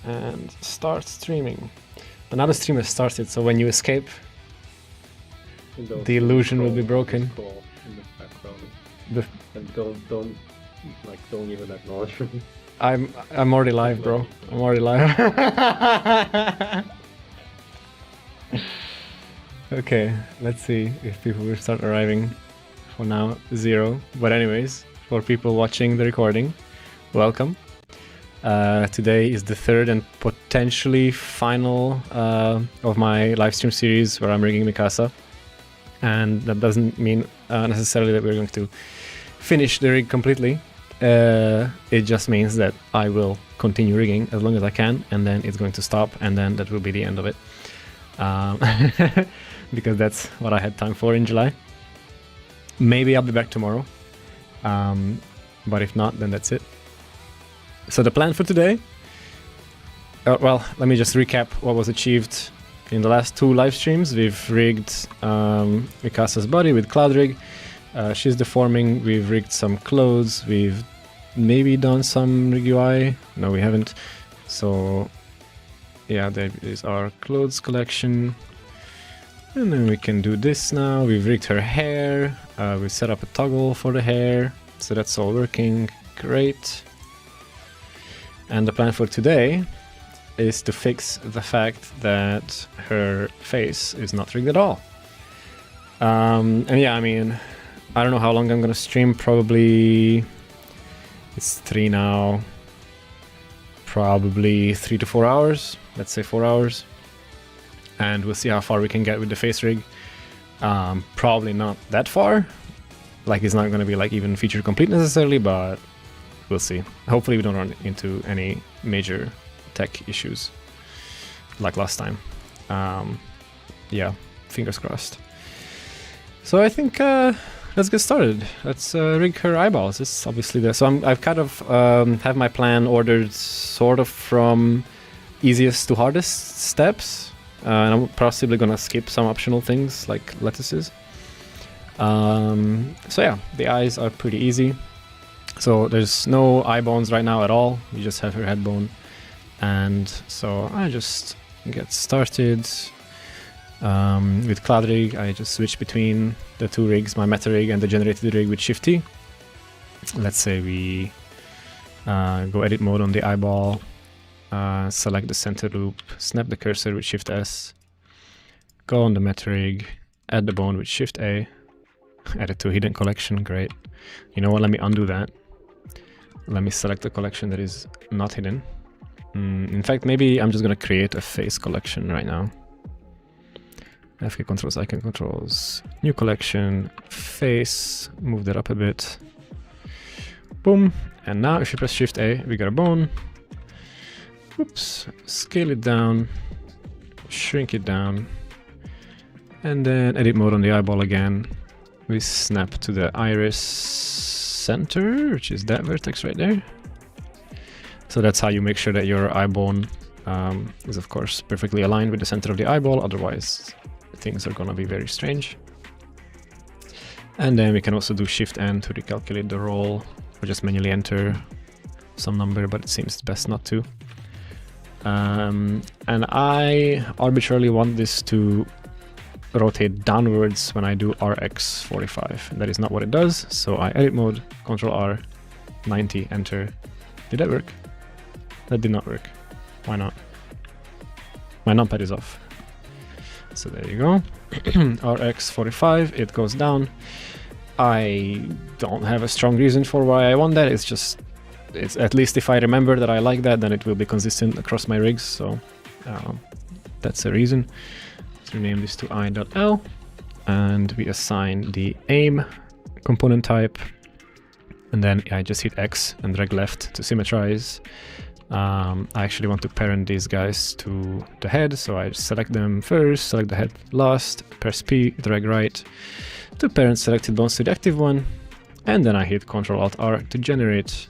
and start streaming. But now the stream has started, so when you escape, the illusion will be broken. In the background. And don't even acknowledge me. I'm already live, bro. I'm already live. Okay, let's see if people will start arriving. For now, 0. But anyways, for people watching the recording, welcome. Today is the third and potentially final of my live stream series where I'm rigging Mikassa. And that doesn't mean necessarily that we're going to finish the rig completely. It just means that I will continue rigging as long as I can, and then it's going to stop, and then that will be the end of it. Because that's what I had time for in July. Maybe I'll be back tomorrow, but if not, then that's it. So the plan for today, well, let me just recap what was achieved in the last 2 live streams. We've rigged Mikassa's body with Cloud Rig. She's deforming. We've rigged some clothes. We've maybe done some rig UI. No, we haven't. So yeah, there is our clothes collection. And then we can do this now. We've rigged her hair. We set up a toggle for the hair. So that's all working great. And the plan for today is to fix the fact that her face is not rigged at all. And yeah, I mean, I don't know how long I'm gonna stream. Probably it's 3 now. Probably 3 to 4 hours. Let's say 4 hours. And we'll see how far we can get with the face rig. Probably not that far. Like, it's not gonna be like even feature complete necessarily, but we'll see. Hopefully we don't run into any major tech issues like last time. Yeah, fingers crossed. So I think let's get started. Let's rig her eyeballs. It's obviously there. So I've kind of have my plan ordered sort of from easiest to hardest steps. And I'm possibly gonna skip some optional things like lettuces. So yeah, the eyes are pretty easy. So there's no eye bones right now at all. You just have her head bone. And so I just get started with Cloud Rig. I just switch between the 2 rigs, my meta rig and the generated rig with Shift T. Let's say we go edit mode on the eyeball, select the center loop, snap the cursor with Shift S, go on the meta rig, add the bone with Shift A, add it to a hidden collection, great. You know what, let me undo that. Let me select the collection that is not hidden. In fact, maybe I'm just gonna create a face collection right now. FK controls, icon controls, new collection, face, move that up a bit. Boom, and now if you press Shift A, we got a bone. Oops, scale it down, shrink it down, and then edit mode on the eyeball again. We snap to the iris center, which is that vertex right there. So that's how you make sure that your eye bone is of course perfectly aligned with the center of the eyeball, otherwise things are gonna be very strange. And then we can also do Shift N to recalculate the roll, or just manually enter some number, but it seems best not to. And I arbitrarily want this to rotate downwards when I do RX45. That is not what it does, so I edit mode, Control R, 90, enter. Did that work? That did not work. Why not? My numpad is off. So there you go. RX45, it goes down. I don't have a strong reason for why I want that. It's just, it's at least if I remember that I like that, then it will be consistent across my rigs. So that's the reason. Let's rename this to I.L, and we assign the aim component type. And then I just hit X and drag left to symmetrize. I actually want to parent these guys to the head, so I select them first, select the head last, press P, drag right to parent selected bones to the active one, and then I hit Ctrl-Alt-R to generate.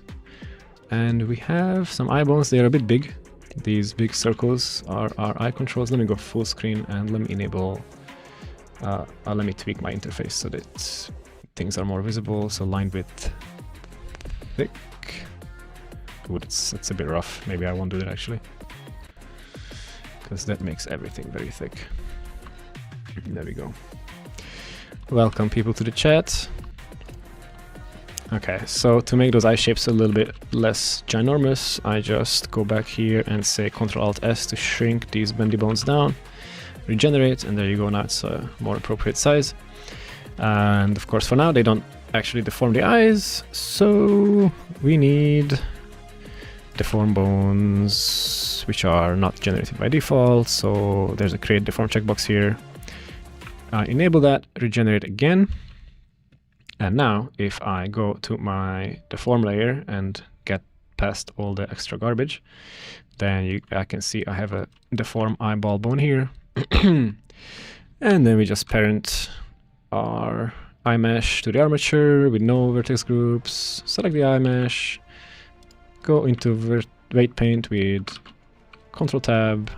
And we have some eye bones. They are a bit big. These big circles are our eye controls. Let me go full screen and let me enable, let me tweak my interface so that things are more visible. So line width thick. Ooh, it's a bit rough. Maybe I won't do that actually, because that makes everything very thick. There we go. Welcome people to the chat. Okay, so to make those eye shapes a little bit less ginormous, I just go back here and say Ctrl-Alt-S to shrink these bendy bones down, regenerate, and there you go, now it's a more appropriate size. And of course for now they don't actually deform the eyes, so we need deform bones, which are not generated by default, so there's a create deform checkbox here. Enable that, regenerate again. And now, if I go to my deform layer and get past all the extra garbage, then I can see I have a deform eyeball bone here. And then we just parent our eye mesh to the armature with no vertex groups, select the eye mesh, go into weight paint with Ctrl Tab,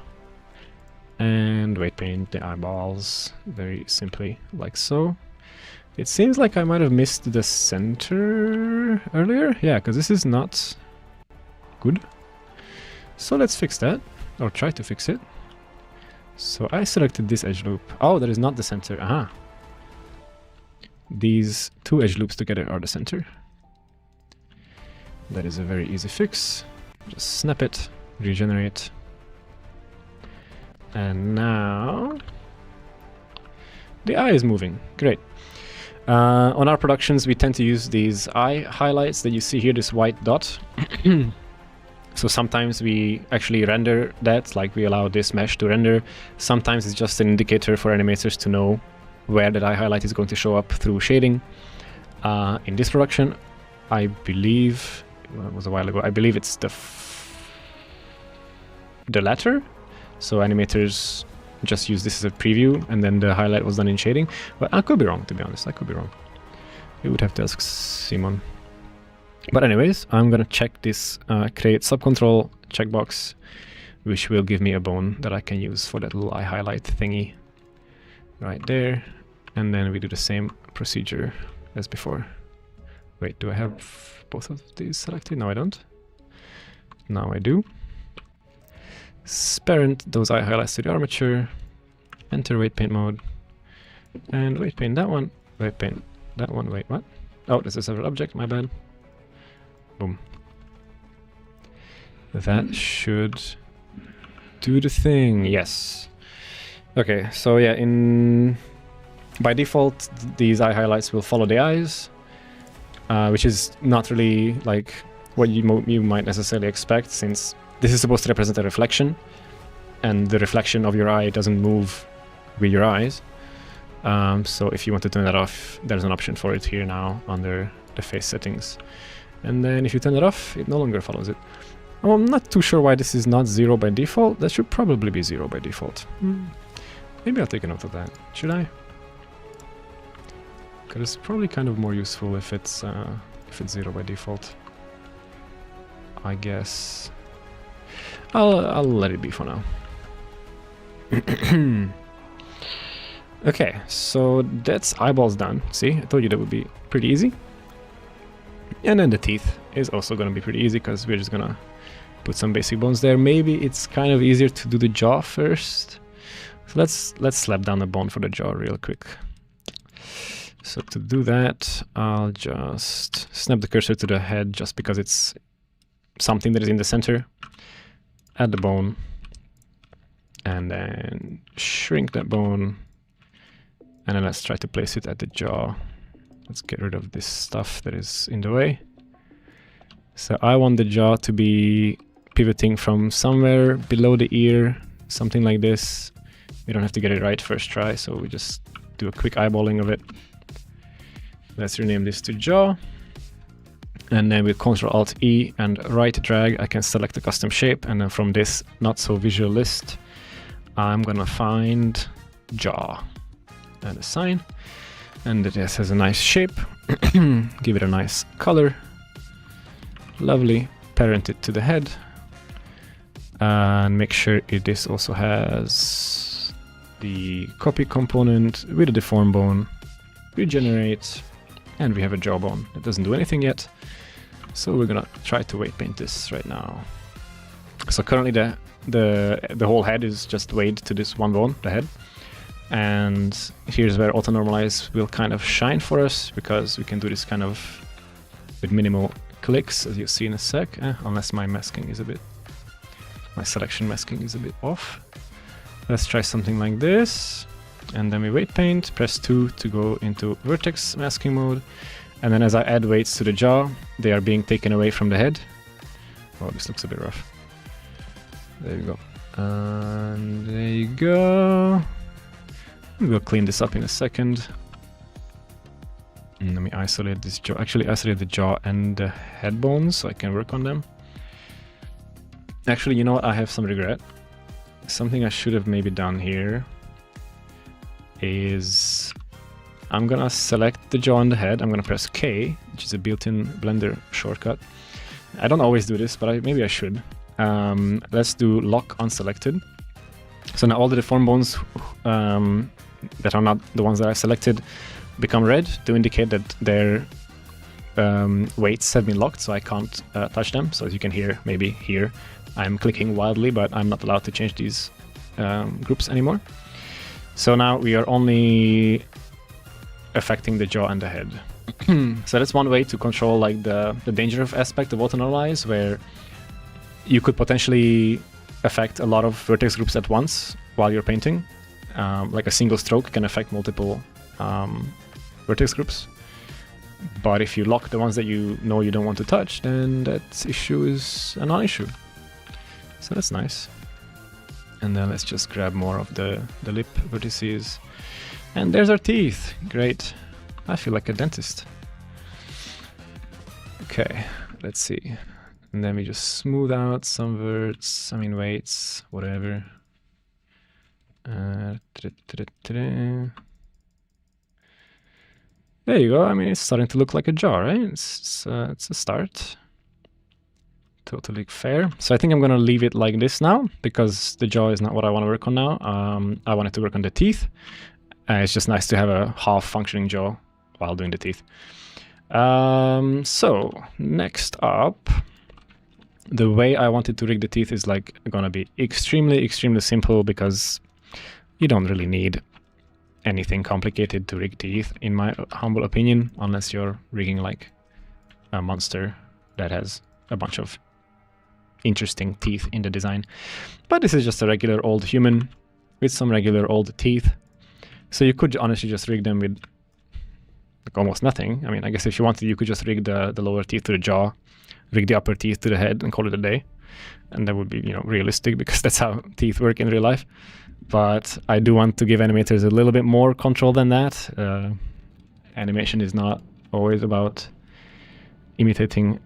and weight paint the eyeballs very simply, like so. It seems like I might have missed the center earlier. Yeah, because this is not good. So let's fix that, or try to fix it. So I selected this edge loop. Oh, that is not the center. Aha. These two edge loops together are the center. That is a very easy fix. Just snap it, regenerate. And now the eye is moving. Great. On our productions, we tend to use these eye highlights that you see here, this white dot. So sometimes we actually render that, like we allow this mesh to render. Sometimes it's just an indicator for animators to know where that eye highlight is going to show up through shading. In this production, I believe, well, it was a while ago, I believe it's the latter. So animators just use this as a preview, and then the highlight was done in shading. But I could be wrong, to be honest. I could be wrong. You would have to ask Simon. But anyways, I'm gonna check this create subcontrol checkbox, which will give me a bone that I can use for that little eye highlight thingy right there. And then we do the same procedure as before. Wait, do I have both of these selected? No, I don't. Now I do. Parent those eye highlights to the armature, enter weight paint mode, and weight paint that one, weight paint that one. Wait, what? Oh, this is a separate object, my bad. Boom. That should do the thing, yes. Okay, so yeah, by default, these eye highlights will follow the eyes, which is not really like what you might necessarily expect, since this is supposed to represent a reflection, and the reflection of your eye doesn't move with your eyes. So if you want to turn that off, there's an option for it here now under the face settings. And then if you turn it off, it no longer follows it. Oh, I'm not too sure why this is not 0 by default. That should probably be 0 by default. Maybe I'll take a note of that. Should I? Because it's probably kind of more useful if it's 0 by default. I guess I'll let it be for now. Okay, so that's eyeballs done. See, I told you that would be pretty easy. And then the teeth is also going to be pretty easy, because we're just going to put some basic bones there. Maybe it's kind of easier to do the jaw first. So let's slap down the bone for the jaw real quick. So to do that, I'll just snap the cursor to the head, just because it's something that is in the center. Add the bone, and then shrink that bone, and then let's try to place it at the jaw. Let's get rid of this stuff that is in the way. So I want the jaw to be pivoting from somewhere below the ear, something like this. We don't have to get it right first try, so we just do a quick eyeballing of it. Let's rename this to jaw. And then with Ctrl-Alt-E and right drag, I can select a custom shape. And then from this not so visual list, I'm gonna find jaw and assign. And this has a nice shape. Give it a nice color. Lovely. Parent it to the head. And make sure this also has the copy component with a deform bone. Regenerate. And we have a jawbone. It doesn't do anything yet. So we're gonna try to weight paint this right now. So currently the whole head is just weighed to this one bone, the head. And here's where auto normalize will kind of shine for us, because we can do this kind of with minimal clicks, as you'll see in a sec, unless my masking is a bit, my selection masking is a bit off. Let's try something like this, and then we weight paint, press 2 to go into vertex masking mode, and then as I add weights to the jaw, they are being taken away from the head. Oh, this looks a bit rough. There you go. And there you go. We'll clean this up in a second. And let me isolate this jaw. Actually, isolate the jaw and the head bones so I can work on them. Actually, you know what? I have some regret. Something I should have maybe done here is I'm gonna select the jaw and the head. I'm gonna press K, which is a built-in Blender shortcut. I don't always do this, but maybe I should. Let's do lock unselected. So now all the deformed bones that are not the ones that I selected become red to indicate that their weights have been locked, so I can't touch them. So as you can hear, maybe here, I'm clicking wildly, but I'm not allowed to change these groups anymore. So now we are only affecting the jaw and the head. So that's one way to control like the dangerous aspect of auto normalize, where you could potentially affect a lot of vertex groups at once while you're painting. Like a single stroke can affect multiple vertex groups. But if you lock the ones that you know you don't want to touch, then that issue is a non-issue. So that's nice. And then let's just grab more of the lip vertices. And there's our teeth. Great. I feel like a dentist. Okay, let's see. And then we just smooth out some verts, weights, whatever. There you go. It's starting to look like a jaw, right? It's a start. Totally fair. So I think I'm gonna leave it like this now, because the jaw is not what I want to work on now. I wanted to work on the teeth. It's just nice to have a half functioning jaw while doing the teeth. So next up, the way I wanted to rig the teeth is like gonna be extremely simple, because you don't really need anything complicated to rig teeth, in my humble opinion, unless you're rigging like a monster that has a bunch of interesting teeth in the design. But this is just a regular old human with some regular old teeth. So you could honestly just rig them with like almost nothing. I guess if you wanted, you could just rig the lower teeth to the jaw, rig the upper teeth to the head, and call it a day. And that would be, realistic, because that's how teeth work in real life. But I do want to give animators a little bit more control than that. Animation is not always about imitating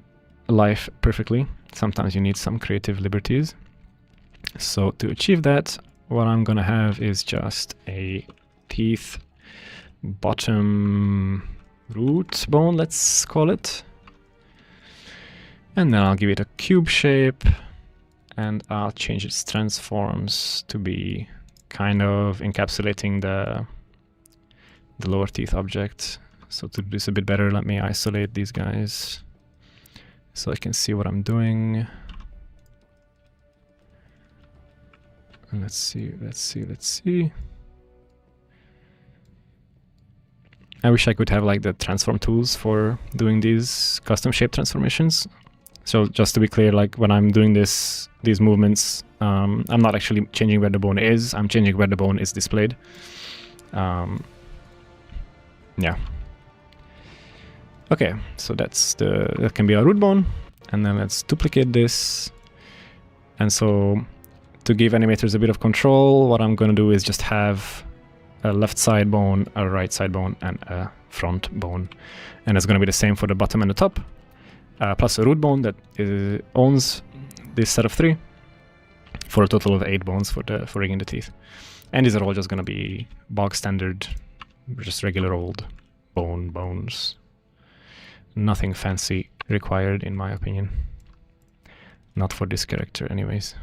life perfectly. Sometimes you need some creative liberties. So to achieve that, what I'm gonna have is just a teeth bottom root bone, let's call it. And then I'll give it a cube shape, and I'll change its transforms to be kind of encapsulating the lower teeth object. So to do this a bit better, let me isolate these guys so I can see what I'm doing. And let's see. I wish I could have like the transform tools for doing these custom shape transformations. So just to be clear, like when I'm doing these movements, I'm not actually changing where the bone is, I'm changing where the bone is displayed. Yeah. Okay, so that can be our root bone. And then let's duplicate this. And so to give animators a bit of control, what I'm going to do is just have a left side bone, a right side bone, and a front bone. And it's going to be the same for the bottom and the top. Plus a root bone that owns this set of 3, for a total of 8 bones for rigging the teeth. And these are all just going to be bog standard, just regular old bones. Nothing fancy required, in my opinion. Not for this character anyways.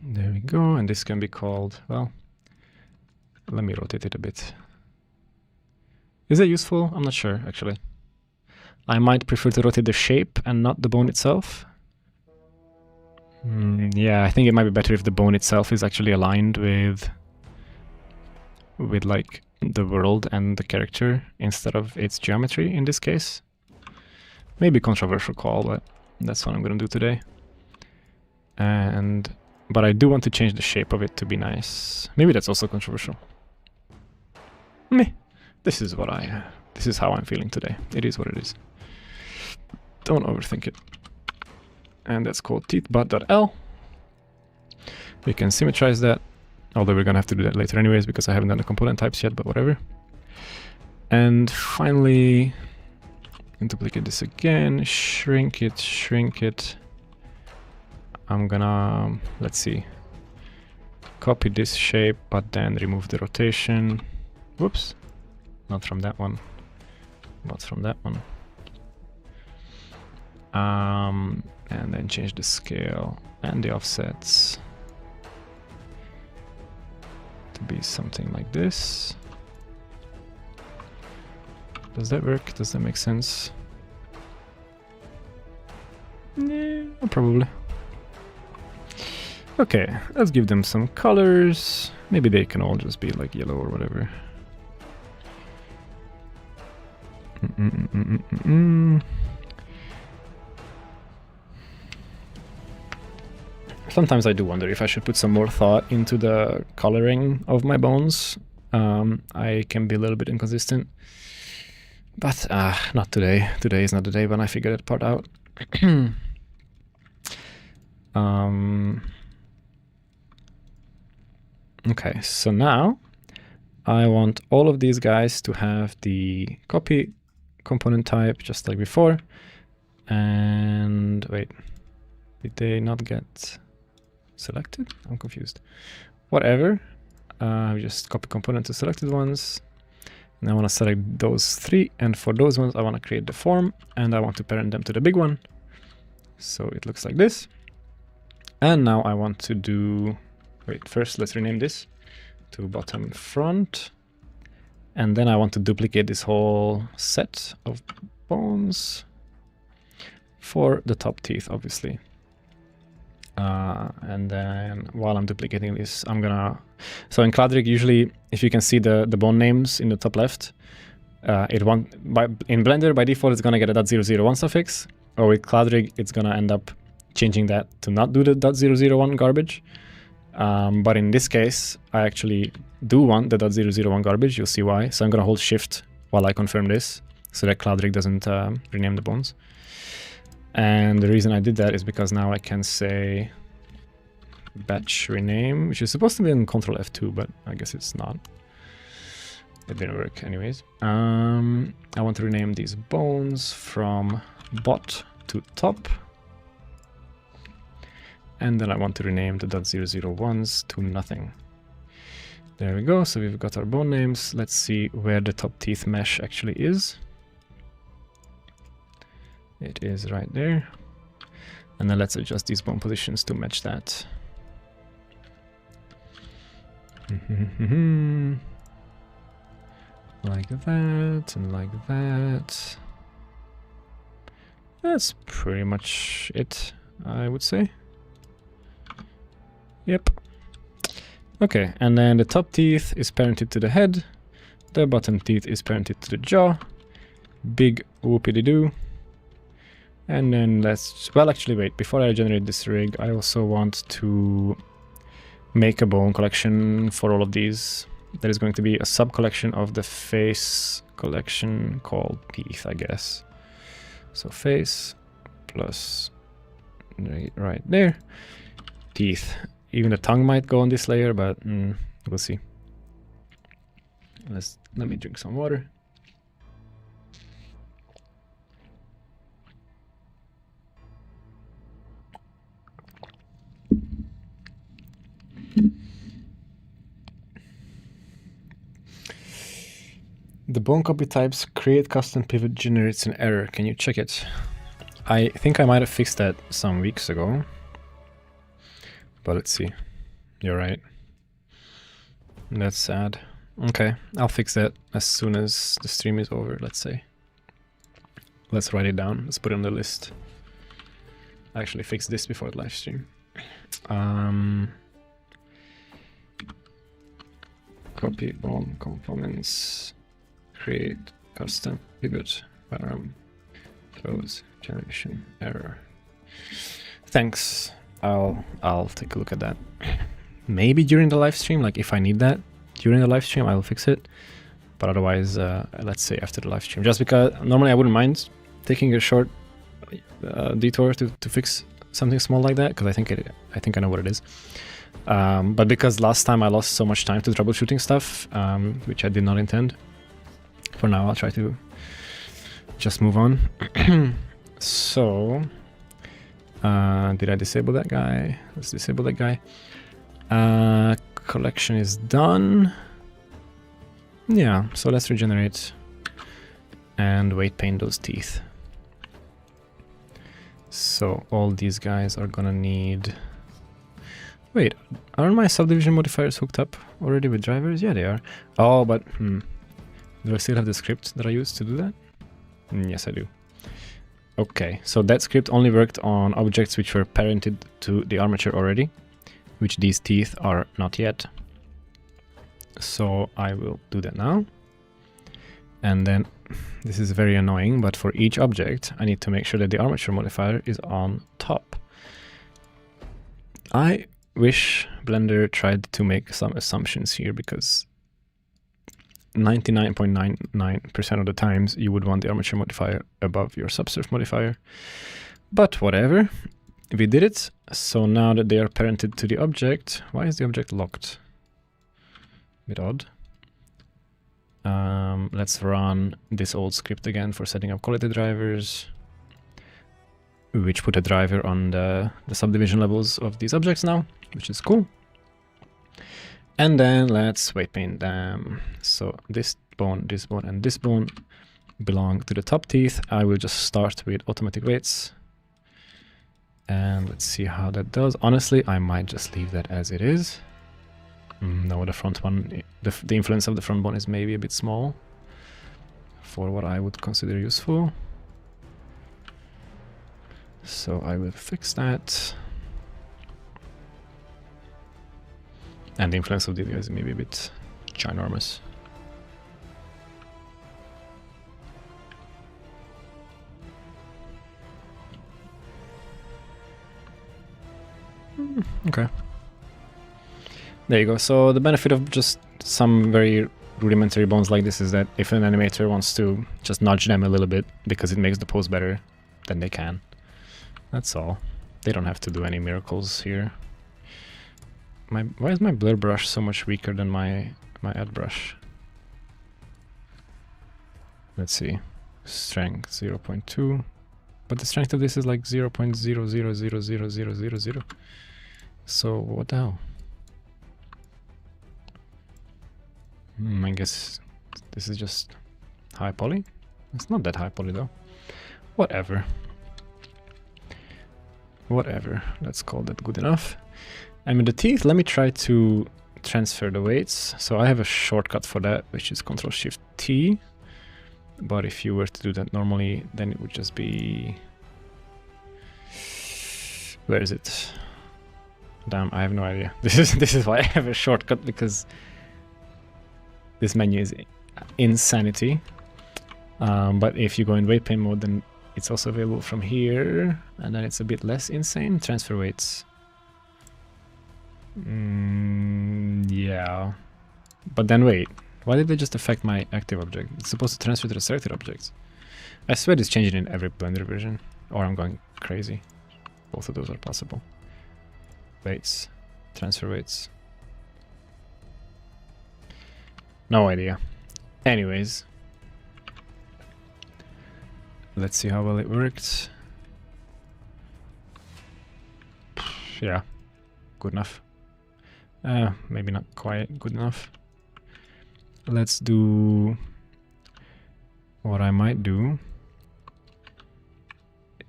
There we go, and this can be called, well, Let me rotate it a bit. Is it useful? I'm not sure, actually. I might prefer to rotate the shape and not the bone itself. Yeah, I think it might be better if the bone itself is actually aligned with like the world and the character instead of its geometry in this case. Maybe controversial call, but that's what I'm gonna do today. But I do want to change the shape of it to be nice. Maybe that's also controversial. Meh. This is how I'm feeling today. It is what it is. Don't overthink it. And that's called teeth.l. We can symmetrize that, although we're gonna have to do that later anyways because I haven't done the component types yet, but whatever. And finally, duplicate this again, shrink it. I'm gonna, let's see, copy this shape, but then remove the rotation. Whoops, not from that one, but from that one. And then change the scale and the offsets to be something like this. Does that work? Does that make sense? Yeah, probably. Okay, let's give them some colors. Maybe they can all just be like yellow or whatever. Sometimes I do wonder if I should put some more thought into the coloring of my bones. I can be a little bit inconsistent. But not today. Today is not the day when I figure that part out. Okay, so now I want all of these guys to have the copy component type just like before. And wait, did they not get selected? I'm confused. Whatever. Just copy component to selected ones. And I want to select those three. And for those ones, I want to create the form and I want to parent them to the big one. So it looks like this. And now I want to do, wait, first let's rename this to bottom front. And then I want to duplicate this whole set of bones for the top teeth, obviously. And then while I'm duplicating this, I'm gonna, so in Cladrig, usually if you can see the bone names in the top left, in Blender by default it's gonna get a .001 suffix, or with Cladrig it's gonna end up changing that to not do the .001 garbage. But in this case, I actually do want the .001 garbage. You'll see why. So I'm gonna hold Shift while I confirm this, so that Cladrig doesn't rename the bones. And the reason I did that is because now I can say batch rename, which is supposed to be in Control F2, but I guess it's not. It didn't work anyways. I want to rename these bones from bot to top. And then I want to rename the .001s to nothing. There we go. So we've got our bone names. Let's see where the top teeth mesh actually is. It is right there. And then let's adjust these bone positions to match that. Like that and like that. That's pretty much it, I would say. Yep. Okay, and then the top teeth is parented to the head. The bottom teeth is parented to the jaw. Big whoopity-doo. And then let's, well, actually wait, before I generate this rig, I also want to make a bone collection for all of these. There is going to be a sub collection of the face collection called teeth, I guess. So face plus right there, teeth. Even the tongue might go on this layer, but we'll see. Let me drink some water. The bone copy types create custom pivot generates an error. Can you check it? I think I might have fixed that some weeks ago. But let's see. You're right. That's sad. Okay, I'll fix that as soon as the stream is over, let's say. Let's write it down. Let's put it on the list. I actually fix this before the live stream. Copy bone components. Create custom pivot param. Close generation error. Thanks. I'll take a look at that. Maybe during the live stream, like if I need that during the live stream, I will fix it. But otherwise, let's say after the live stream. Just because normally I wouldn't mind taking a short detour to fix something small like that, because I think I know what it is. But because last time I lost so much time to troubleshooting stuff, which I did not intend. For now, I'll try to just move on. So, did I disable that guy? Let's disable that guy. Collection is done. Yeah, so let's regenerate and weight paint those teeth. So all these guys are gonna need... Wait, aren't my subdivision modifiers hooked up already with drivers? Yeah, they are. Oh, but do I still have the script that I used to do that? Yes, I do. Okay, so that script only worked on objects which were parented to the armature already, which these teeth are not yet. So I will do that now. And then, this is very annoying, but for each object, I need to make sure that the armature modifier is on top. I wish Blender tried to make some assumptions here, because 99.99% of the times you would want the armature modifier above your subsurf modifier. But whatever, we did it. So now that they are parented to the object, why is the object locked? Bit odd. Let's run this old script again for setting up quality drivers, which put a driver on the subdivision levels of these objects now, which is cool. And then let's weight paint them. So this bone, and this bone belong to the top teeth. I will just start with automatic weights. And let's see how that does. Honestly, I might just leave that as it is. No, the front one, the influence of the front bone is maybe a bit small for what I would consider useful. So I will fix that. And the influence of the is maybe a bit ginormous. Okay. There you go. So the benefit of just some very rudimentary bones like this is that if an animator wants to just nudge them a little bit because it makes the pose better, then they can. That's all. They don't have to do any miracles here. Why is my blur brush so much weaker than my add brush? Let's see. Strength 0.2. But the strength of this is like 0.000000. So what the hell? I guess this is just high poly. It's not that high poly though. Whatever. Whatever. Let's call that good enough. And with the teeth, let me try to transfer the weights. So I have a shortcut for that, which is Ctrl-Shift-T. But if you were to do that normally, then it would just be... Where is it? Damn, I have no idea. This is why I have a shortcut, because this menu is insanity. But if you go in weight paint mode, then it's also available from here, and then it's a bit less insane. Transfer weights. Yeah. But then wait, why did they just affect my active object? It's supposed to transfer to the selected objects. I swear it's changing in every Blender version, or I'm going crazy. Both of those are possible. Weights, transfer weights. No idea. Anyways, let's see how well it worked. Yeah, good enough. Maybe not quite good enough. Let's do what I might do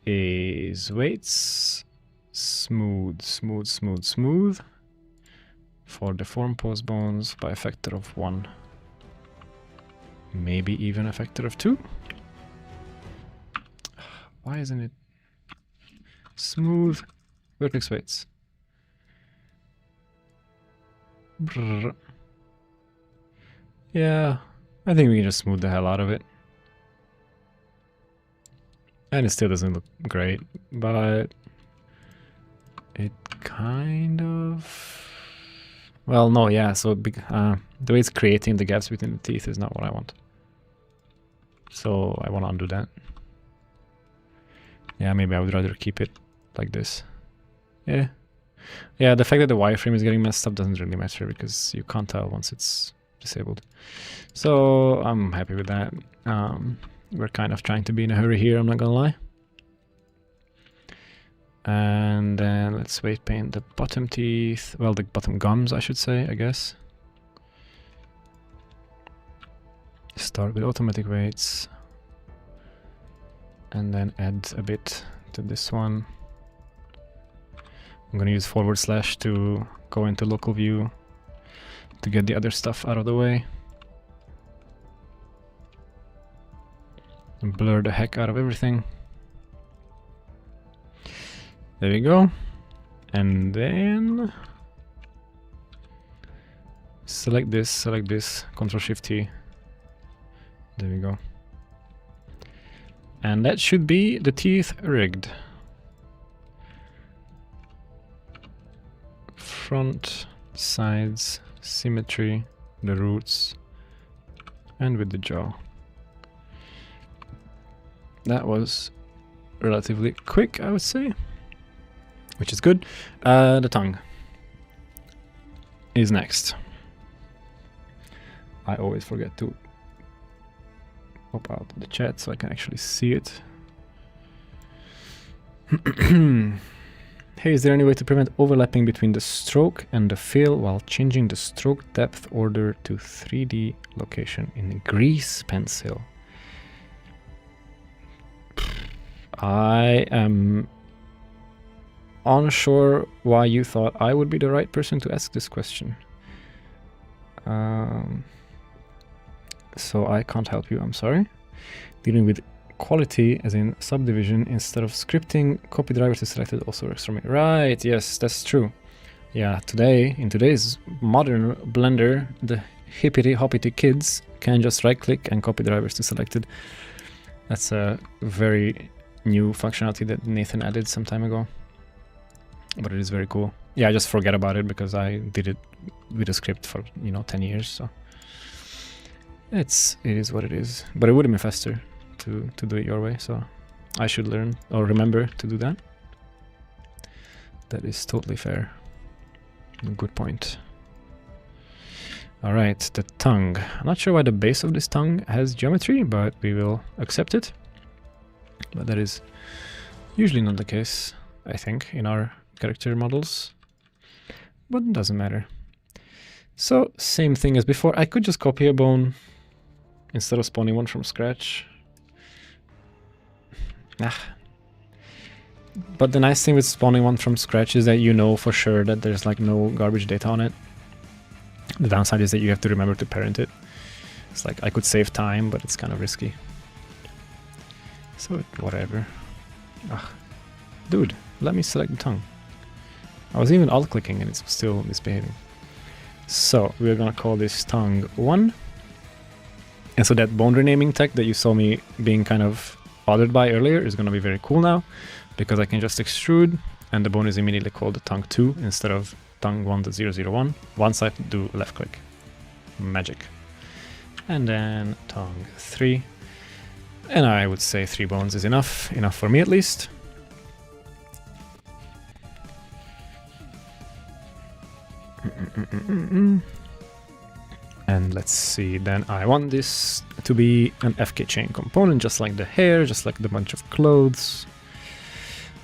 is weights, smooth for deform pose bones by a factor of 1. Maybe even a factor of 2. Why isn't it smooth? Vertex weights. Brrr. Yeah, I think we can just smooth the hell out of it. And it still doesn't look great, but it kind of... Well, no, yeah, so the way it's creating the gaps between the teeth is not what I want. So I want to undo that. Yeah, maybe I would rather keep it like this. Yeah. Yeah, the fact that the wireframe is getting messed up doesn't really matter because you can't tell once it's disabled. So I'm happy with that. We're kind of trying to be in a hurry here, I'm not gonna lie. And then let's weight paint the bottom teeth, well, the bottom gums, I should say, I guess. Start with automatic weights. And then add a bit to this one. I'm gonna use / to go into local view to get the other stuff out of the way. And blur the heck out of everything. There we go. And then select this, Ctrl-Shift-T. There we go. And that should be the teeth rigged. Front, sides, symmetry, the roots, and with the jaw. That was relatively quick, I would say, which is good. The tongue is next. I always forget to pop out the chat so I can actually see it. Hey, is there any way to prevent overlapping between the stroke and the fill while changing the stroke depth order to 3D location in the grease pencil? I am unsure why you thought I would be the right person to ask this question. So I can't help you, I'm sorry. Dealing with quality as in subdivision instead of scripting, copy drivers is selected also works for me. Right, yes, that's true. Yeah, in today's modern Blender, the hippity hoppity kids can just right click and copy drivers to selected. That's a very new functionality that Nathan added some time ago. But it is very cool. Yeah, I just forget about it because I did it with a script for, 10 years, so it is what it is. But it would have been faster to do it your way, so I should learn or remember to do that. That is totally fair. Good point. All right, the tongue. I'm not sure why the base of this tongue has geometry, but we will accept it. But that is usually not the case, I think, in our character models. But it doesn't matter. So, same thing as before. I could just copy a bone instead of spawning one from scratch. But the nice thing with spawning one from scratch is that you know for sure that there's like no garbage data on it. The downside is that you have to remember to parent it. It's like I could save time, but it's kind of risky. So whatever. Dude, let me select the tongue. I was even alt clicking and it's still misbehaving. So we're gonna call this tongue 1. And so that bone renaming tech that you saw me being kind of bothered by earlier is gonna be very cool now, because I can just extrude and the bone is immediately called the tongue 2 instead of tongue 1.001. Once I do left click. Magic. And then tongue 3. And I would say 3 bones is enough for me at least. And let's see, then I want this to be an FK chain component, just like the hair, just like the bunch of clothes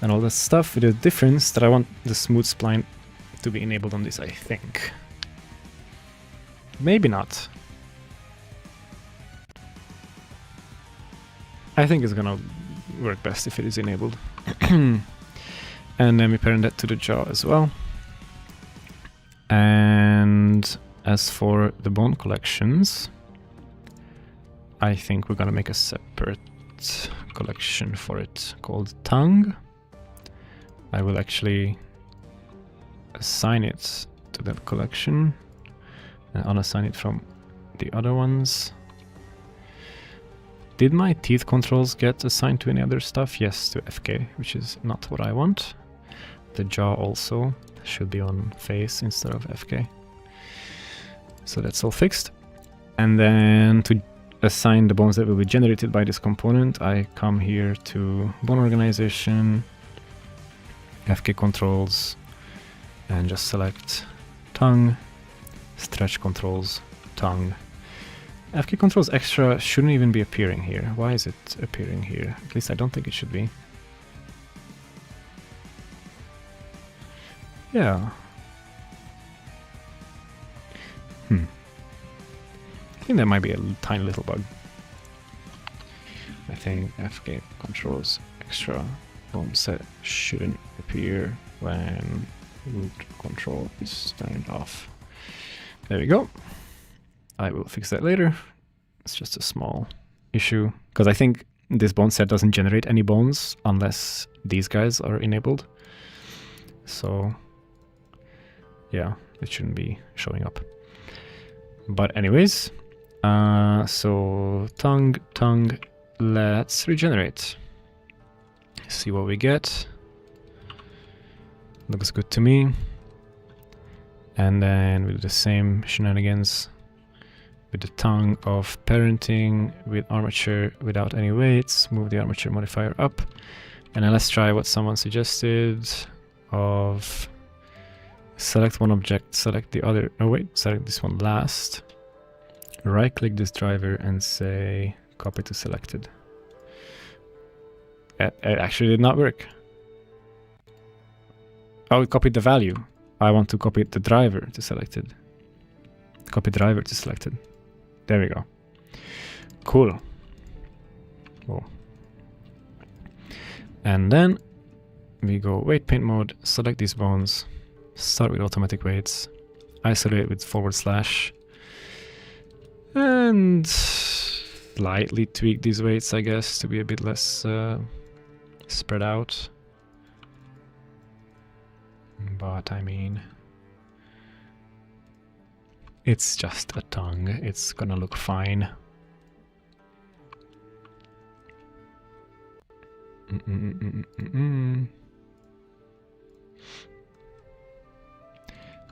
and all that stuff, with the difference that I want the smooth spline to be enabled on this, I think. Maybe not. I think it's gonna work best if it is enabled. And then we parent that to the jaw as well. And as for the bone collections, I think we're gonna make a separate collection for it called tongue. I will actually assign it to that collection and unassign it from the other ones. Did my teeth controls get assigned to any other stuff? Yes, to FK, which is not what I want. The jaw also should be on face instead of FK. So that's all fixed. And then to assign the bones that will be generated by this component, I come here to bone organization, FK controls, and just select tongue, stretch controls, tongue. FK controls extra shouldn't even be appearing here. Why is it appearing here? At least I don't think it should be. Yeah. I think that might be a tiny little bug. I think FK controls extra bone set shouldn't appear when root control is turned off. There we go. I will fix that later. It's just a small issue because I think this bone set doesn't generate any bones unless these guys are enabled. So yeah, it shouldn't be showing up. But anyways, so tongue, let's regenerate. See what we get. Looks good to me. And then we do the same shenanigans with the tongue of parenting with armature without any weights. Move the armature modifier up. And then let's try what someone suggested of select one object, select the other. No, wait, select this one last. Right click this driver and say copy to selected. It actually did not work. Oh, it copied the value. I want to copy the driver to selected. Copy driver to selected. There we go. Cool. Whoa. And then we go weight paint mode, select these bones, start with automatic weights, isolate with /, and slightly tweak these weights, I guess, to be a bit less spread out. But I mean, it's just a tongue. It's gonna look fine.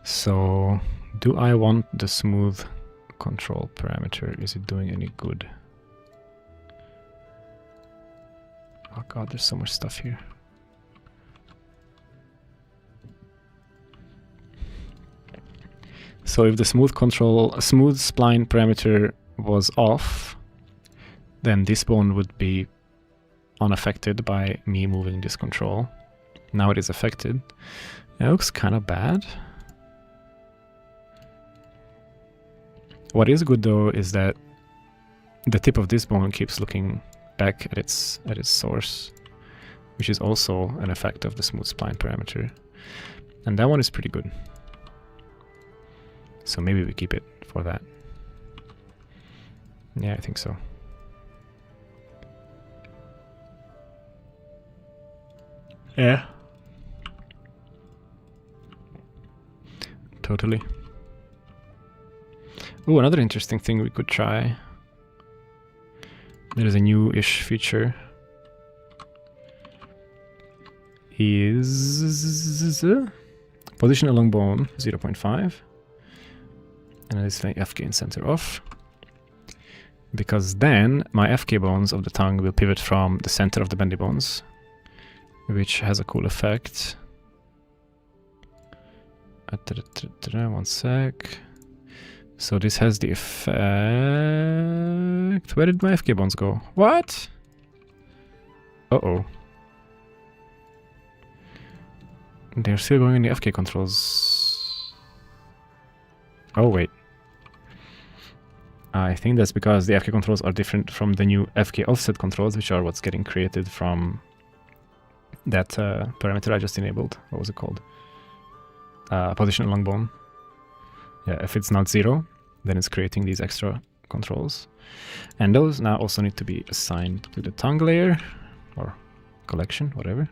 So, do I want the smooth control parameter? Is it doing any good? Oh god, there's so much stuff here. So if the smooth spline parameter was off, then this bone would be unaffected by me moving this control. Now it is affected. It looks kind of bad. What is good though is that the tip of this bone keeps looking back at its source, which is also an effect of the smooth spline parameter. And that one is pretty good. So maybe we keep it for that. Yeah, I think so. Yeah. Totally. Oh, another interesting thing we could try. There is a new-ish feature. Is position along bone 0.5. And I select FK and center off. Because then my FK bones of the tongue will pivot from the center of the bendy bones, which has a cool effect. One sec. So this has the effect. Where did my FK bones go? What? Uh-oh. They're still going in the FK controls. Oh, wait. I think that's because the FK controls are different from the new FK offset controls, which are what's getting created from that parameter I just enabled. What was it called? Position along bone. Yeah, if it's not 0, then it's creating these extra controls. And those now also need to be assigned to the tongue layer or collection, whatever.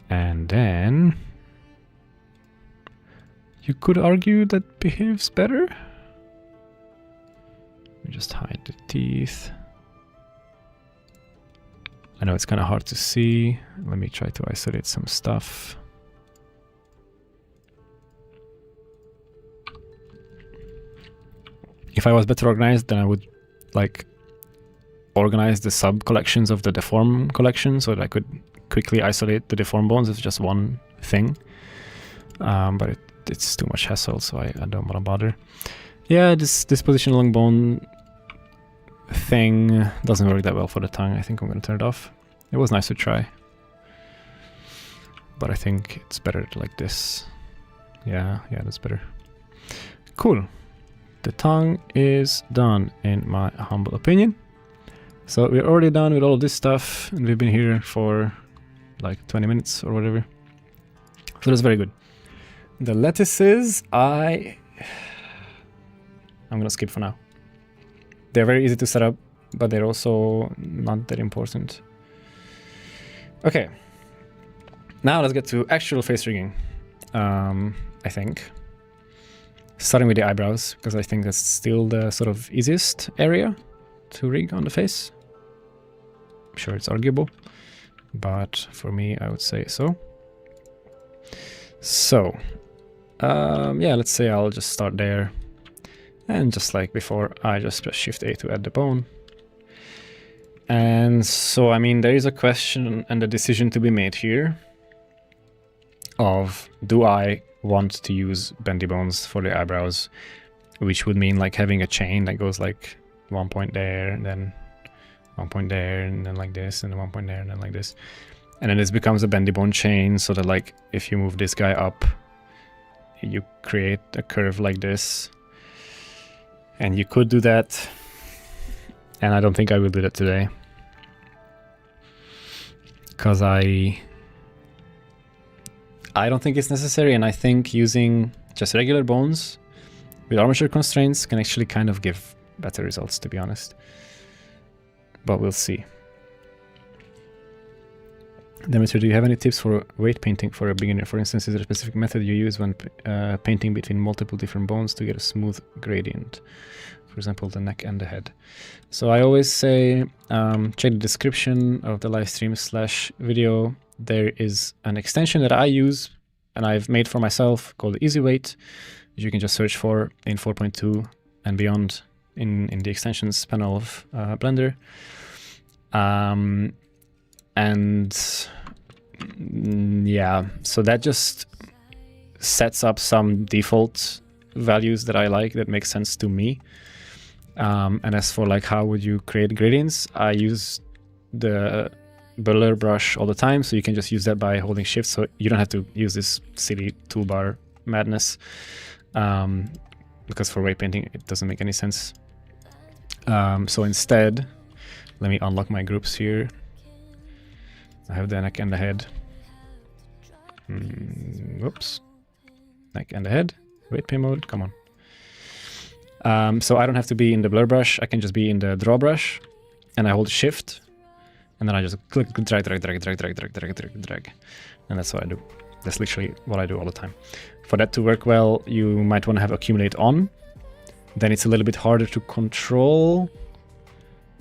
And then you could argue that behaves better. We just hide the teeth. I know it's kind of hard to see. Let me try to isolate some stuff. If I was better organized, then I would like organize the sub collections of the deform collection so that I could quickly isolate the deform bones as just one thing. But it's too much hassle, so I don't want to bother. Yeah, this position along bone thing doesn't work that well for the tongue. I think I'm going to turn it off. It was nice to try, but I think it's better like this. Yeah, that's better. Cool. The tongue is done, in my humble opinion. So we're already done with all of this stuff, and we've been here for like 20 minutes or whatever. So that's very good. The lettuces, I'm gonna skip for now. They're very easy to set up, but they're also not that important. Okay, now let's get to actual face rigging, I think. Starting with the eyebrows, because I think that's still the sort of easiest area to rig on the face. I'm sure it's arguable, but for me, I would say so. So, yeah, let's say I'll just start there. And just like before, I just press Shift A to add the bone. And so, I mean, there is a question and a decision to be made here of, do I want to use bendy bones for the eyebrows, which would mean like having a chain that goes like 1 point there, and then 1 point there, and then like this, and then 1 point there, and then like this. And then this becomes a bendy bone chain, so that like if you move this guy up, you create a curve like this. And you could do that, and I don't think I will do that today, because I don't think it's necessary, and I think using just regular bones with armature constraints can actually kind of give better results, to be honest. But we'll see. Demeter, do you have any tips for weight painting for a beginner? For instance, is there a specific method you use when painting between multiple different bones to get a smooth gradient? For example, the neck and the head. So I always say, check the description of the live stream / video. There is an extension that I use and I've made for myself called Easy Weight, which you can just search for in 4.2 and beyond in the extensions panel of Blender. And yeah, so that just sets up some default values that I like, that make sense to me. And as for like how would you create gradients, I use the blur brush all the time, so you can just use that by holding shift, so you don't have to use this silly toolbar madness, because for weight painting it doesn't make any sense. So instead, let me unlock my groups here. I have the neck and the head. Whoops. Neck and the head. Weight paint mode, come on. So I don't have to be in the blur brush, I can just be in the draw brush, and I hold shift, and then I just click, drag, and that's what I do. That's literally what I do all the time. For that to work well, you might want to have accumulate on. Then it's a little bit harder to control,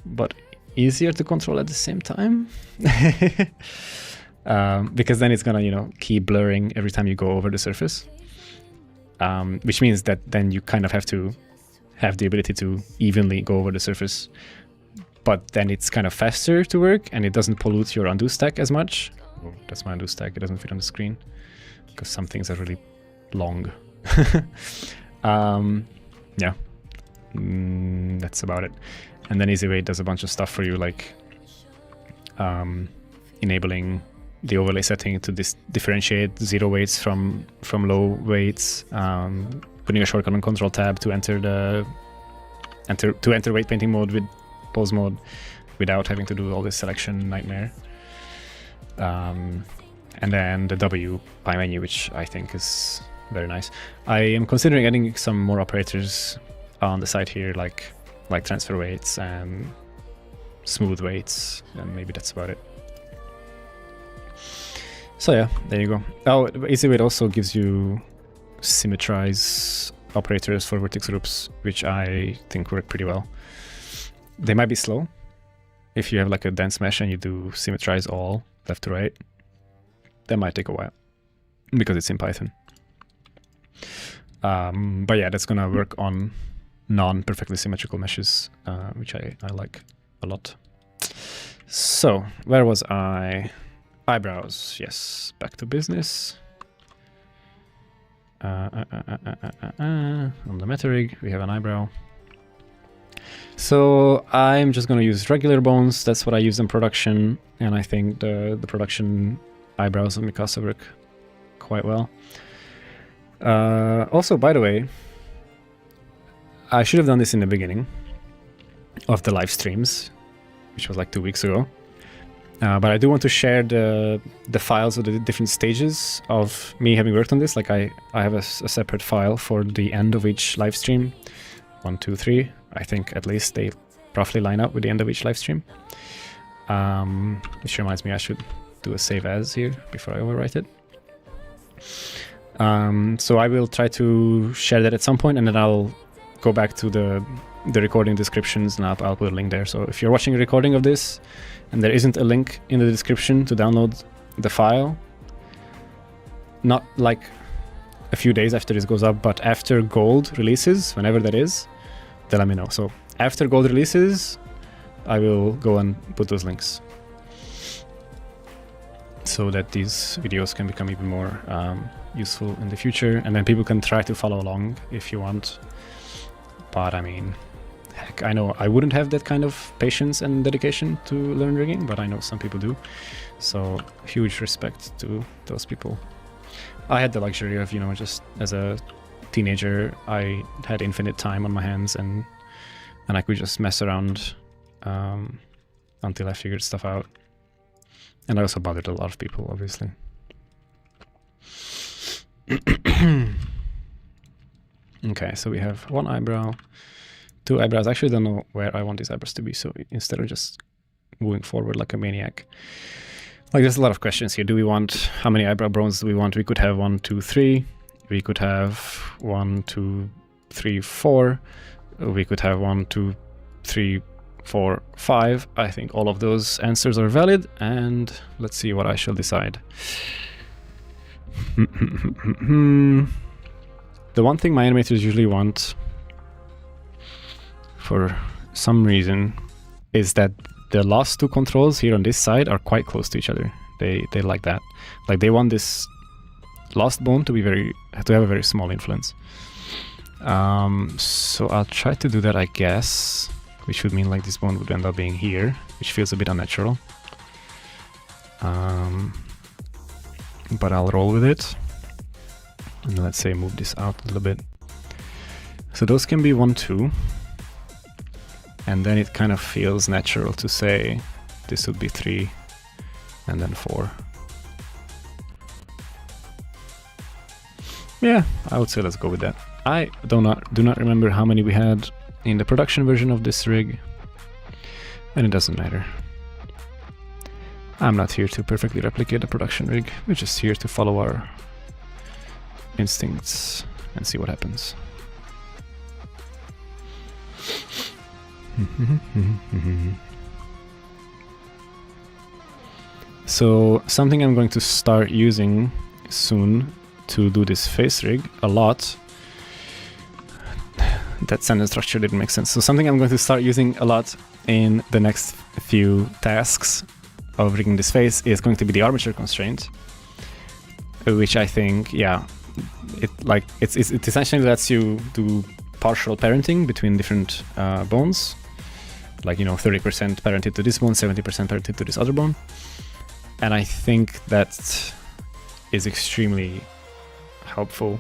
but easier to control at the same time. Because then it's gonna, keep blurring every time you go over the surface. Which means that then you kind of have to have the ability to evenly go over the surface. But then it's kind of faster to work, and it doesn't pollute your undo stack as much. Oh, that's my undo stack, it doesn't fit on the screen, because some things are really long. Yeah, that's about it. And then Easy Weight does a bunch of stuff for you, like enabling the overlay setting to differentiate zero weights from low weights, putting a shortcut on Control Tab to enter weight painting mode with pose mode without having to do all this selection nightmare. And then the W pie menu, which I think is very nice. I am considering adding some more operators on the side here, like transfer weights and smooth weights, and maybe that's about it. So yeah, there you go. Oh, EasyWeight also gives you symmetrize operators for vertex groups, which I think work pretty well. They might be slow. If you have like a dense mesh and you do symmetrize all left to right, that might take a while because it's in Python. But yeah, that's gonna work on non-perfectly symmetrical meshes, which I like a lot. So where was I? Eyebrows, yes, back to business. On the meta rig, we have an eyebrow. So I'm just going to use regular bones. That's what I use in production, and I think the production eyebrows of Mikassa work quite well. Also, by the way, I should have done this in the beginning of the live streams, which was like 2 weeks ago. But I do want to share the files of the different stages of me having worked on this. Like I have a separate file for the end of each live stream. 1, 2, 3. I think at least they roughly line up with the end of each live stream. Which reminds me I should do a save as here before I overwrite it. So I will try to share that at some point, and then I'll go back to the recording descriptions, and I'll put a link there. So if you're watching a recording of this and there isn't a link in the description to download the file, not like a few days after this goes up, but after Gold releases, whenever that is, then let me know. So after Gold releases, I will go and put those links so that these videos can become even more useful in the future, and then people can try to follow along if you want. But I mean, heck, I know I wouldn't have that kind of patience and dedication to learn rigging, but I know some people do. So huge respect to those people. I had the luxury of, you know, just as a teenager, I had infinite time on my hands, and I could just mess around until I figured stuff out. And I also bothered a lot of people, obviously. Okay, so we have one eyebrow, 2 eyebrows. I actually don't know where I want these eyebrows to be, so instead of just moving forward like a maniac. Like, there's a lot of questions here. Do we want, how many eyebrow bones do we want? We could have 1, 2, 3. We could have 1, 2, 3, 4. We could have 1, 2, 3, 4, 5. I think all of those answers are valid, and let's see what I shall decide. The one thing my animators usually want, for some reason, is that the last 2 controls here on this side are quite close to each other. They like that. Like, they want this last bone to have a very small influence. So I'll try to do that, I guess, which would mean like this bone would end up being here, which feels a bit unnatural. But I'll roll with it. And let's say move this out a little bit. So those can be 1, 2. And then it kind of feels natural to say this would be 3 and then 4. Yeah, I would say let's go with that. I do not remember how many we had in the production version of this rig, and it doesn't matter. I'm not here to perfectly replicate the production rig, we're just here to follow our instincts and see what happens. So something I'm going to start using soon to do this face rig a lot. That sentence structure didn't make sense. So something I'm going to start using a lot in the next few tasks of rigging this face is going to be the armature constraint, which I think, yeah, it essentially lets you do partial parenting between different bones, like, you know, 30% parented to this bone, 70% parented to this other bone. And I think that is extremely helpful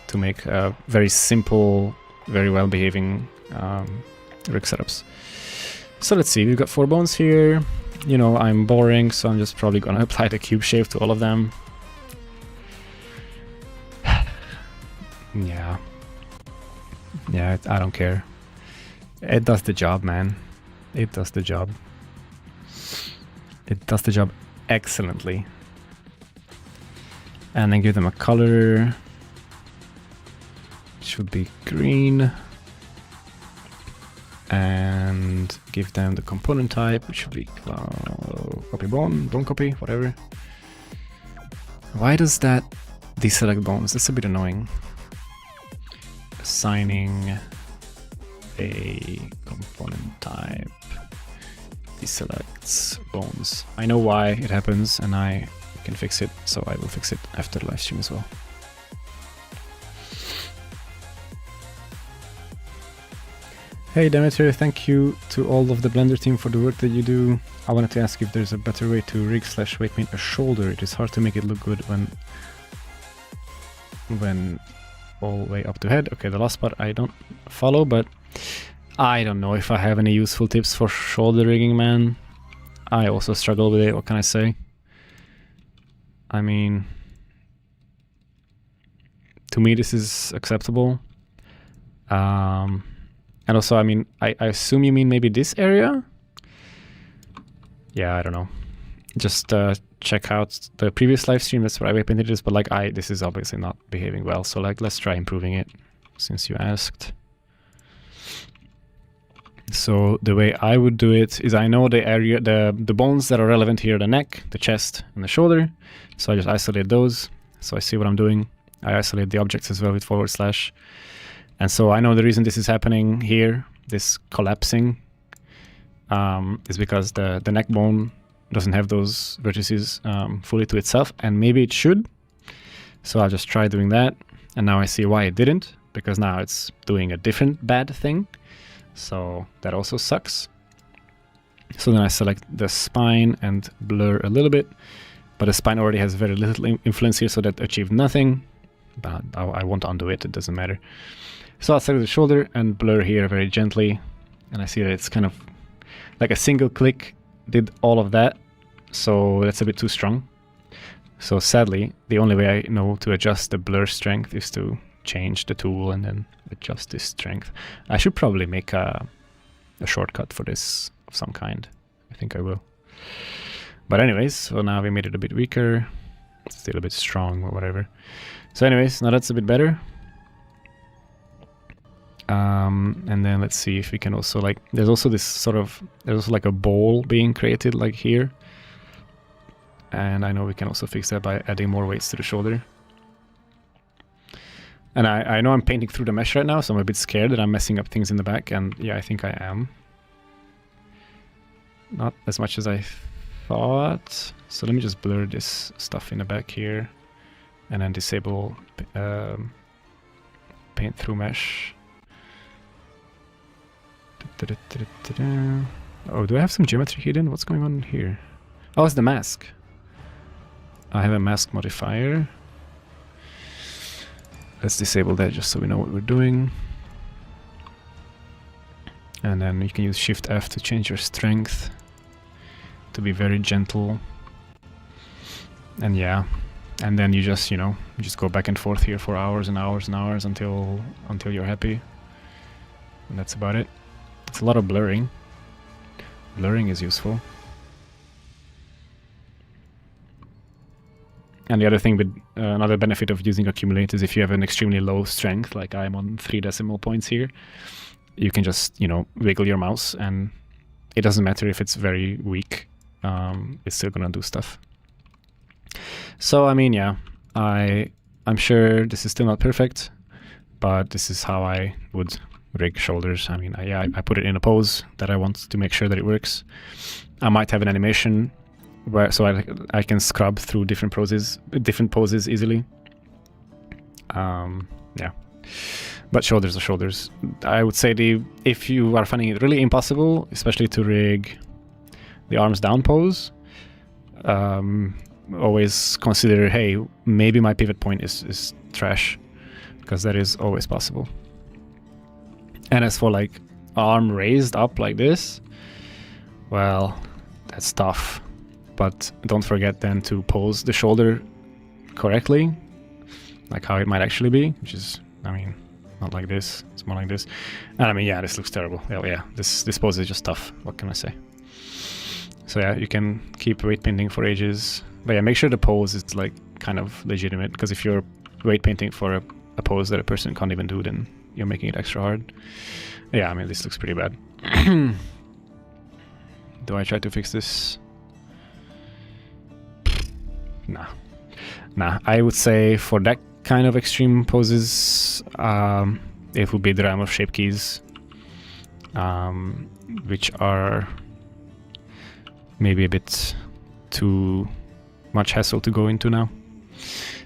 to make very simple, very well behaving rig setups. So let's see, we've got 4 bones here. You know, I'm boring, so I'm just probably gonna apply the cube shape to all of them. Yeah. Yeah, I don't care. It does the job, man. It does the job. It does the job excellently. And then give them a color. Should be green. And give them the component type, which should be copy bone, bone copy, whatever. Why does that deselect bones? That's a bit annoying. Assigning a component type deselects bones. I know why it happens and I can fix it, so I will fix it after the live stream as well. Hey Demeter, thank you to all of the Blender team for the work that you do. I wanted to ask if there's a better way to rig/weight paint a shoulder. It is hard to make it look good when all the way up to head. Okay, the last part I don't follow, but I don't know if I have any useful tips for shoulder rigging, man. I also struggle with it, what can I say? I mean, to me this is acceptable. And also, I mean, I assume you mean maybe this area? Yeah, I don't know. Just check out the previous live stream, that's where I weight painted this, but like this is obviously not behaving well, so like let's try improving it, since you asked. So the way I would do it is I know the area, the bones that are relevant here, the neck, the chest, and the shoulder. So I just isolate those, so I see what I'm doing. I isolate the objects as well with /. And so I know the reason this is happening here, this collapsing, is because the neck bone doesn't have those vertices fully to itself, and maybe it should. So I'll just try doing that, and now I see why it didn't, because now it's doing a different bad thing. So that also sucks. So then I select the spine and blur a little bit, but the spine already has very little influence here, so that achieved nothing. But I won't undo it, it doesn't matter. So I'll select the shoulder and blur here very gently, and I see that it's kind of like a single click did all of that, so that's a bit too strong. So sadly, the only way I know to adjust the blur strength is to change the tool and then adjust this strength. I should probably make a shortcut for this of some kind. I think I will. But anyways, so now we made it a bit weaker, still a bit strong or whatever. So anyways, now that's a bit better. And then let's see if we can also like, there's also this sort of, there's also like a bowl being created like here. And I know we can also fix that by adding more weights to the shoulder. And I know I'm painting through the mesh right now, so I'm a bit scared that I'm messing up things in the back, and yeah, I think I am. Not as much as I thought. So let me just blur this stuff in the back here, and then disable paint through mesh. Oh, do I have some geometry hidden? What's going on here? Oh, it's the mask. I have a mask modifier. Let's disable that just so we know what we're doing. And then you can use Shift F to change your strength to be very gentle. And yeah, and then you just, you know, you just go back and forth here for hours and hours and hours until you're happy. And that's about it. It's a lot of blurring. Blurring is useful. And the other thing with another benefit of using accumulate is if you have an extremely low strength, like I'm on 3 decimal points here, you can just, you know, wiggle your mouse and it doesn't matter if it's very weak, it's still gonna do stuff. So I mean, yeah, I'm sure this is still not perfect, but this is how I would rig shoulders. I mean, I put it in a pose that I want to make sure that it works. I might have an animation where so I can scrub through different poses easily. Yeah, but shoulders are shoulders. I would say if you are finding it really impossible, especially to rig the arms down pose, always consider, hey, maybe my pivot point is trash, because that is always possible. And as for like arm raised up like this, well, that's tough. But don't forget then to pose the shoulder correctly, like how it might actually be, which is, I mean, not like this. It's more like this. And I mean, yeah, this looks terrible. Yeah, this pose is just tough. What can I say? So yeah, you can keep weight painting for ages. But yeah, make sure the pose is like kind of legitimate, because if you're weight painting for a pose that a person can't even do, then you're making it extra hard. Yeah, I mean, this looks pretty bad. Do I try to fix this? Nah. I would say for that kind of extreme poses, it would be the realm of shape keys, which are maybe a bit too much hassle to go into now.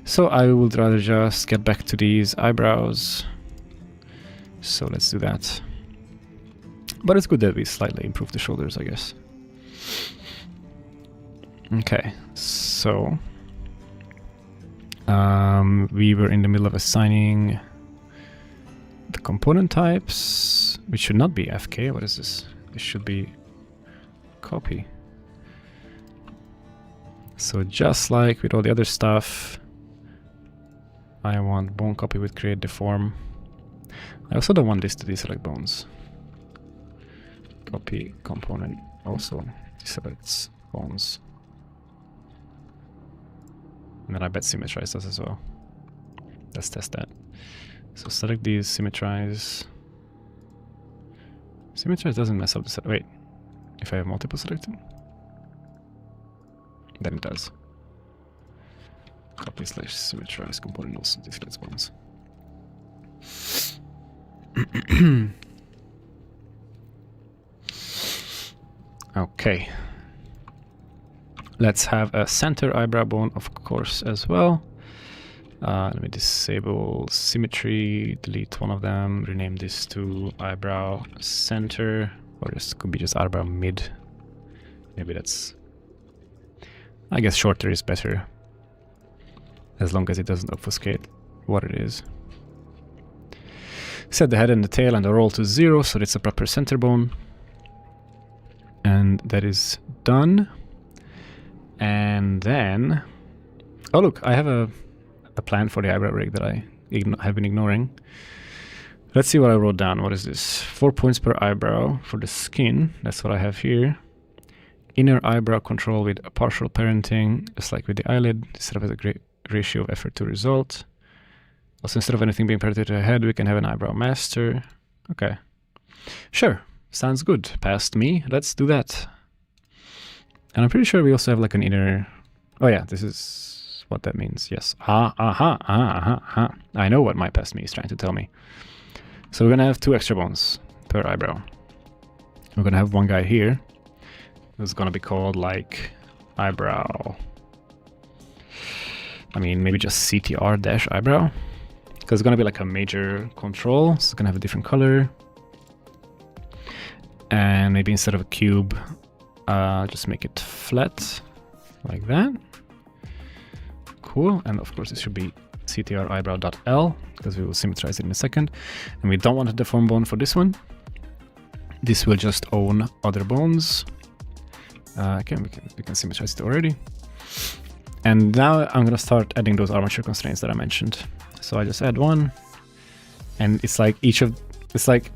So I would rather just get back to these eyebrows. So let's do that. But it's good that we slightly improve the shoulders, I guess. Okay, so we were in the middle of assigning the component types, which should not be FK. What is this? This should be copy. So just like with all the other stuff, I want bone copy with create deform. I also don't want this to deselect bones. Copy component also deselects bones. And then I bet symmetrize does as well. Let's test that. So select these, symmetrize. Symmetrize doesn't mess up the set. Wait, if I have multiple selected? Then it does. Copy / symmetrize component also deselects bones. Okay. Let's have a center eyebrow bone, of course, as well. Let me disable symmetry, delete one of them, rename this to eyebrow center, or this could be just eyebrow mid. Maybe that's... I guess shorter is better, as long as it doesn't obfuscate what it is. Set the head and the tail and the roll to 0, so it's a proper center bone. And that is done. And then... Oh look, I have a plan for the eyebrow rig that I have been ignoring. Let's see what I wrote down. What is this? 4 points per eyebrow for the skin. That's what I have here. Inner eyebrow control with a partial parenting, just like with the eyelid. Set up as a great ratio of effort to result. Also, instead of anything being parented to a head, we can have an eyebrow master. Okay. Sure. Sounds good. Past me. Let's do that. And I'm pretty sure we also have like an inner... Oh yeah, this is what that means. Yes. I know what my past me is trying to tell me. So we're going to have 2 extra bones per eyebrow. We're going to have one guy here. It's going to be called like eyebrow. I mean, maybe just CTR-eyebrow. Because it's going to be like a major control. So it's going to have a different color. And maybe instead of a cube, just make it flat like that. Cool. And of course, this should be CTR-eyebrow.L because we will symmetrize it in a second. And we don't want a deform bone for this one. This will just own other bones. Okay, we can symmetrize it already. And now I'm going to start adding those armature constraints that I mentioned. So I just add one. And it's like it's like,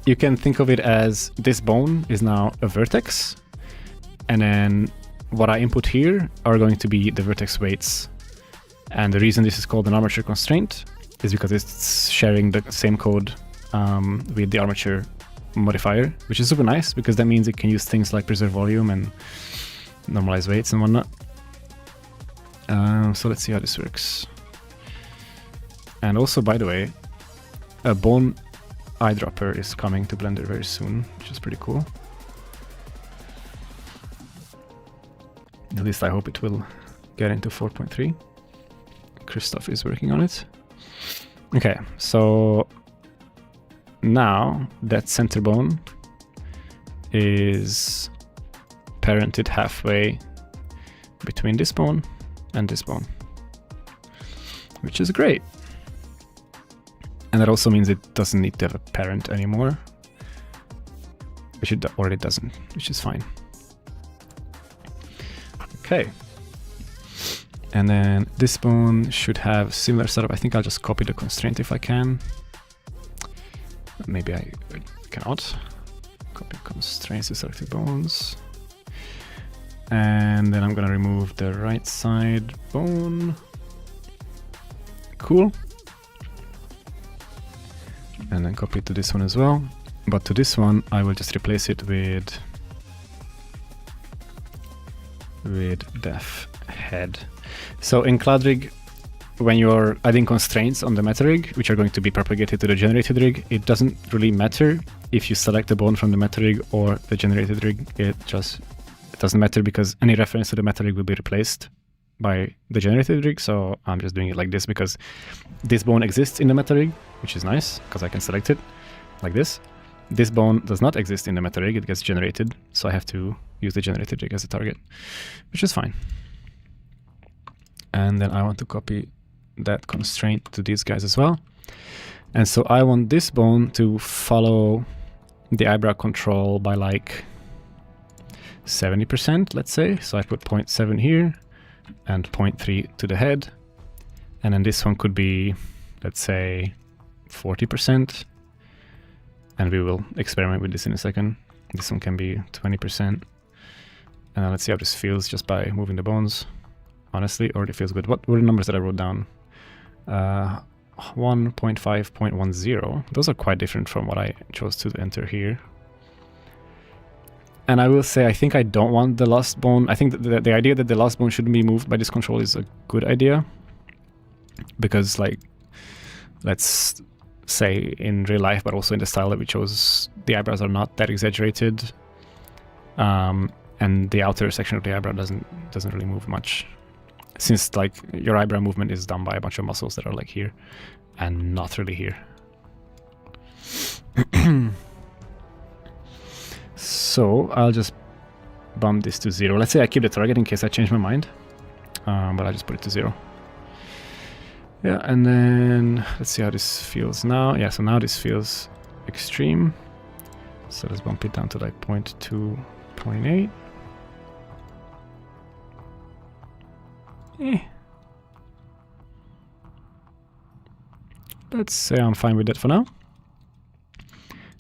you can think of it as this bone is now a vertex. And then what I input here are going to be the vertex weights. And the reason this is called an armature constraint is because it's sharing the same code with the armature modifier, which is super nice because that means it can use things like preserve volume and normalize weights and whatnot. So let's see how this works. And also, by the way, a bone eyedropper is coming to Blender very soon, which is pretty cool. At least I hope it will get into 4.3. Christoph is working on it. Okay, so now that center bone is parented halfway between this bone and this bone, which is great. And that also means it doesn't need to have a parent anymore, which it already doesn't, which is fine. Okay. And then this bone should have similar setup. I think I'll just copy the constraint if I can. maybe I cannot. Copy constraints to selected bones. And then I'm gonna remove the right side bone. Cool. And then copy it to this one as well. But to this one, I will just replace it with def head. So in CloudRig, when you're adding constraints on the meta rig, which are going to be propagated to the generated rig, it doesn't really matter if you select the bone from the meta rig or the generated rig. It doesn't matter because any reference to the meta rig will be replaced by the generated rig. So I'm just doing it like this because this bone exists in the meta rig, which is nice because I can select it like this. This bone does not exist in the meta rig, it gets generated, so I have to use the generated rig as a target, which is fine. And then I want to copy that constraint to these guys as well. And so I want this bone to follow the eyebrow control by like 70%, let's say. So I put 0.7 here and 0.3 to the head. And then this one could be, let's say, 40%. And we will experiment with this in a second. This one can be 20%. And let's see how this feels just by moving the bones. Honestly, already feels good. What were the numbers that I wrote down? 1.5.10. Those are quite different from what I chose to enter here. And I will say, I think I don't want the last bone. I think that the idea that the last bone shouldn't be moved by this control is a good idea. Because, like, let's say in real life, but also in the style that we chose, the eyebrows are not that exaggerated. And the outer section of the eyebrow doesn't really move much. Since like your eyebrow movement is done by a bunch of muscles that are like here and not really here. So I'll just bump this to 0. Let's say I keep the target in case I change my mind, but I'll just put it to 0. Yeah, and then let's see how this feels now. Yeah, so now this feels extreme. So let's bump it down to like 0.2, 0.8. Let's say I'm fine with that for now.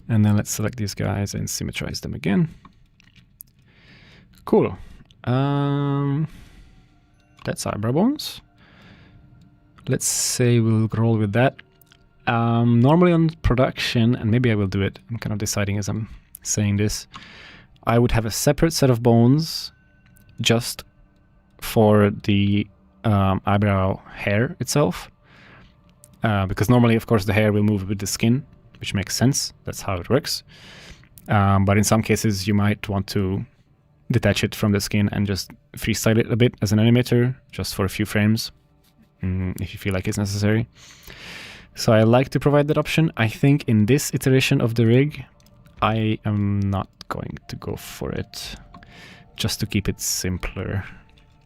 And then let's select these guys and symmetrize them again. Cool. That's eyebrow bones. Let's say we'll roll with that. Normally on production, and maybe I will do it, I'm kind of deciding as I'm saying this, I would have a separate set of bones just for the eyebrow hair itself, because normally, of course, the hair will move with the skin, which makes sense. That's how it works. But in some cases, you might want to detach it from the skin and just freestyle it a bit as an animator, just for a few frames, if you feel like it's necessary. So I like to provide that option. I think in this iteration of the rig, I am not going to go for it, just to keep it simpler.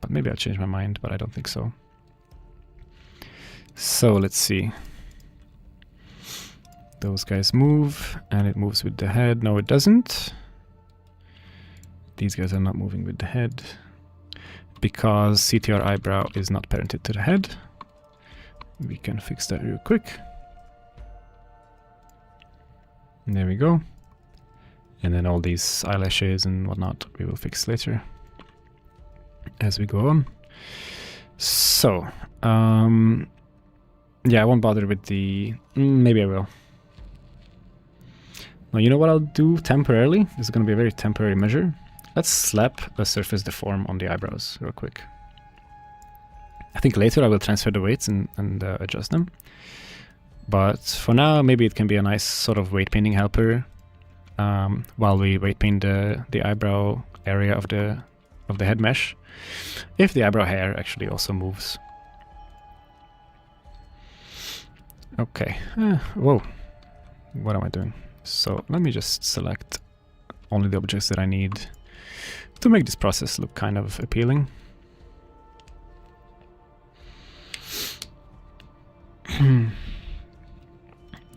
But maybe I'll change my mind, but I don't think so. So let's see. Those guys move, and it moves with the head. No, it doesn't. These guys are not moving with the head, because CTR eyebrow is not parented to the head. We can fix that real quick. There we go. And then all these eyelashes and whatnot we will fix later as we go on. So, yeah, I won't bother with the... maybe I will. Now, you know what I'll do temporarily? This is going to be a very temporary measure. Let's slap a surface deform on the eyebrows real quick. I think later I will transfer the weights and adjust them. But for now, maybe it can be a nice sort of weight painting helper while we weight paint the eyebrow area of the head mesh, if the eyebrow hair actually also moves. Okay. Whoa. What am I doing? So let me just select only the objects that I need to make this process look kind of appealing.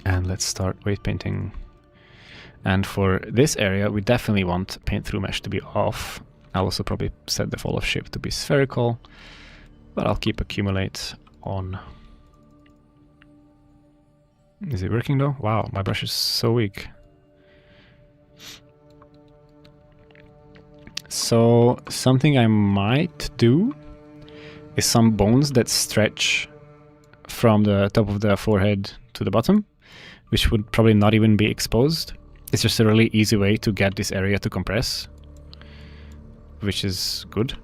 And let's start weight painting. And for this area, we definitely want paint through mesh to be off. I'll also probably set the fall of shape to be spherical, but I'll keep accumulate on. Is it working though? Wow, my brush is so weak. So something I might do is some bones that stretch from the top of the forehead to the bottom, which would probably not even be exposed. It's just a really easy way to get this area to compress, which is good.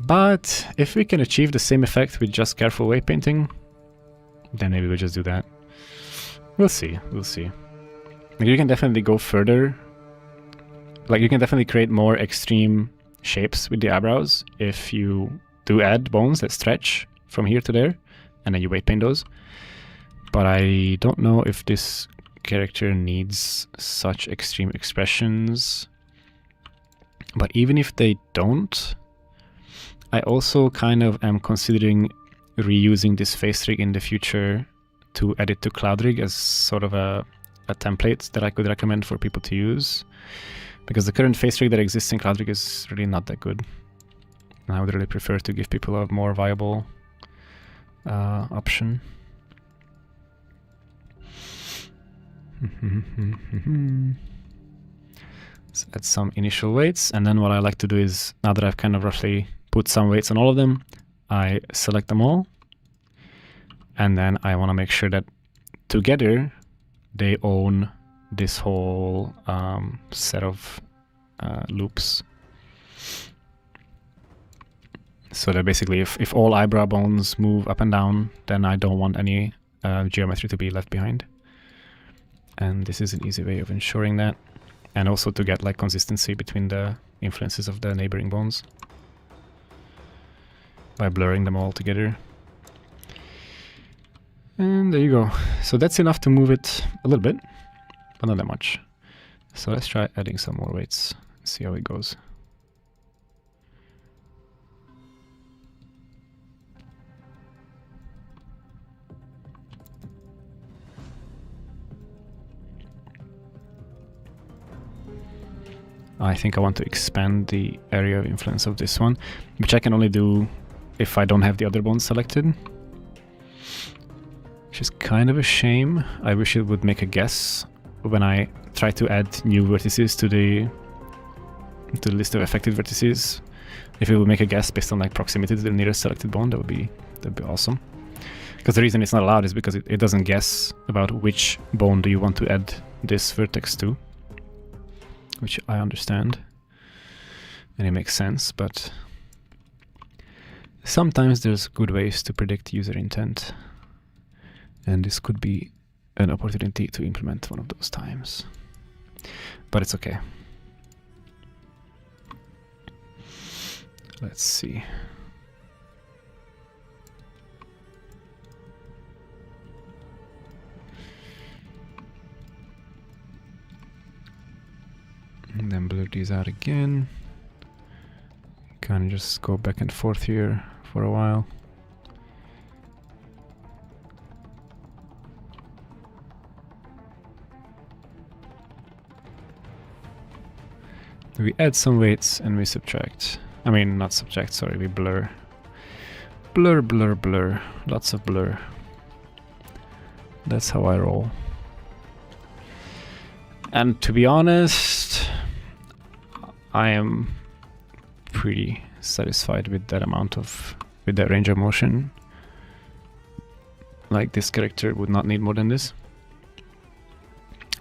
But if we can achieve the same effect with just careful weight painting, then maybe we'll just do that. We'll see, we'll see. Like, you can definitely go further. Like, you can definitely create more extreme shapes with the eyebrows if you do add bones that stretch from here to there, and then you weight paint those. But I don't know if this character needs such extreme expressions. But even if they don't, I also kind of am considering reusing this face rig in the future to add it to Cloud Rig as sort of a template that I could recommend for people to use. Because the current face rig that exists in Cloud Rig is really not that good. And I would really prefer to give people a more viable option. Let's add some initial weights, and then what I like to do is, now that I've kind of roughly put some weights on all of them, I select them all, and then I want to make sure that together they own this whole set of loops. So that basically if all eyebrow bones move up and down, then I don't want any geometry to be left behind. And this is an easy way of ensuring that. And also to get like consistency between the influences of the neighboring bones by blurring them all together. And there you go. So that's enough to move it a little bit, but not that much. So let's try adding some more weights, see how it goes. I think I want to expand the area of influence of this one, which I can only do if I don't have the other bones selected. Which is kind of a shame. I wish it would make a guess when I try to add new vertices to the list of affected vertices. If it would make a guess based on like proximity to the nearest selected bone, that'd be awesome. Because the reason it's not allowed is because it doesn't guess about which bone do you want to add this vertex to. Which I understand, and it makes sense, but sometimes there's good ways to predict user intent, and this could be an opportunity to implement one of those times. But it's okay. Let's see. And then blur these out again. Kind of just go back and forth here for a while. We add some weights and we subtract. I mean, not subtract, sorry, we blur. Blur, blur, blur. Lots of blur. That's how I roll. And to be honest, I am pretty satisfied with that with that range of motion. Like, this character would not need more than this.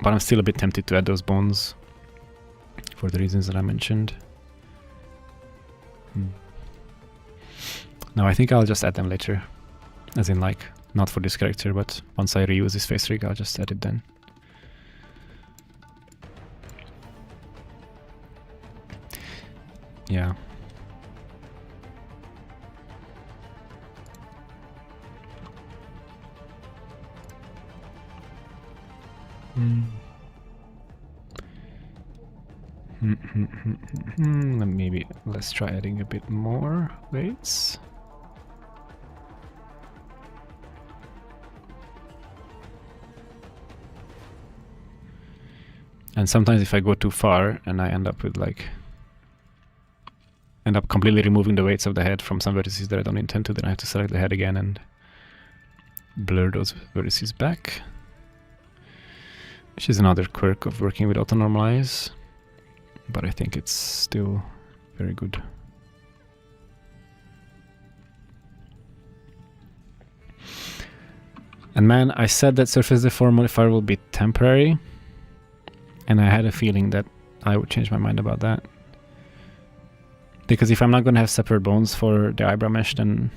But I'm still a bit tempted to add those bones for the reasons that I mentioned. No, I think I'll just add them later. As in, like, not for this character, but once I reuse this face rig, I'll just add it then. Yeah. Maybe let's try adding a bit more weights. And sometimes if I go too far and I end up completely removing the weights of the head from some vertices that I don't intend to, then I have to select the head again and blur those vertices back, which is another quirk of working with auto-normalize, but I think it's still very good. And man, I said that surface deform modifier will be temporary, and I had a feeling that I would change my mind about that. Because if I'm not going to have separate bones for the eyebrow mesh, then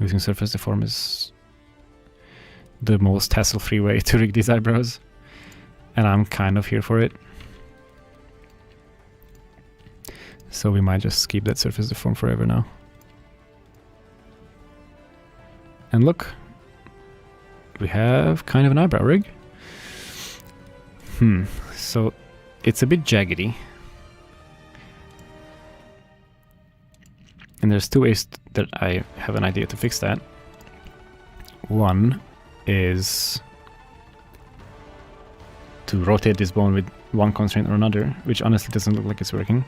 using surface deform is the most hassle-free way to rig these eyebrows. And I'm kind of here for it. So we might just keep that surface deform forever now. And look, we have kind of an eyebrow rig. So it's a bit jaggedy. And there's two ways that I have an idea to fix that. One is to rotate this bone with one constraint or another, which honestly doesn't look like it's working.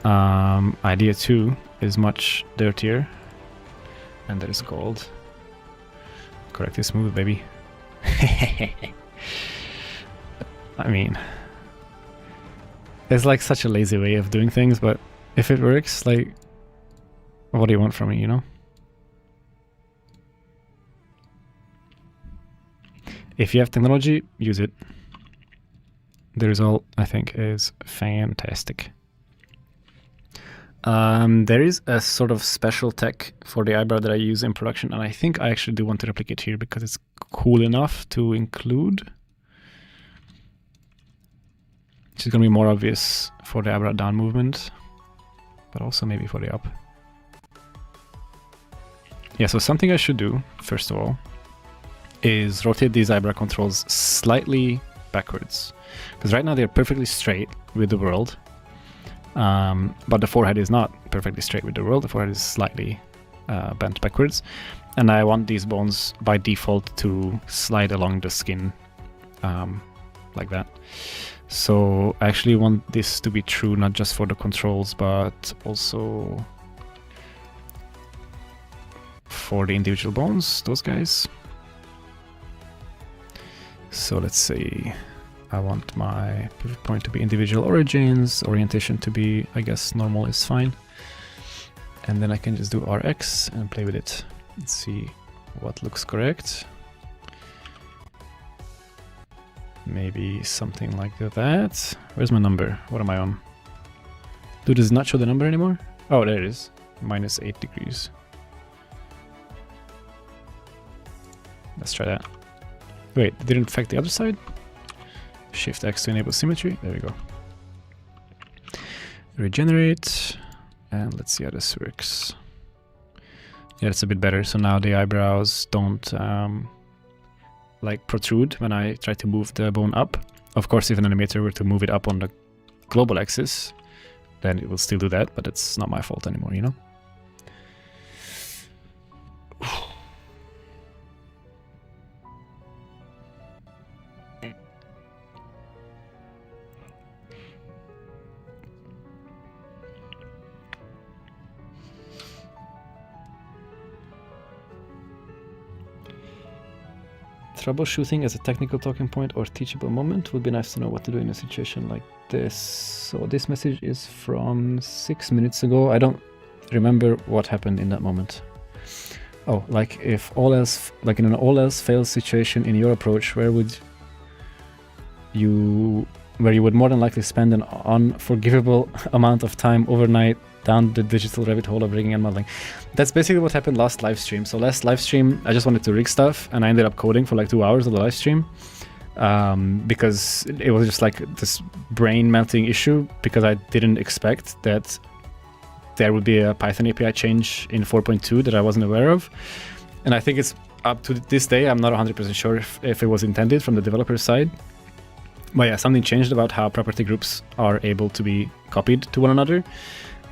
Idea two is much dirtier, and that is called corrective smooth, baby. I mean, it's like such a lazy way of doing things, but if it works, like, what do you want from me, you know? If you have technology, use it. The result, I think, is fantastic. There is a sort of special tech for the eyebrow that I use in production, and I think I actually do want to replicate here because it's cool enough to include. Which is going to be more obvious for the eyebrow down movement, but also maybe for the up. Yeah, so something I should do, first of all, is rotate these eyebrow controls slightly backwards. Because right now they're perfectly straight with the world, but the forehead is not perfectly straight with the world. The forehead is slightly bent backwards. And I want these bones by default to slide along the skin like that. So I actually want this to be true not just for the controls, but also for the individual bones, those guys. So let's say I want my pivot point to be individual origins, orientation to be, I guess, normal is fine. And then I can just do RX and play with it. Let's see what looks correct. Maybe something like that. Where's my number? What am I on? Dude, does it not show the number anymore? Oh, there it is. -8 degrees. Let's try that. Wait, it didn't affect the other side? Shift X to enable symmetry. There we go. Regenerate. And let's see how this works. Yeah, it's a bit better. So now the eyebrows don't like protrude when I try to move the bone up. Of course, if an animator were to move it up on the global axis, then it will still do that, but it's not my fault anymore, you know? Troubleshooting as a technical talking point or teachable moment. Would be nice to know what to do in a situation like this. So this message is from 6 minutes ago. I don't remember what happened in that moment. Oh, like if all else, like in an all else fails situation in your approach, where you would more than likely spend an unforgivable amount of time overnight down the digital rabbit hole of rigging and modeling. That's basically what happened last live stream. So last live stream, I just wanted to rig stuff, and I ended up coding for like 2 hours of the live stream because it was just like this brain melting issue, because I didn't expect that there would be a Python API change in 4.2 that I wasn't aware of. And I think it's up to this day, I'm not 100% sure if it was intended from the developer side. But yeah, something changed about how property groups are able to be copied to one another.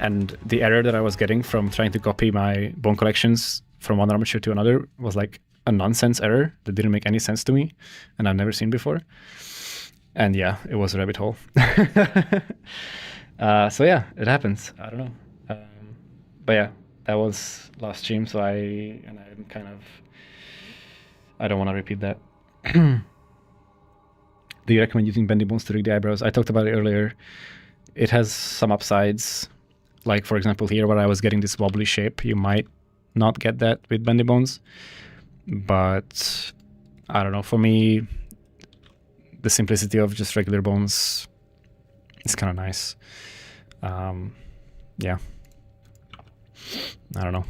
And the error that I was getting from trying to copy my bone collections from one armature to another was like a nonsense error that didn't make any sense to me, and I've never seen before. And yeah, it was a rabbit hole. So yeah, it happens. I don't know. But yeah, that was last stream, so I'm kind of I don't want to repeat that. Do you recommend using bendy bones to rig the eyebrows? I talked about it earlier. It has some upsides. Like, for example, here where I was getting this wobbly shape, you might not get that with bendy bones. But I don't know, for me, the simplicity of just regular bones is kind of nice. Yeah. I don't know.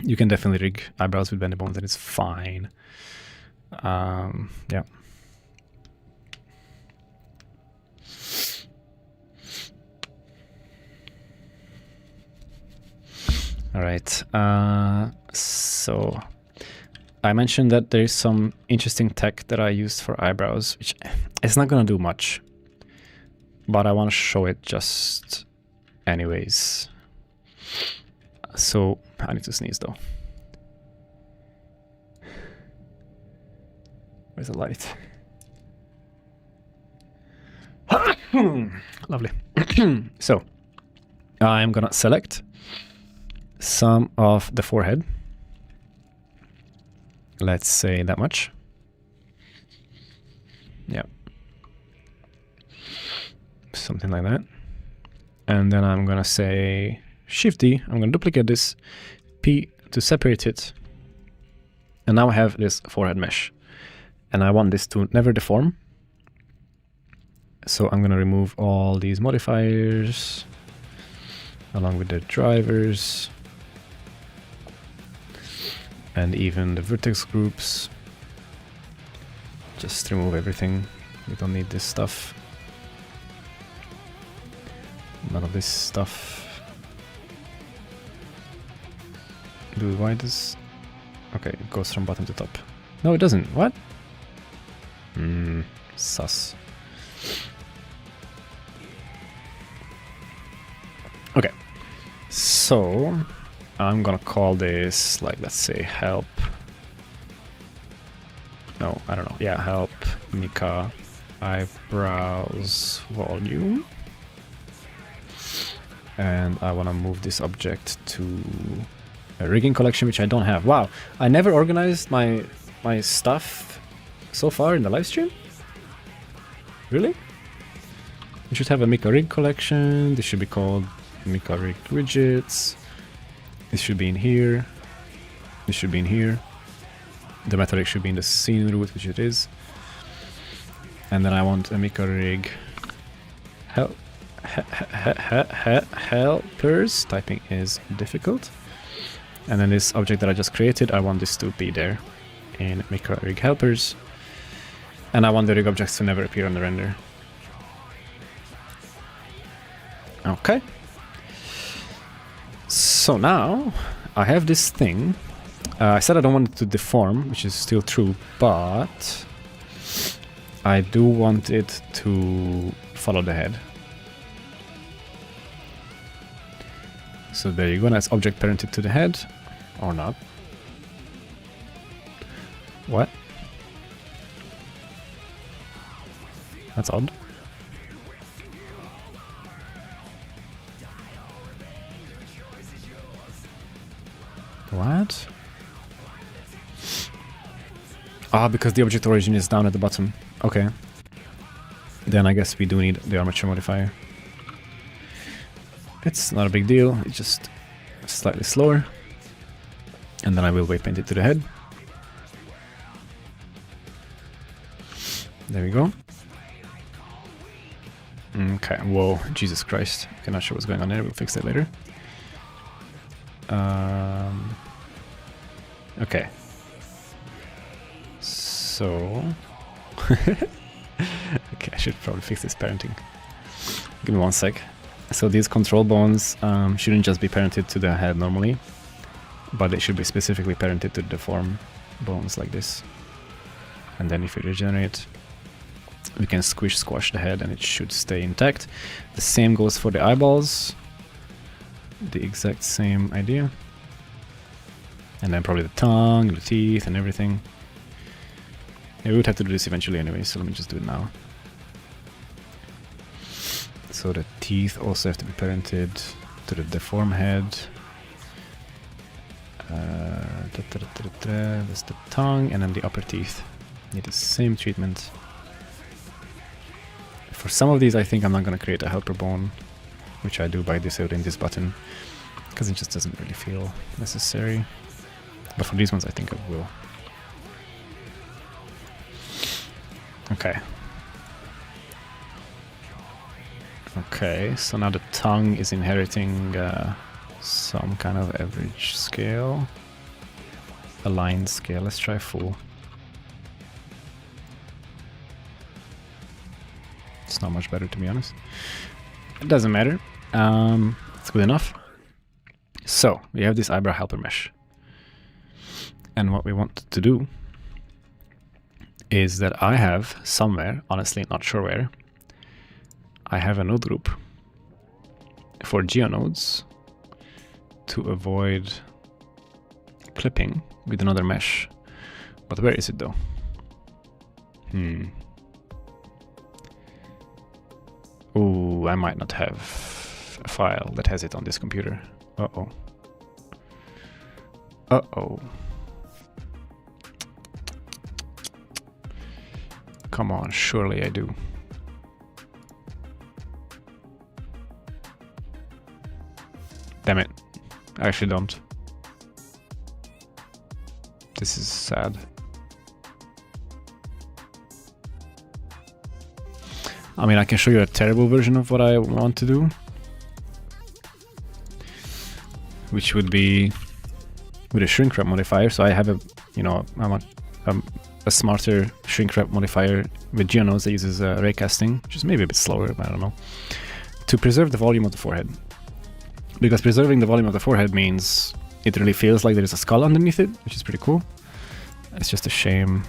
You can definitely rig eyebrows with bendy bones and it's fine. Yeah. All right. So I mentioned that there's some interesting tech that I used for eyebrows, which it's not going to do much, but I want to show it just anyways. So I need to sneeze though. Where's the light? Lovely. So I'm gonna select some of the forehead. Let's say that much. Yeah. Something like that. And then I'm gonna say Shift D. I'm gonna duplicate this, P to separate it. And now I have this forehead mesh. And I want this to never deform. So I'm gonna remove all these modifiers along with the drivers and even the vertex groups. Just remove everything. We don't need this stuff. None of this stuff. Why does... Okay, it goes from bottom to top. No, it doesn't. What? Sus. Okay, so I'm gonna call this, like, let's say help. No, I don't know. Yeah, help Mika eyebrows volume. And I want to move this object to a rigging collection, which I don't have. Wow, I never organized my stuff so far in the live stream? Really? We should have a Mika rig collection. This should be called Mika rig widgets. This should be in here. This should be in here. The meta rig should be in the scene root, which it is. And then I want a Mika rig helpers. Typing is difficult. And then this object that I just created, I want this to be there in Mika rig helpers. And I want the rig objects to never appear on the render. Okay. So now I have this thing. I said I don't want it to deform, which is still true, but I do want it to follow the head. So there you go, that's object parented to the head, or not. What? That's odd. What? Ah, because the object origin is down at the bottom. Okay. Then I guess we do need the armature modifier. It's not a big deal, it's just slightly slower. And then I will weight paint it to the head. There we go. Okay, whoa, Jesus Christ. Okay, not sure what's going on there, we'll fix that later. Okay. So... okay, I should probably fix this parenting. Give me one sec. So these control bones shouldn't just be parented to the head normally, but they should be specifically parented to deform bones like this. And then if we regenerate, we can squash the head and it should stay intact. The same goes for the eyeballs. The exact same idea. And then probably the tongue, the teeth and everything. Yeah, we would have to do this eventually anyway, so let me just do it now. So the teeth also have to be parented to the deform head. There's the tongue and then the upper teeth. Need the same treatment. For some of these, I think I'm not going to create a helper bone, which I do by disabling this button, because it just doesn't really feel necessary. But for these ones, I think I will. Okay. Okay, so now the tongue is inheriting some kind of average scale. Aligned scale. Let's try full. It's not much better, to be honest. It doesn't matter. It's good enough. So we have this eyebrow helper mesh. And what we want to do is that I have somewhere, honestly not sure where, I have a node group for geonodes to avoid clipping with another mesh. But where is it though? Ooh, I might not have a file that has it on this computer. Uh-oh. Uh-oh. Come on, surely I do. Damn it. I actually don't. This is sad. I mean, I can show you a terrible version of what I want to do, which would be with a shrink wrap modifier. So I have a, you know, a smarter shrink wrap modifier with geonodes that uses raycasting, which is maybe a bit slower, but I don't know, to preserve the volume of the forehead. Because preserving the volume of the forehead means it really feels like there is a skull underneath it, which is pretty cool. It's just a shame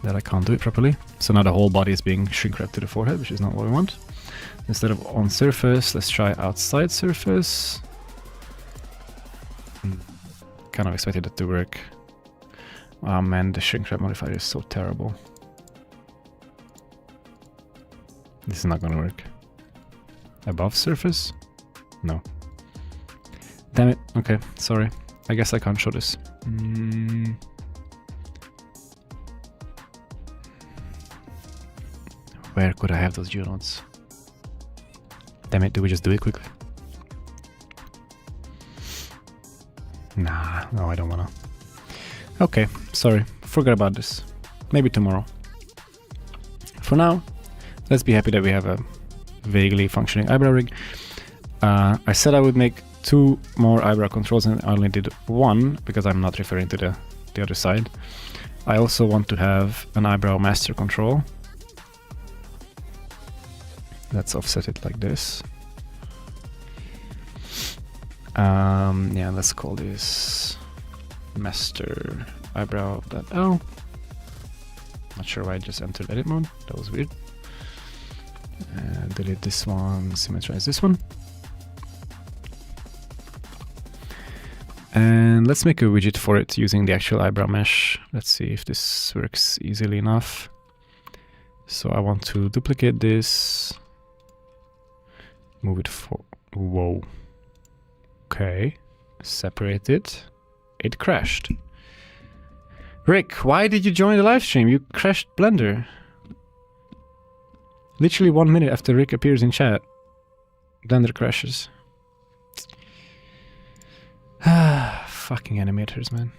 that I can't do it properly. So now the whole body is being shrink wrapped to the forehead, which is not what we want. Instead of on surface, let's try outside surface. Kind of expected it to work. Oh man, the shrink wrap modifier is so terrible. This is not gonna work. Above surface? No. Damn it. Okay, sorry. I guess I can't show this. Where could I have those geonodes? Damn it, do we just do it quickly? Nah, no, I don't wanna. Okay, sorry. Forget about this. Maybe tomorrow. For now, let's be happy that we have a vaguely functioning eyebrow rig. I said I would make 2 more eyebrow controls and I only did 1 because I'm not referring to the other side. I also want to have an eyebrow master control. Let's offset it like this. Yeah, let's call this master eyebrow.l. Not sure why I just entered edit mode. That was weird. Delete this one, symmetrize this one. And let's make a widget for it using the actual eyebrow mesh. Let's see if this works easily enough. So I want to duplicate this. Move it for... Whoa. Okay. Separate it. It crashed. Rick, why did you join the live stream? You crashed Blender. Literally 1 minute after Rick appears in chat, Blender crashes. Ah, fucking animators, man.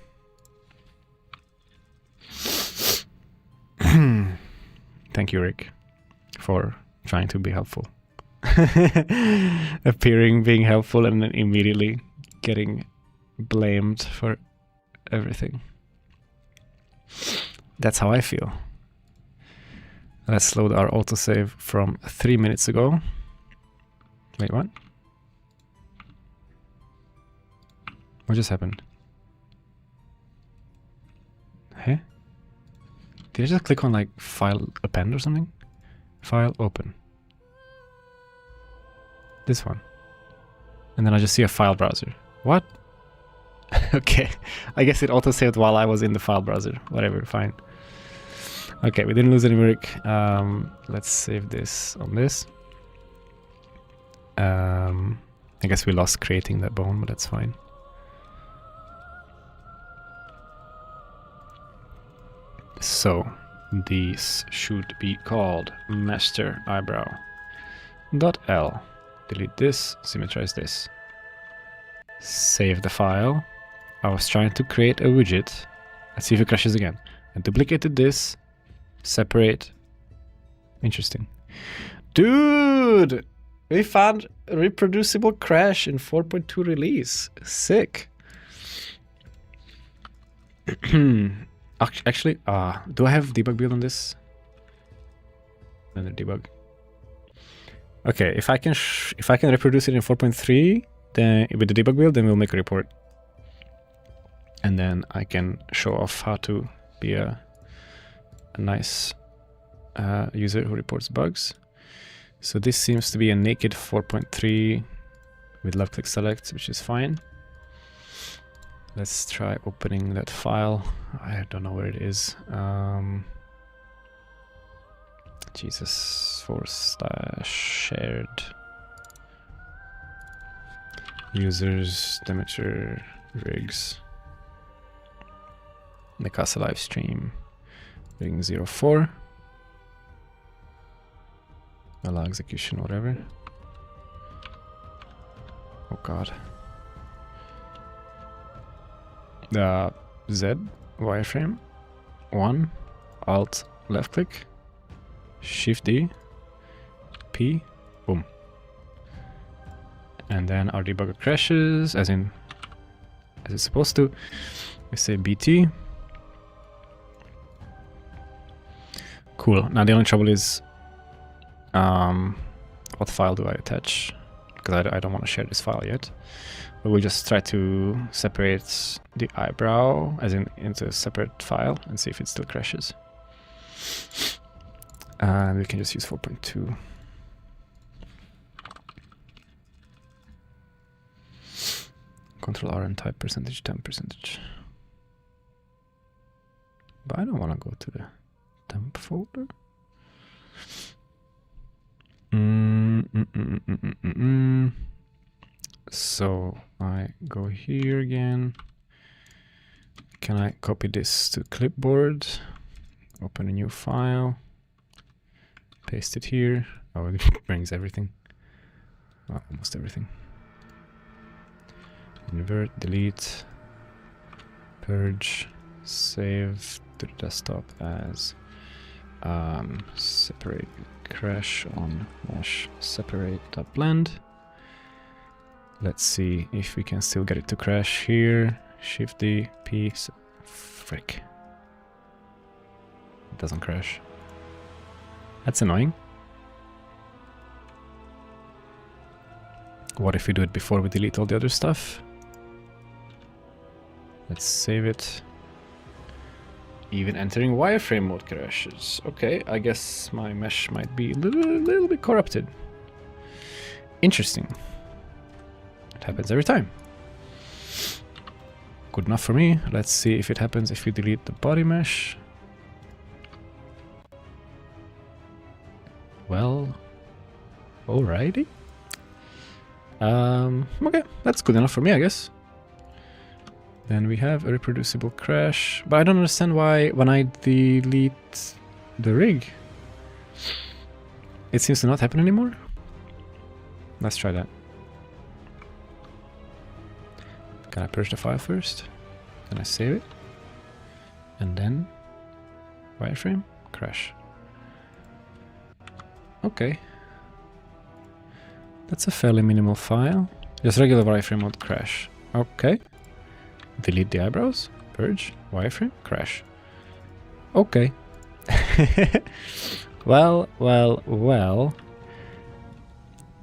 Thank you, Rick, for trying to be helpful. Appearing, being helpful, and then immediately getting blamed for everything. That's how I feel. Let's load our autosave from 3 minutes ago. Wait, what? What just happened? Hey? Did I just click on like file append or something? File open. This one. And then I just see a file browser. What? Okay. I guess it autosaved while I was in the file browser. Whatever, fine. Okay, we didn't lose any work. Let's save this on this. I guess we lost creating that bone, but that's fine. So these should be called master eyebrow .l. Delete this, symmetrize this. Save the file. I was trying to create a widget. Let's see if it crashes again. I duplicated this, separate. Interesting. Dude! We found a reproducible crash in 4.2 release. Sick. Actually, do I have debug build on this? Another debug. Okay, if I can reproduce it in 4.3, then with the debug build, then we'll make a report, and then I can show off how to be a nice user who reports bugs. So this seems to be a naked 4.3 with left click select, which is fine. Let's try opening that file. I don't know where it is. Jesus, /shared users Demeter rigs Mikassa live stream ring 04. Allow execution, whatever. Oh god. The Z wireframe 1 alt left click Shift D P boom, and then our debugger crashes as it's supposed to. We say BT. Cool. Now the only trouble is what file do I attach, because I don't want to share this file yet. But we'll just try to separate the eyebrow into a separate file and see if it still crashes. And we can just use 4.2. Control R and type %temp%. But I don't want to go to the temp folder. So I go here again. Can I copy this to clipboard? Open a new file. Paste it here. Oh, it brings everything. Well, almost everything. Invert, delete, purge, save to the desktop as separate crash on mesh separate.blend. Let's see if we can still get it to crash here. Shift D, P, frick. It doesn't crash. That's annoying. What if we do it before we delete all the other stuff? Let's save it. Even entering wireframe mode crashes. Okay, I guess my mesh might be a little bit corrupted. Interesting. It happens every time. Good enough for me. Let's see if it happens if we delete the body mesh. Well, alrighty. Okay, that's good enough for me, I guess. Then we have a reproducible crash, but I don't understand why when I delete the rig, it seems to not happen anymore. Let's try that. Can I purge the file first? Can I save it? And then wireframe crash. Okay. That's a fairly minimal file. Just regular wireframe mode crash. Okay. Delete the eyebrows, purge, wireframe, crash. Okay. Well.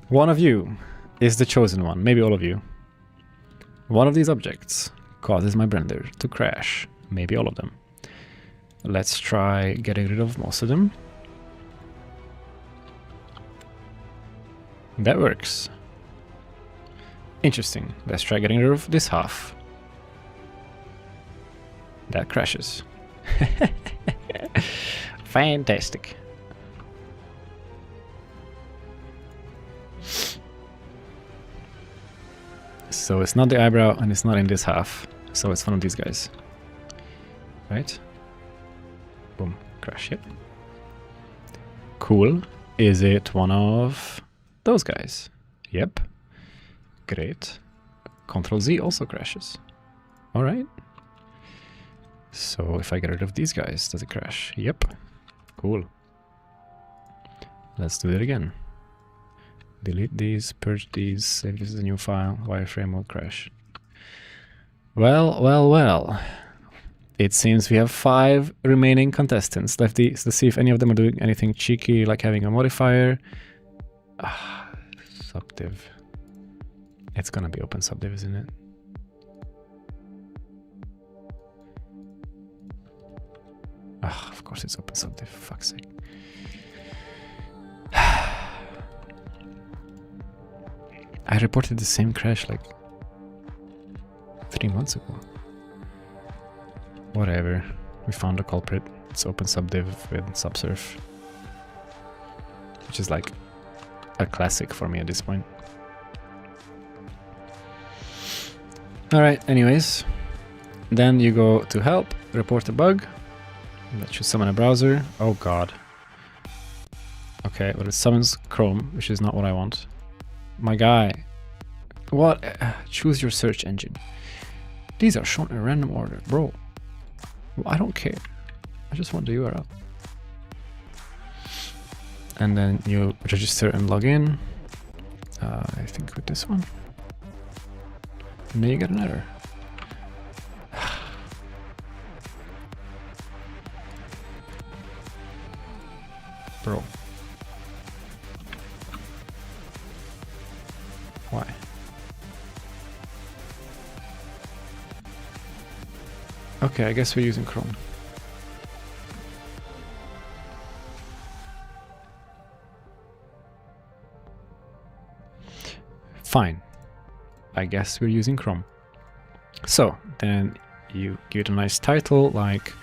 One of you is the chosen one, maybe all of you. One of these objects causes my blender to crash, maybe all of them. Let's try getting rid of most of them. That works. Interesting. Let's try getting rid of this half. That crashes. Fantastic. So it's not the eyebrow and it's not in this half. So it's one of these guys. Right? Boom. Crash. Yep. Cool. Is it one of those guys? Yep. Great. Control Z also crashes. Alright. So if I get rid of these guys, does it crash? Yep. Cool. Let's do it again. Delete these, purge these, save this as a new file, wireframe will crash. Well, well, well. It seems we have 5 remaining contestants. Let's see if any of them are doing anything cheeky, like having a modifier. Subdiv. It's gonna be open subdiv, isn't it? Of course it's open subdiv, for fuck's sake. I reported the same crash like 3 months ago. Whatever. We found a culprit. It's open subdiv with subsurf. Which is like a classic for me at this point. Alright, anyways. Then you go to help, report a bug. That should summon a browser. Oh god. Okay, well it summons Chrome, which is not what I want. My guy. What? Choose your search engine. These are shown in random order, bro. Well, I don't care. I just want the URL. And then you register and log in. I think with this one. And then you get an error. Bro. Why? Okay, I guess we're using Chrome. Fine. I guess we're using Chrome. So, then you give it a nice title like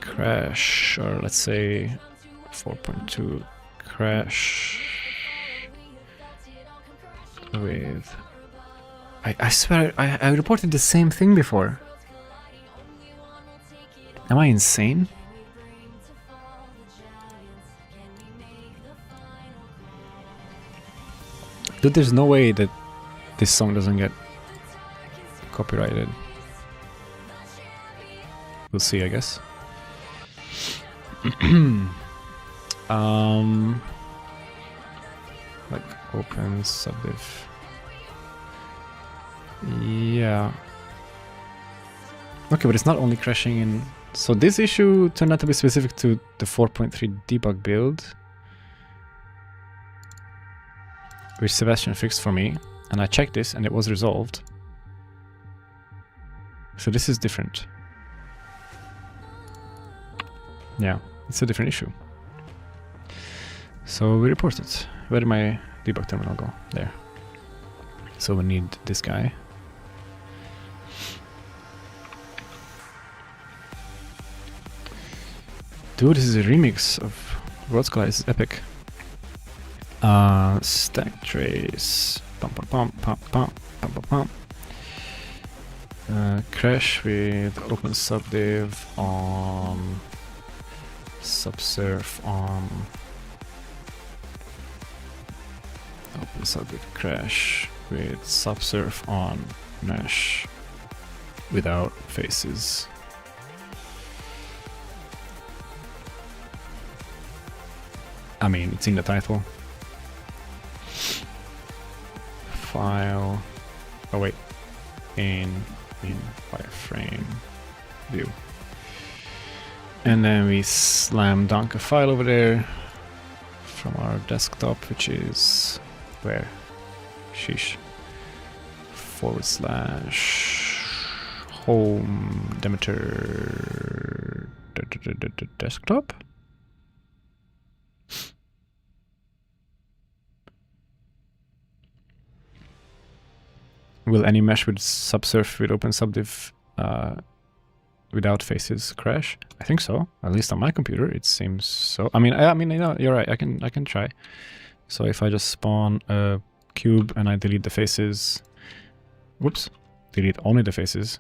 crash, or let's say 4.2 crash with... I swear I reported the same thing before. Am I insane? Dude, there's no way that this song doesn't get copyrighted. We'll see, I guess. Like open subdiv. Yeah. Okay, but it's not only crashing in... So this issue turned out to be specific to the 4.3 debug build, which Sebastian fixed for me, and I checked this and it was resolved. So this is different. Yeah, it's a different issue. So we report it. Where did my debug terminal go? There. So we need this guy. Dude, this is a remix of World Sky. This is epic. Stack trace. Pum pum pum pum pum pum pum pum. Crash with open subdiv on subsurf on open subdiv crash with subsurf on mesh without faces. I mean, it's in the title. File. Oh wait. In wireframe view. And then we slam dunk a file over there from our desktop, which is where? Sheesh. / home Demeter desktop. Will any mesh with subsurf with open subdiv without faces crash? I think so. At least on my computer, it seems so. I mean, you know, you're right. I can try. So if I just spawn a cube and I delete the faces, whoops, delete only the faces,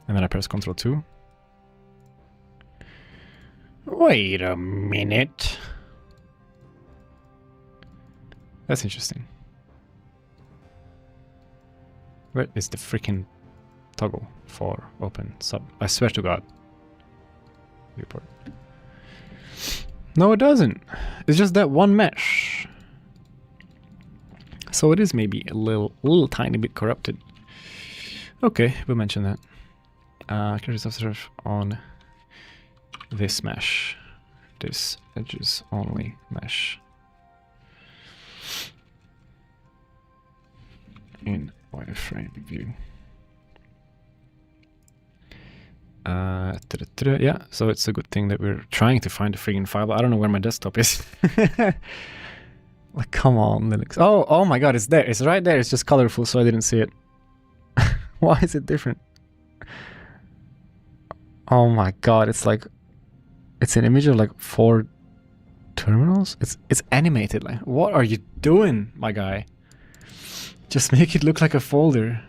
and then I press Ctrl 2. Wait a minute. That's interesting. Where is the freaking toggle for open sub? I swear to God. Report. No, it doesn't. It's just that one mesh. So it is maybe a little tiny bit corrupted. Okay, we'll mention that. Can observe on this mesh, this edges only mesh in wireframe view. Yeah, so it's a good thing that we're trying to find a friggin' file. I don't know where my desktop is. Like, come on, Linux. Oh my God, it's there. It's right there. It's just colorful, so I didn't see it. Why is it different? Oh my God, it's like, it's an image of like 4 terminals. It's animated. Like, what are you doing, my guy? Just make it look like a folder.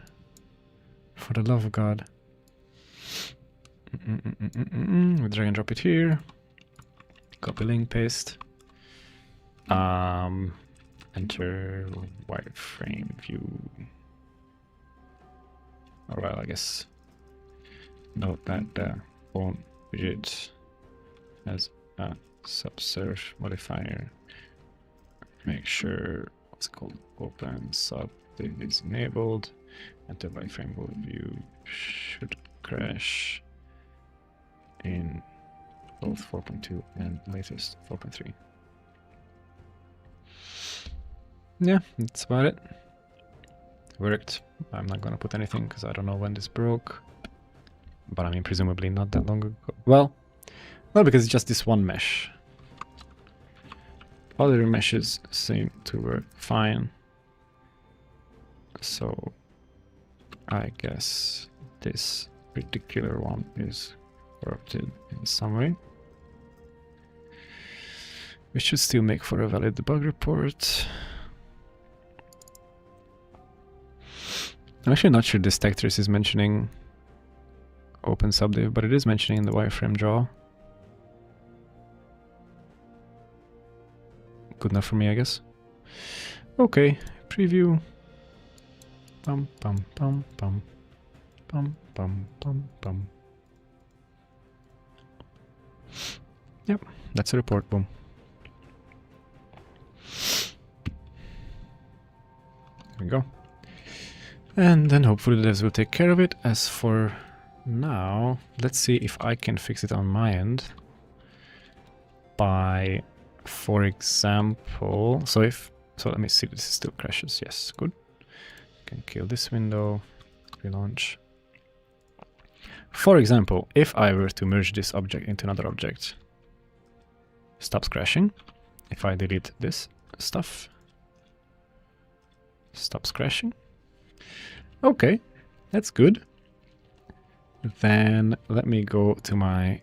For the love of God. We drag and drop it here. Copy link, paste. Enter wireframe view. Oh, well, I guess note that the phone widget has a subserve modifier. Make sure what's it called, open sub is enabled, and the wireframe view should crash in both 4.2 and latest 4.3. Yeah, that's about it. Worked. I'm not gonna put anything because I don't know when this broke. But I mean, presumably not that long ago. Well, because it's just this one mesh. Other meshes seem to work fine. So I guess this particular one is corrupted in some way. We should still make for a valid debug report. I'm actually not sure this tag trace is mentioning open subdiv, but it is mentioning in the wireframe draw. Good enough for me, I guess. Okay, preview. Bum bum bum bum bum bum bum bum. Yep, that's a report. Boom. There we go. And then hopefully the devs will take care of it. As for now, let's see if I can fix it on my end by, for example, so let me see, this still crashes. Yes, good. Can kill this window, relaunch. For example, if I were to merge this object into another object, stops crashing. If I delete this stuff, stops crashing. Okay, that's good. Then let me go to my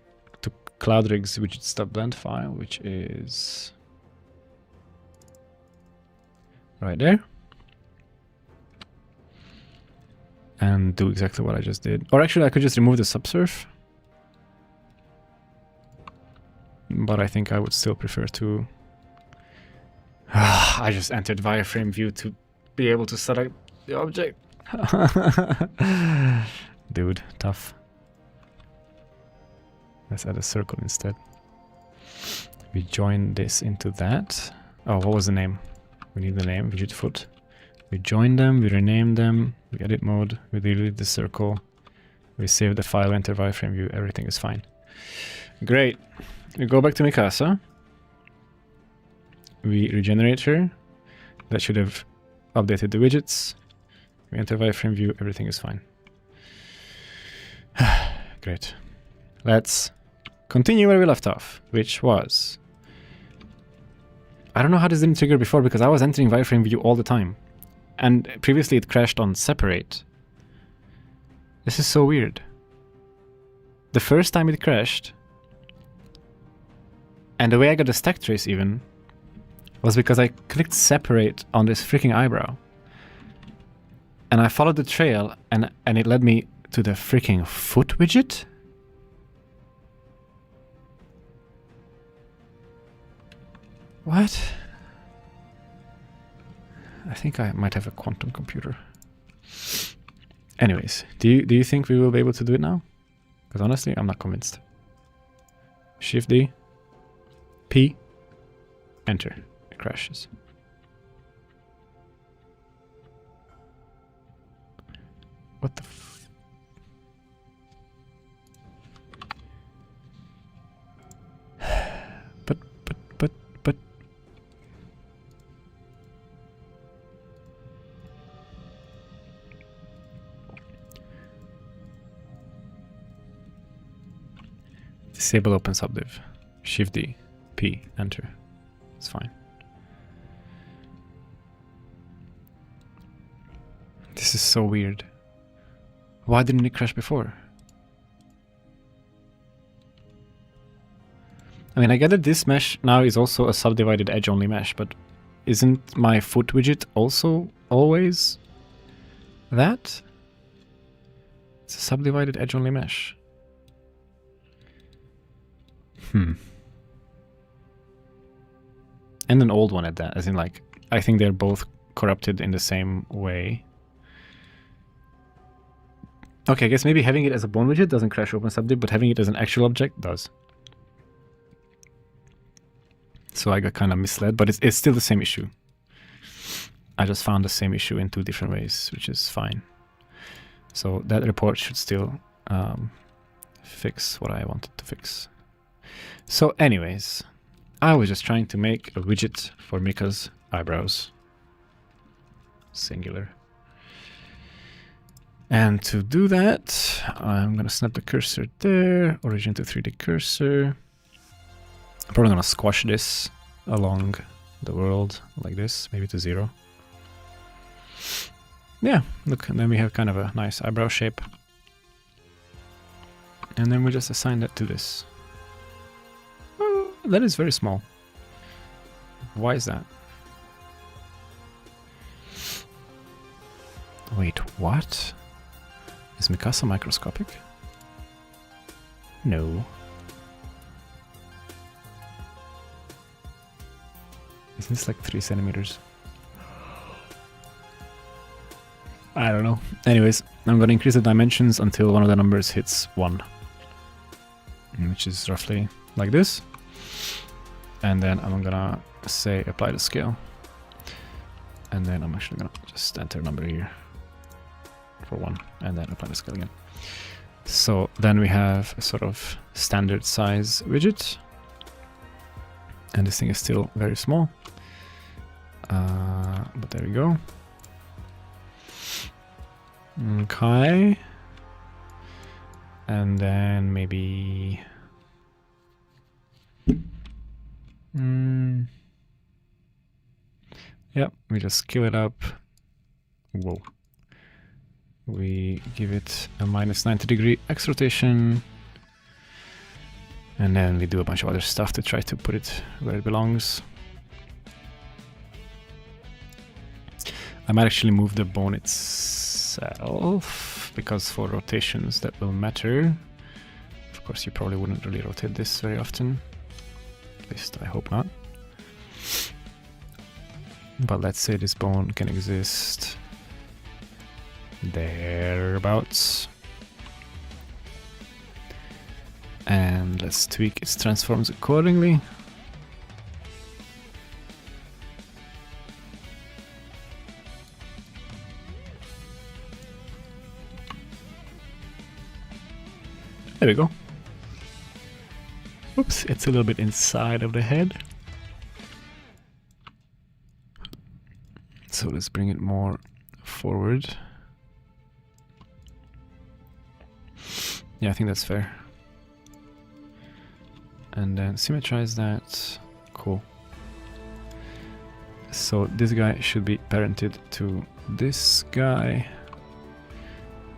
CloudRigs widget.blend file, which is right there, and do exactly what I just did. Or actually, I could just remove the subsurf, but I think I would still prefer to. I just entered wireframe view to be able to select the object. Dude, tough. Let's add a circle instead. We join this into that. Oh, what was the name? We need the name, widget foot. We join them, we rename them, we edit mode, we delete the circle, we save the file, enter wireframe view, everything is fine. Great. We go back to Mikassa. We regenerate her. That should have updated the widgets. We enter wireframe view, everything is fine. Great. Let's continue where we left off, which was... I don't know how this didn't trigger before, because I was entering wireframe view all the time. And previously it crashed on separate. This is so weird. The first time it crashed, and the way I got the stack trace even, was because I clicked separate on this freaking eyebrow. And I followed the trail, and it led me to the freaking foot widget? What? I think I might have a quantum computer. Anyways, do you think we will be able to do it now? Because honestly, I'm not convinced. Shift D, P, enter. It crashes. What the f... But... Disable open subdiv. Shift D, P, enter. It's fine. This is so weird. Why didn't it crash before? I mean, I get that this mesh now is also a subdivided edge-only mesh, but isn't my foot widget also always that? It's a subdivided edge-only mesh. And an old one at that, as in like, I think they're both corrupted in the same way. Okay, I guess maybe having it as a bone widget doesn't crash open subdiv, but having it as an actual object does. So I got kind of misled, but it's still the same issue. I just found the same issue in two different ways, which is fine. So that report should still fix what I wanted to fix. So anyways, I was just trying to make a widget for Mikka's eyebrows. Singular. And to do that, I'm going to snap the cursor there, origin to 3D cursor. I'm probably going to squash this along the world like this, maybe to 0. Yeah, look, and then we have kind of a nice eyebrow shape. And then we just assign that to this. Oh, that is very small. Why is that? Wait, what? Is Mikassa microscopic? No. Isn't this like 3 centimeters? I don't know. Anyways, I'm going to increase the dimensions until one of the numbers hits 1. Which is roughly like this. And then I'm going to say apply the scale. And then I'm actually going to just enter a number here for 1 and then apply the scale again. So then we have a sort of standard size widget. And this thing is still very small. But there we go. Okay. And then maybe... Yep, we just scale it up. Whoa. We give it a -90° X rotation. And then we do a bunch of other stuff to try to put it where it belongs. I might actually move the bone itself, because for rotations that will matter. Of course, you probably wouldn't really rotate this very often. At least I hope not. But let's say this bone can exist thereabouts. And let's tweak its transforms accordingly. There we go. Oops, it's a little bit inside of the head. So let's bring it more forward. Yeah, I think that's fair. And then symmetrize that. Cool. So this guy should be parented to this guy.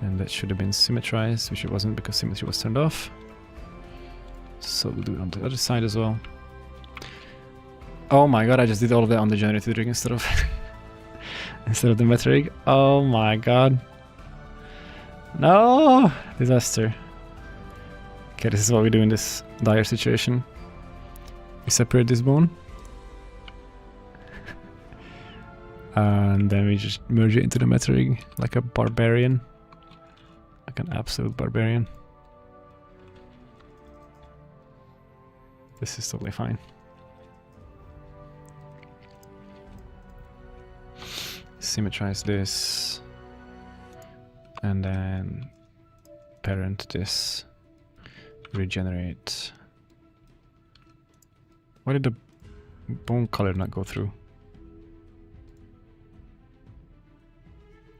And that should have been symmetrized, which it wasn't because symmetry was turned off. So we'll do it on the other side as well. Oh my god, I just did all of that on the generated rig instead of instead of the meta rig. Oh my god. No! Disaster. Okay, this is what we do in this dire situation. We separate this bone. And then we just merge it into the meta rig like a barbarian. Like an absolute barbarian. This is totally fine. Symmetrize this. And then parent this. Regenerate. Why did the bone color not go through?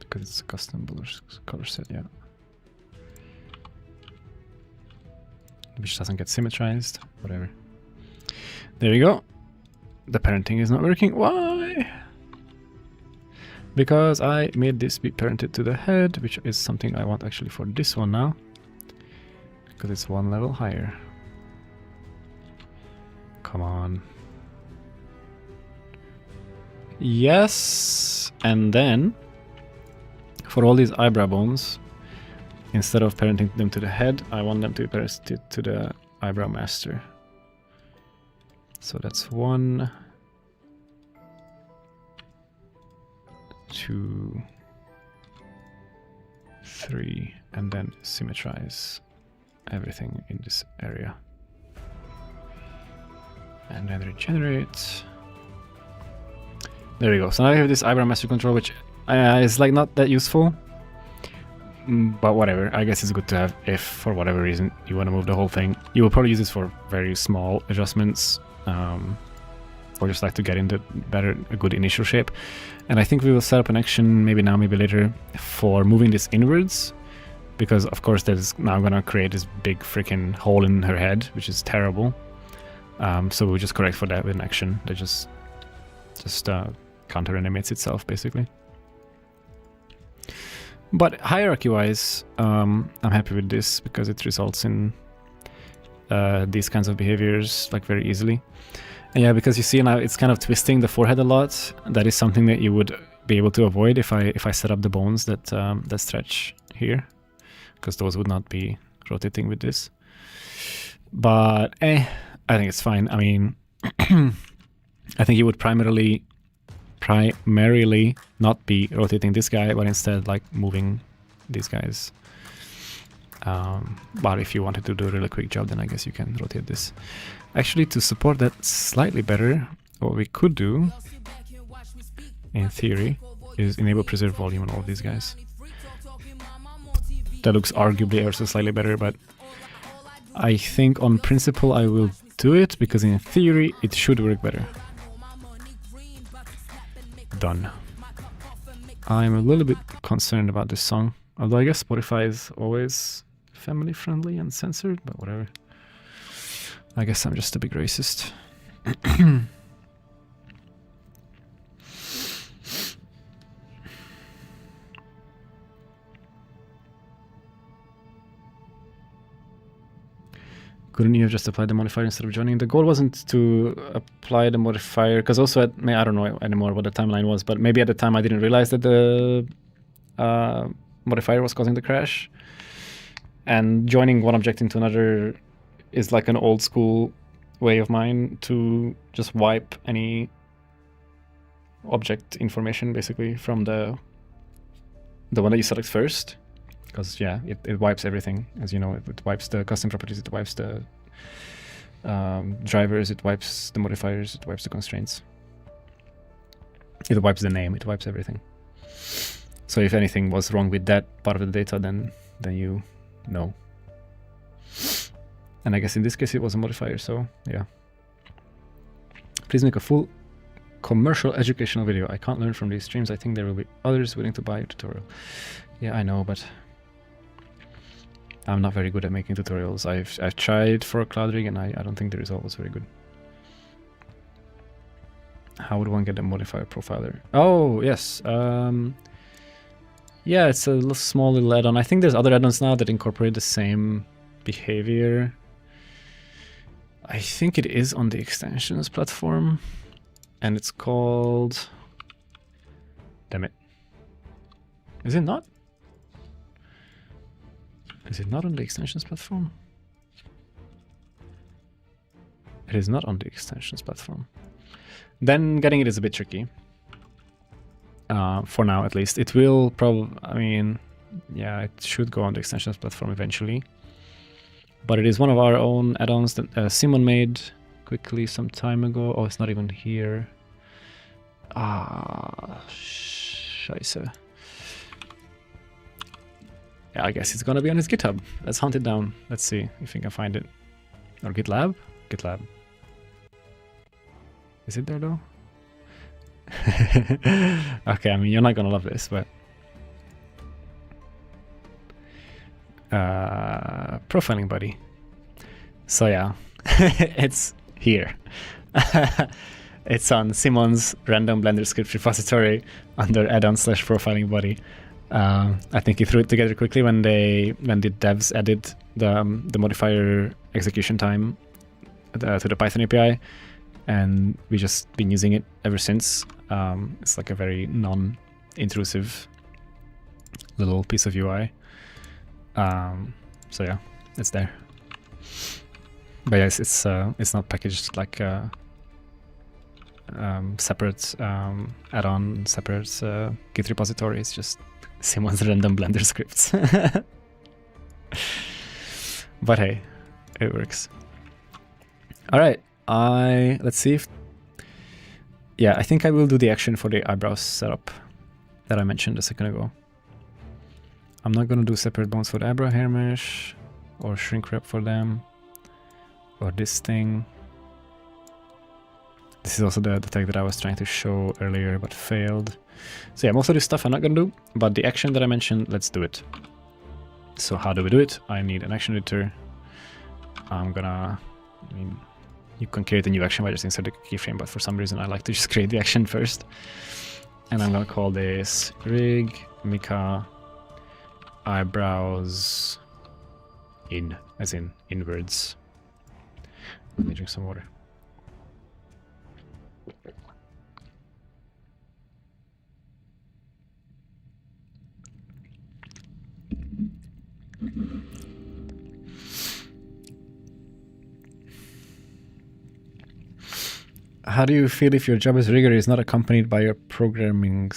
Because it's a custom color set, yeah. Which doesn't get symmetrized, whatever. There you go. The parenting is not working. Why? Because I made this be parented to the head, which is something I want actually for this one now. Because it's one level higher. Come on. Yes, and then for all these eyebrow bones, instead of parenting them to the head, I want them to be parented to the eyebrow master. So that's 1, 2, 3, and then symmetrize everything in this area. And then regenerate. There we go. So now I have this eyebrow master control, which is like not that useful. But whatever, I guess it's good to have if for whatever reason you want to move the whole thing. You will probably use this for very small adjustments, or just like to get into a good initial shape. And I think we will set up an action, maybe now, maybe later, for moving this inwards, because of course that is now going to create this big freaking hole in her head, which is terrible. So we'll just correct for that with an action that just counter animates itself, basically. But hierarchy-wise, I'm happy with this because it results in these kinds of behaviors like very easily. And yeah, because you see now it's kind of twisting the forehead a lot. That is something that you would be able to avoid if I set up the bones that that stretch here, because those would not be rotating with this. But I think it's fine. I mean, I think you would primarily not be rotating this guy, but instead like moving these guys. But if you wanted to do a really quick job, then I guess you can rotate this. Actually, to support that slightly better, what we could do, in theory, is enable preserve volume on all of these guys. That looks arguably ever so slightly better, but I think on principle I will do it, because in theory it should work better. Done. I'm a little bit concerned about this song, although I guess Spotify is always family friendly and censored, but whatever. I guess I'm just a big racist. Couldn't you have just applied the modifier instead of joining? The goal wasn't to apply the modifier, because also I don't know anymore what the timeline was, but maybe at the time I didn't realize that the modifier was causing the crash. And joining one object into another is like an old school way of mine to just wipe any object information basically from the one that you select first. Because yeah, it wipes everything, as you know. It wipes the custom properties, it wipes the drivers, it wipes the modifiers, it wipes the constraints. It wipes the name, it wipes everything. So if anything was wrong with that part of the data, then you know. And I guess in this case it was a modifier, so yeah. Please make a full commercial educational video. I can't learn from these streams. I think there will be others willing to buy a tutorial. Yeah, I know, but I'm not very good at making tutorials. I've tried for a cloud rig and I don't think the result was very good. How would one get a modifier profiler? Oh, yes. Yeah, it's a little small little add-on. I think there's other add-ons now that incorporate the same behavior. I think it is on the extensions platform, and it's called... Damn it. Is it not? Is it not on the extensions platform? It is not on the extensions platform. Then getting it is a bit tricky. for now at least. It will probably, I mean, yeah, it should go on the extensions platform eventually. But it is one of our own add-ons that Simon made quickly some time ago. Oh, it's not even here. Scheiße. Yeah, I guess it's gonna be on his GitHub. Let's hunt it down. Let's see if we can find it. Or GitLab? GitLab. Is it there though? Okay, I mean, you're not gonna love this, but profiling buddy. So yeah, it's here. It's on Simon's random Blender script repository under add-on/profiling buddy. I think he threw it together quickly when the devs added the modifier execution time to the Python API, and we just been using it ever since. It's like a very non-intrusive little piece of UI. So yeah, it's there. But yes, it's not packaged like separate add-on, separate Git repository. It's just Simon's random Blender scripts. But hey, it works. All right, let's see if. Yeah, I think I will do the action for the eyebrows setup that I mentioned a second ago. I'm not gonna do separate bones for the eyebrow hair mesh, or shrink wrap for them, or this thing. This is also the tag that I was trying to show earlier but failed. So yeah, most of this stuff I'm not gonna do, but the action that I mentioned, let's do it. So how do we do it? I need an action editor. I mean, you can create a new action by just insert a keyframe, but for some reason I like to just create the action first. And I'm gonna call this rig Mika eyebrows in, as in inwards. Let me drink some water. How do you feel if your job as rigger is not accompanied by your programming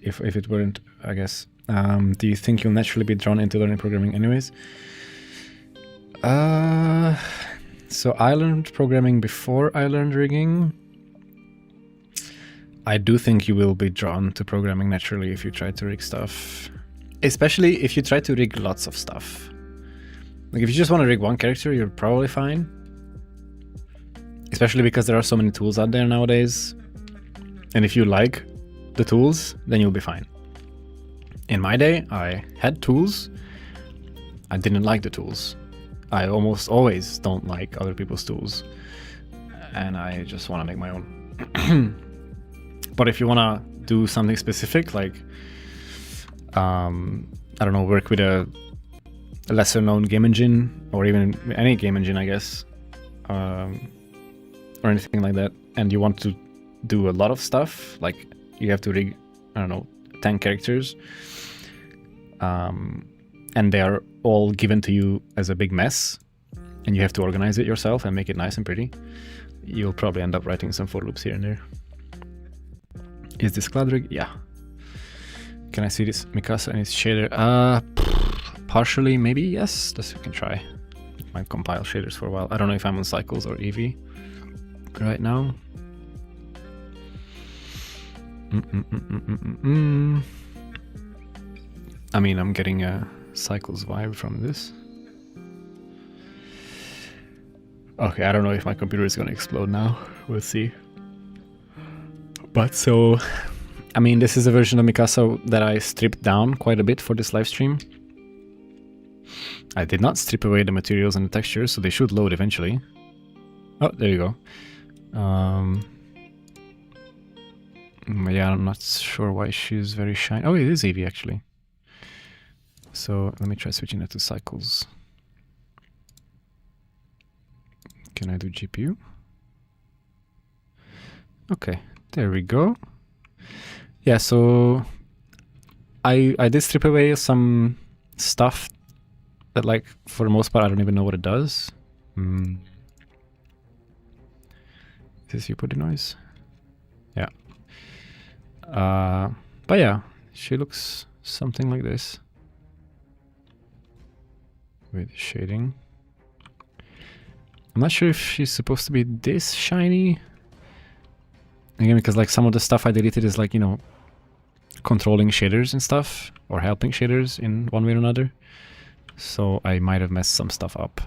if it weren't, I guess? Do you think you'll naturally be drawn into learning programming anyways? So I learned programming before I learned rigging. I do think you will be drawn to programming naturally if you try to rig stuff. Especially if you try to rig lots of stuff. Like if you just want to rig one character, you're probably fine. Especially because there are so many tools out there nowadays. And if you like the tools, then you'll be fine. In my day, I had tools. I didn't like the tools. I almost always don't like other people's tools. And I just want to make my own. But if you want to do something specific, like, I don't know, work with a lesser known game engine, or even any game engine, I guess, or anything like that, and you want to do a lot of stuff, like you have to rig, I don't know, 10 characters, and they are all given to you as a big mess, and you have to organize it yourself and make it nice and pretty, you'll probably end up writing some for loops here and there. Is this cloud rig? Yeah. Can I see this Mikassa and its shader? Partially, maybe, yes. This we can try. It might compile shaders for a while. I don't know if I'm on Cycles or Eevee right now. I mean, I'm getting a Cycles vibe from this. Okay, I don't know if my computer is gonna explode now. We'll see. But so, I mean, this is a version of Mikassa that I stripped down quite a bit for this live stream. I did not strip away the materials and the textures, so they should load eventually. Oh, there you go. Yeah, I'm not sure why she's very shiny. Oh, it is Eevee actually. So let me try switching that to Cycles. Can I do GPU? Okay, there we go. Yeah, so I did strip away some stuff that, like, for the most part, I don't even know what it does. Is this you put the noise? Yeah. But yeah, she looks something like this. With shading. I'm not sure if she's supposed to be this shiny. Again, because like some of the stuff I deleted is like, you know, controlling shaders and stuff, or helping shaders in one way or another. So I might have messed some stuff up.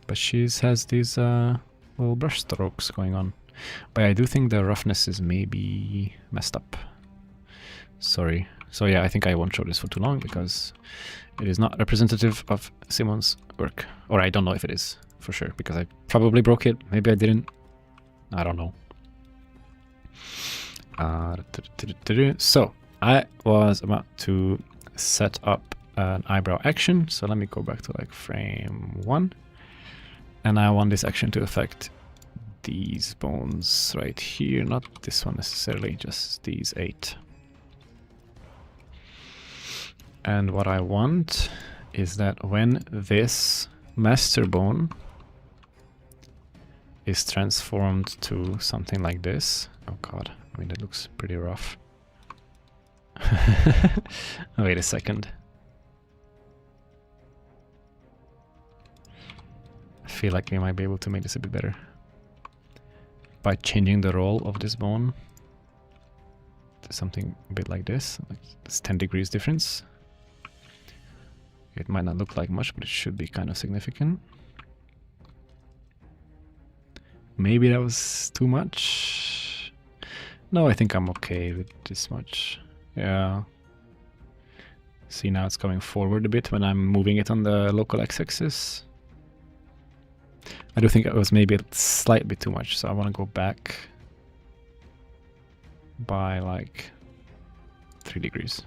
But she has these little brush strokes going on. But I do think the roughness is maybe messed up. Sorry. So yeah, I think I won't show this for too long because it is not representative of Simon's work. Or I don't know if it is, for sure, because I probably broke it. Maybe I didn't. I don't know. So I was about to set up an eyebrow action. So let me go back to like frame 1. And I want this action to affect these bones right here. Not this one necessarily, just these 8. And what I want is that when this master bone is transformed to something like this. Oh god, I mean, that looks pretty rough. Wait a second. I feel like we might be able to make this a bit better by changing the roll of this bone to something a bit like this. Like it's 10 degrees difference. It might not look like much, but it should be kind of significant. Maybe that was too much. No, I think I'm okay with this much. Yeah. See, now it's coming forward a bit when I'm moving it on the local x-axis. I do think it was maybe a slight bit too much, so I want to go back by like 3 degrees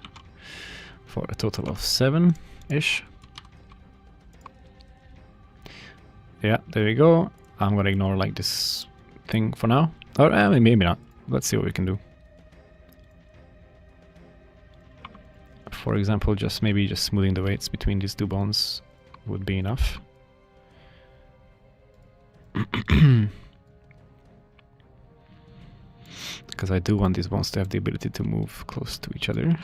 for a total of 7-ish. Yeah, there we go. I'm gonna ignore like this thing for now, or maybe not. Let's see what we can do. For example, maybe just smoothing the weights between these two bones would be enough. Because I do want these bones to have the ability to move close to each other.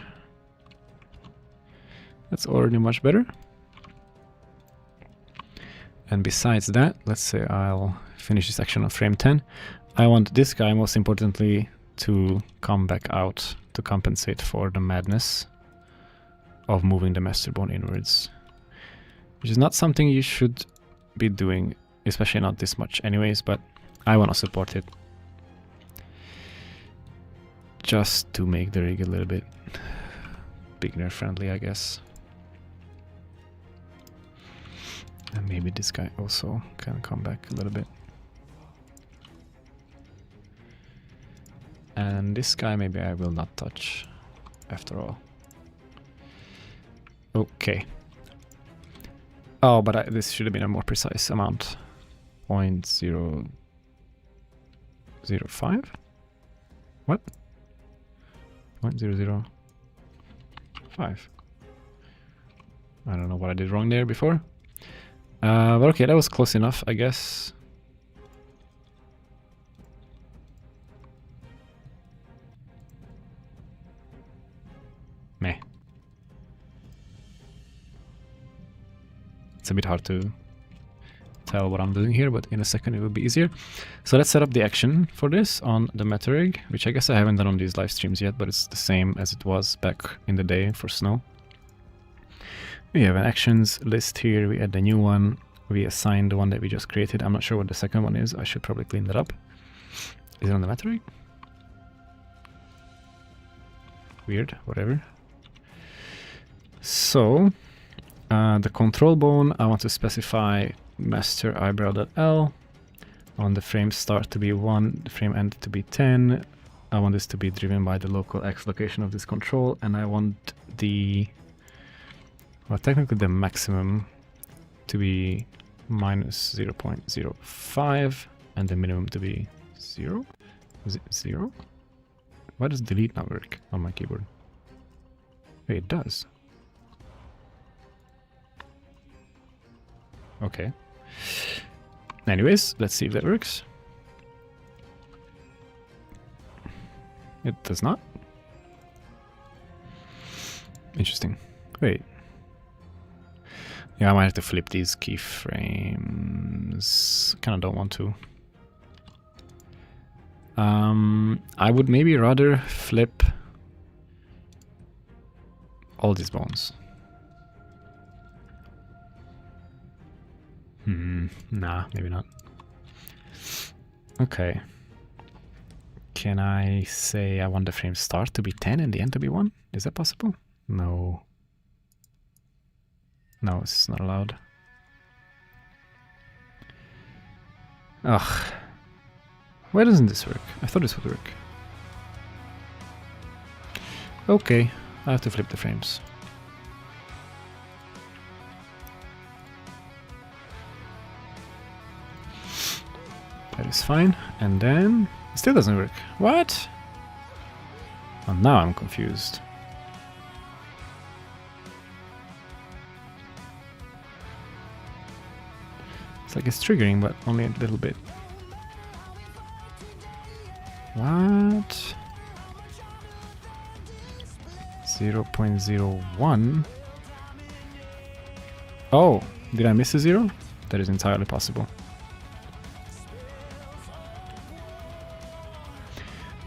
That's already much better. And besides that, let's say I'll finish this action on frame 10. I want this guy, most importantly, to come back out to compensate for the madness of moving the master bone inwards. Which is not something you should be doing, especially not this much anyways, but I want to support it. Just to make the rig a little bit beginner friendly, I guess. And maybe this guy also can come back a little bit. And this guy maybe I will not touch after all. Okay. Oh, but this should have been a more precise amount. 0.005? What? 0.005. I don't know what I did wrong there before. But okay, that was close enough, I guess. Meh. It's a bit hard to tell what I'm doing here, but in a second it will be easier. So let's set up the action for this on the Demeter rig, which I guess I haven't done on these live streams yet, but it's the same as it was back in the day for snow. We have an actions list here, we add the new one, we assign the one that we just created. I'm not sure what the second one is, I should probably clean that up. Is it on the Demeter rig? Weird, whatever. So, the control bone, I want to specify master eyebrow.l. I want the frame start to be 1, the frame end to be 10. I want this to be driven by the local X location of this control, and I want the, well, technically the maximum to be minus 0.05 and the minimum to be 0? Is it 0? Why does delete not work on my keyboard? Wait, it does. Okay. Anyways, let's see if that works. It does not? Interesting. Wait. Yeah, I might have to flip these keyframes. Kind of don't want to. I would maybe rather flip all these bones. Nah, maybe not. Okay. Can I say I want the frame start to be 10 and the end to be 1? Is that possible? No. No, it's not allowed. Ugh. Why doesn't this work? I thought this would work. Okay, I have to flip the frames. That is fine. And then it still doesn't work. What? Oh, now I'm confused. It's like it's triggering, but only a little bit. What? 0.01? Oh, did I miss a 0? That is entirely possible.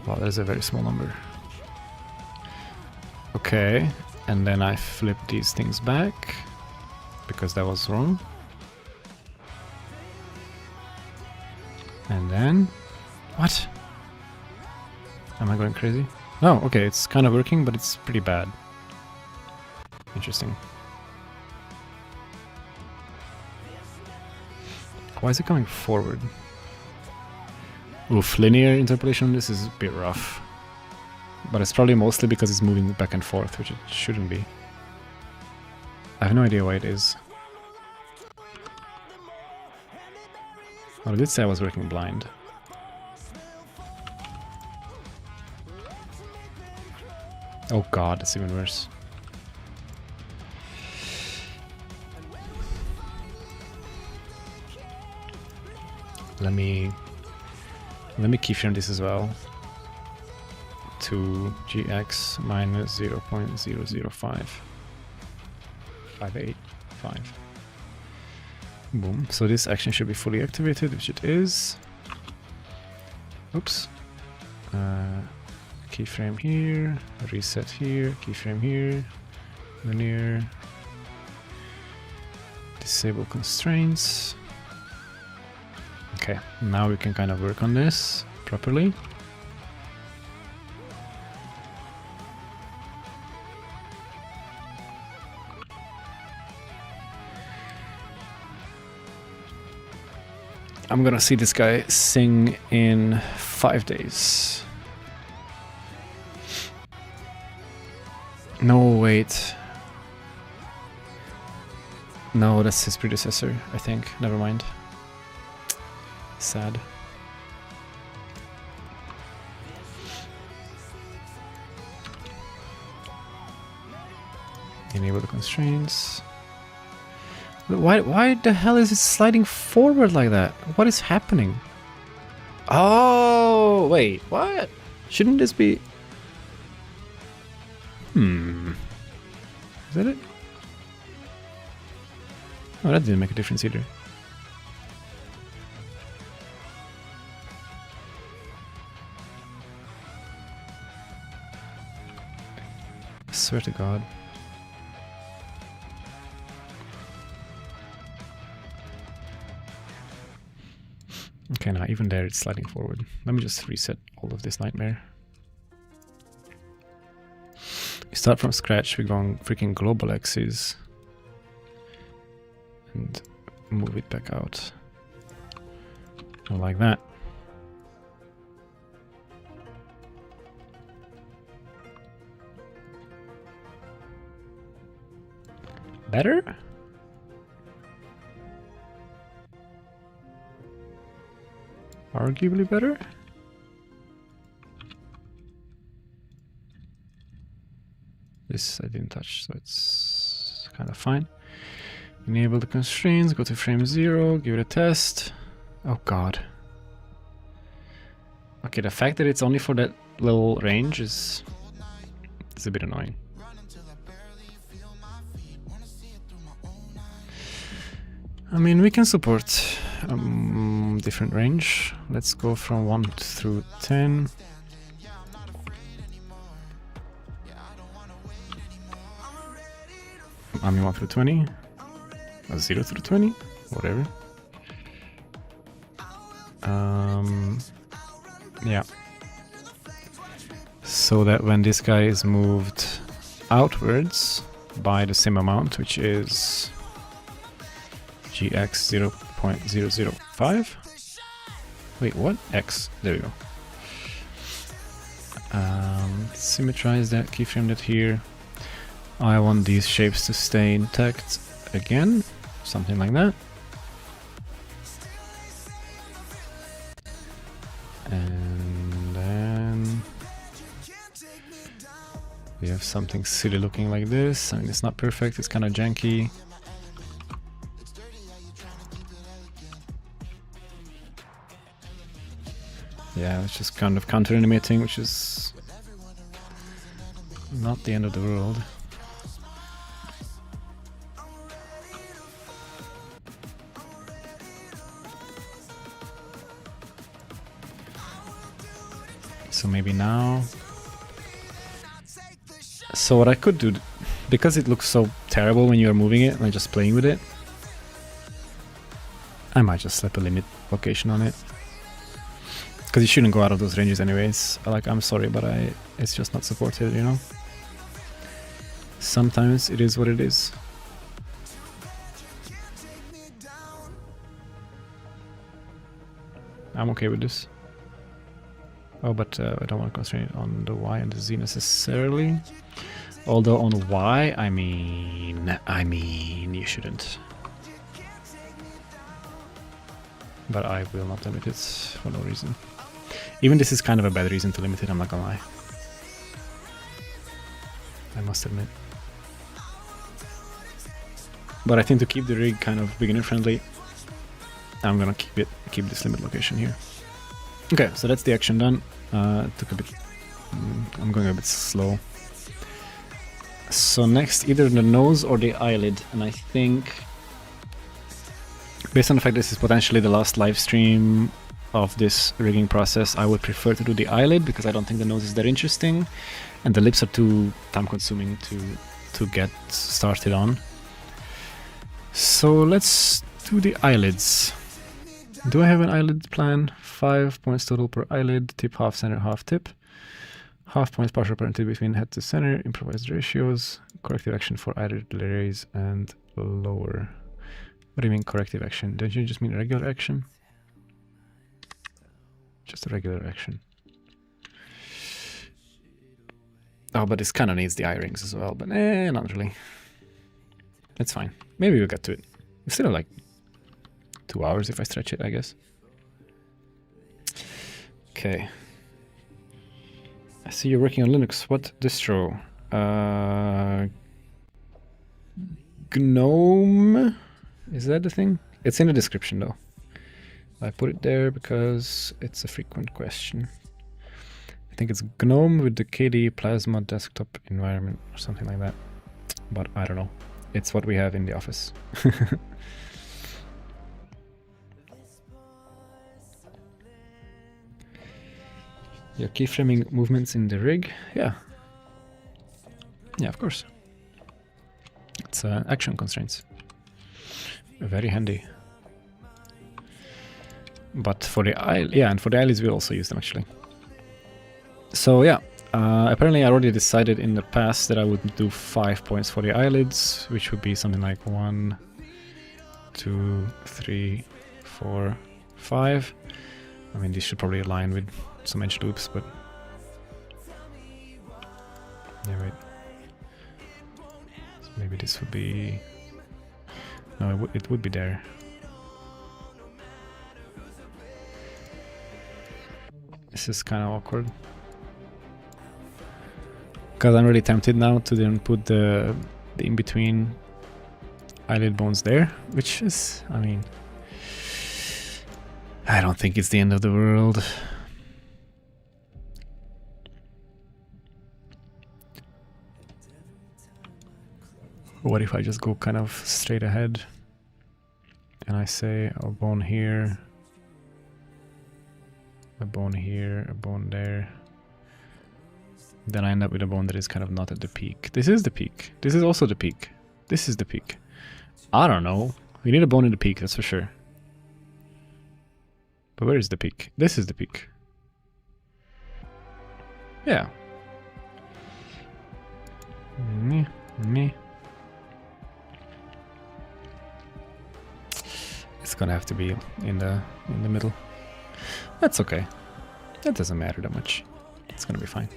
Wow, that is a very small number. Okay, and then I flip these things back because that was wrong. And then... What? Am I going crazy? No, okay, it's kind of working, but it's pretty bad. Interesting. Why is it coming forward? Oof, linear interpolation on this is a bit rough. But it's probably mostly because it's moving back and forth, which it shouldn't be. I have no idea why it is. Well, I did say I was working blind. Oh god, that's even worse. Let me keyframe this as well to gx minus 0.005 585. Boom. So this action should be fully activated, which it is. Oops. Keyframe here, reset here, keyframe here, linear, disable constraints. Okay, now we can kind of work on this properly. I'm gonna see this guy sing in 5 days. No, wait. No, that's his predecessor, I think. Never mind. Sad. Enable the constraints. Why the hell is it sliding forward like that? What is happening? Oh, wait, what? Shouldn't this be... Is that it? Oh, that didn't make a difference either. I swear to God. Okay, now even there it's sliding forward. Let me just reset all of this nightmare. We start from scratch, we're going freaking global axis and move it back out. Like that. Better? Arguably better? This I didn't touch, so it's kind of fine. Enable the constraints, go to frame 0, give it a test. Oh god. Okay, the fact that it's only for that little range is a bit annoying. I mean, we can support different range. Let's go from 1 through 10. I mean 1 through 20. Or 0 through 20, whatever. Yeah. So that when this guy is moved outwards by the same amount, which is gx 0.005. Wait, what? X. There we go. Symmetrize that, keyframe that here. I want these shapes to stay intact again, something like that. And then we have something silly looking like this. I mean, it's not perfect, it's kind of janky. Yeah, it's just kind of counter animating, which is not the end of the world. So maybe now. So what I could do, because it looks so terrible when you're moving it and just playing with it, I might just slap a limit location on it. Because you shouldn't go out of those ranges anyways. Like, I'm sorry, but it's just not supported, you know? Sometimes it is what it is. I'm okay with this. Oh, but I don't want to constrain it on the Y and the Z necessarily. Although on Y, I mean, you shouldn't. But I will not limit it for no reason. Even this is kind of a bad reason to limit it, I'm not gonna lie. I must admit. But I think to keep the rig kind of beginner friendly, I'm gonna keep this limit location here. Okay, so that's the action done. It took a bit. I'm going a bit slow. So next, either the nose or the eyelid, and I think, based on the fact this is potentially the last live stream of this rigging process, I would prefer to do the eyelid because I don't think the nose is that interesting, and the lips are too time-consuming to get started on. So let's do the eyelids. Do I have an eyelid plan? 5 points total per eyelid, tip half, center half, tip. Half points partial parentage between head to center, improvised ratios, corrective action for either the raise and lower. What do you mean corrective action? Don't you just mean regular action? Just a regular action. Oh, but this kind of needs the eye rings as well, but not really. It's fine. Maybe we'll get to it. We still have like 2 hours if I stretch it, I guess. Okay. I see you're working on Linux. What distro? GNOME? Is that the thing? It's in the description though. I put it there because it's a frequent question. I think it's GNOME with the KDE Plasma desktop environment or something like that. But I don't know. It's what we have in the office. Your keyframing movements in the rig? Yeah. Yeah, of course. It's action constraints. Very handy. But for the eye, yeah, and for the eyelids we'll also use them actually. So yeah, apparently I already decided in the past that I would do 5 points for the eyelids, which would be something like 1, 2, 3, 4, 5. I mean, these should probably align with some edge loops, but yeah, wait. So maybe this would be, no, it would be there. This is kind of awkward because I'm really tempted now to then put the in-between eyelid bones there, which is, I mean, I don't think it's the end of the world. What if I just go kind of straight ahead and I say a bone here, a bone here, a bone there. Then I end up with a bone that is kind of not at the peak. This is the peak. This is also the peak. This is the peak. I don't know. We need a bone in the peak, that's for sure. But where is the peak? This is the peak. Yeah. Me. It's gonna have to be in the middle. That's okay. That doesn't matter that much. It's gonna be fine.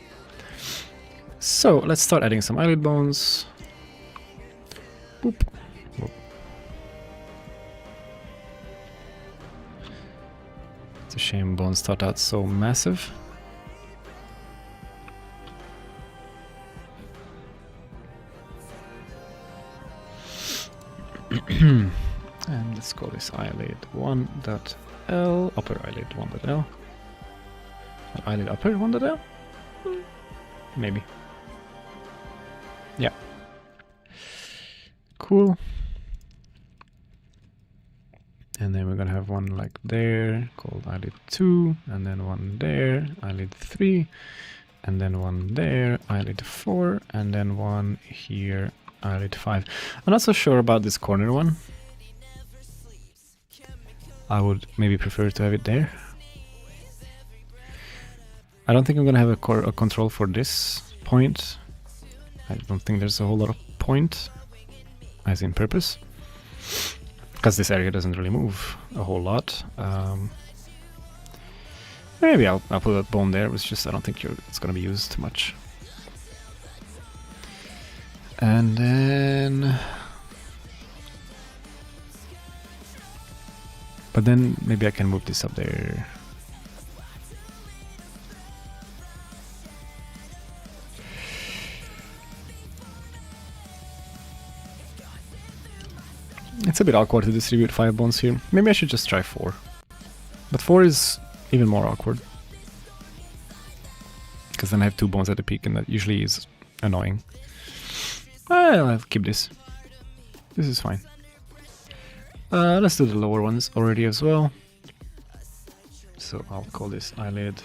So let's start adding some eyelid bones. Boop. Boop. It's a shame bones start out so massive. And let's call this eyelid 1.L, upper eyelid 1.L. Eyelid upper 1.L? Maybe. Yeah. Cool. And then we're gonna have one like there called eyelid 2, and then one there, eyelid 3, and then one there, eyelid 4, and then one here, eyelid 5. I'm not so sure about this corner one. I would maybe prefer to have it there. I don't think I'm gonna have a control for this point. I don't think there's a whole lot of point, as in purpose, because this area doesn't really move a whole lot. Maybe I'll put that bone there. It's just I don't think it's gonna be used too much. And then, but then maybe I can move this up there. It's a bit awkward to distribute 5 bones here. Maybe I should just try 4. But 4 is even more awkward, because then I have 2 bones at the peak, and that usually is annoying. I'll keep this. This is fine. Let's do the lower ones already as well. So I'll call this eyelid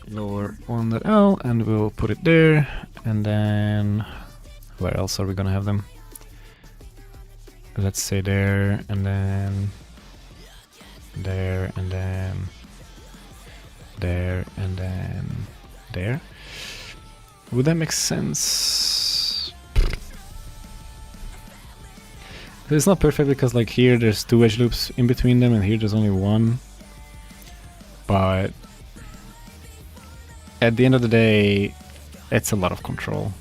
lower 1.L, and we'll put it there. And then where else are we gonna have them? Let's say there, and then there, and then there, and then there. Would that make sense? It's not perfect because like here there's 2 edge loops in between them, and here there's only 1. But at the end of the day, it's a lot of control.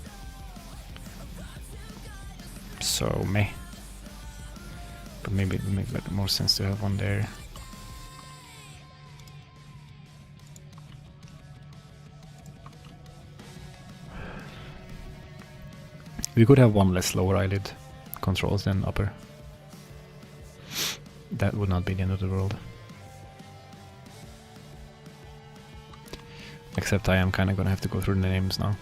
So meh. But maybe it would make more sense to have one there. We could have one less lower eyelid controls than upper. That would not be the end of the world. Except I am kind of gonna have to go through the names now.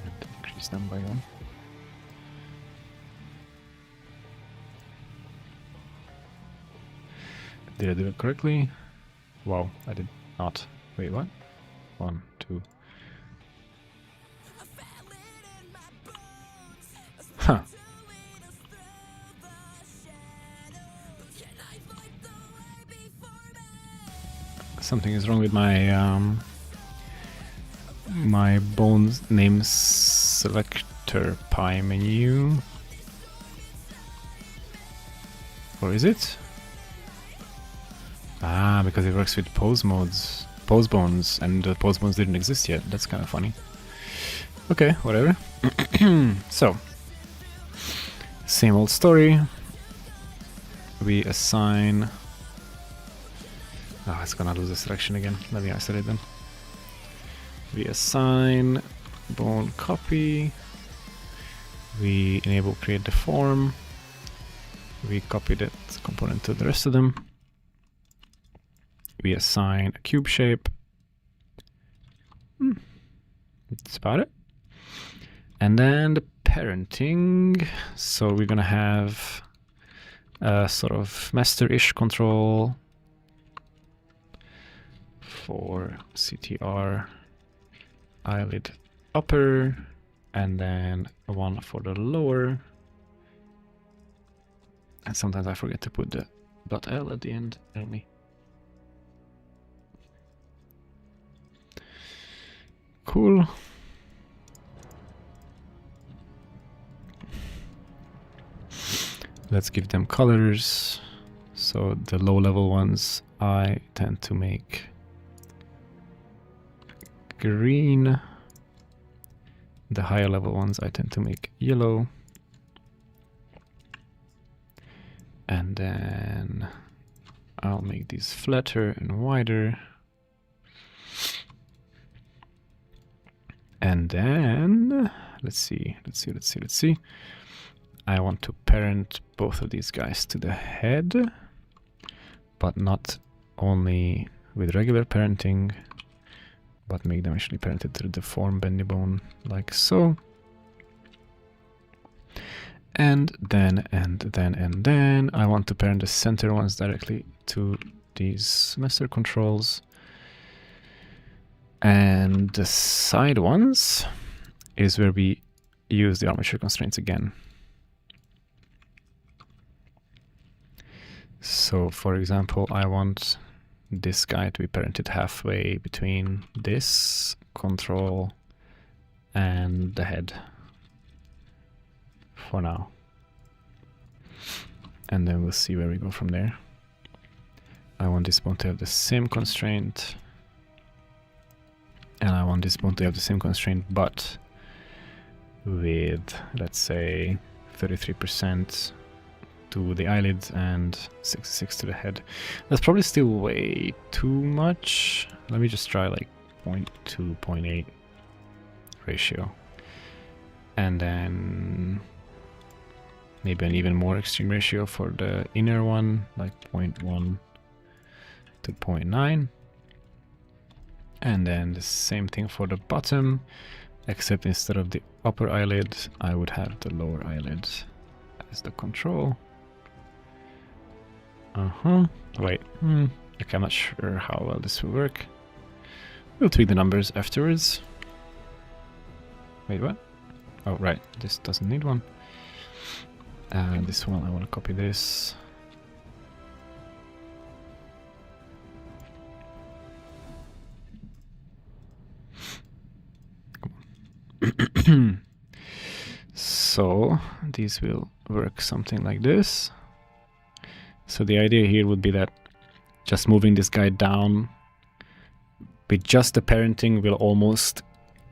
And increase them by 1. Did I do it correctly? Wow, I did not. Wait, what? 1, 2. Huh. Something is wrong with my my bones name selector pie menu. Or is it? Ah, because it works with pose bones, and the pose bones didn't exist yet. That's kind of funny. Okay, whatever. So, same old story. We assign... Oh, it's gonna lose the selection again. Let me isolate them. We assign bone copy. We enable create deform. We copy that component to the rest of them. We assign a cube shape. That's about it. And then the parenting. So we're gonna have a sort of master-ish control for CTR eyelid upper, and then one for the lower. And sometimes I forget to put the .l at the end only. Cool. Let's give them colors. So the low level ones I tend to make green. The higher level ones I tend to make yellow. And then I'll make these flatter and wider. And then let's see. I want to parent both of these guys to the head, but not only with regular parenting, but make them actually parented to the form bendy bone, like so. And then I want to parent the center ones directly to these master controls. And the side ones is where we use the armature constraints again. So for example, I want this guy to be parented halfway between this control and the head for now. And then we'll see where we go from there. I want this bone to have the same constraint. And I want this bone to have the same constraint, but with, let's say, 33% to the eyelids and 66 to the head. That's probably still way too much. Let me just try like 0.2, 0.8 ratio. And then maybe an even more extreme ratio for the inner one, like 0.1 to 0.9. And then the same thing for the bottom, except instead of the upper eyelid, I would have the lower eyelid as the control. Wait. Okay, I'm not sure how well this will work. We'll tweak the numbers afterwards. Wait, what? Oh, right. This doesn't need one. This one, I want to copy this. So these will work something like this. So the idea here would be that just moving this guy down with just the parenting will almost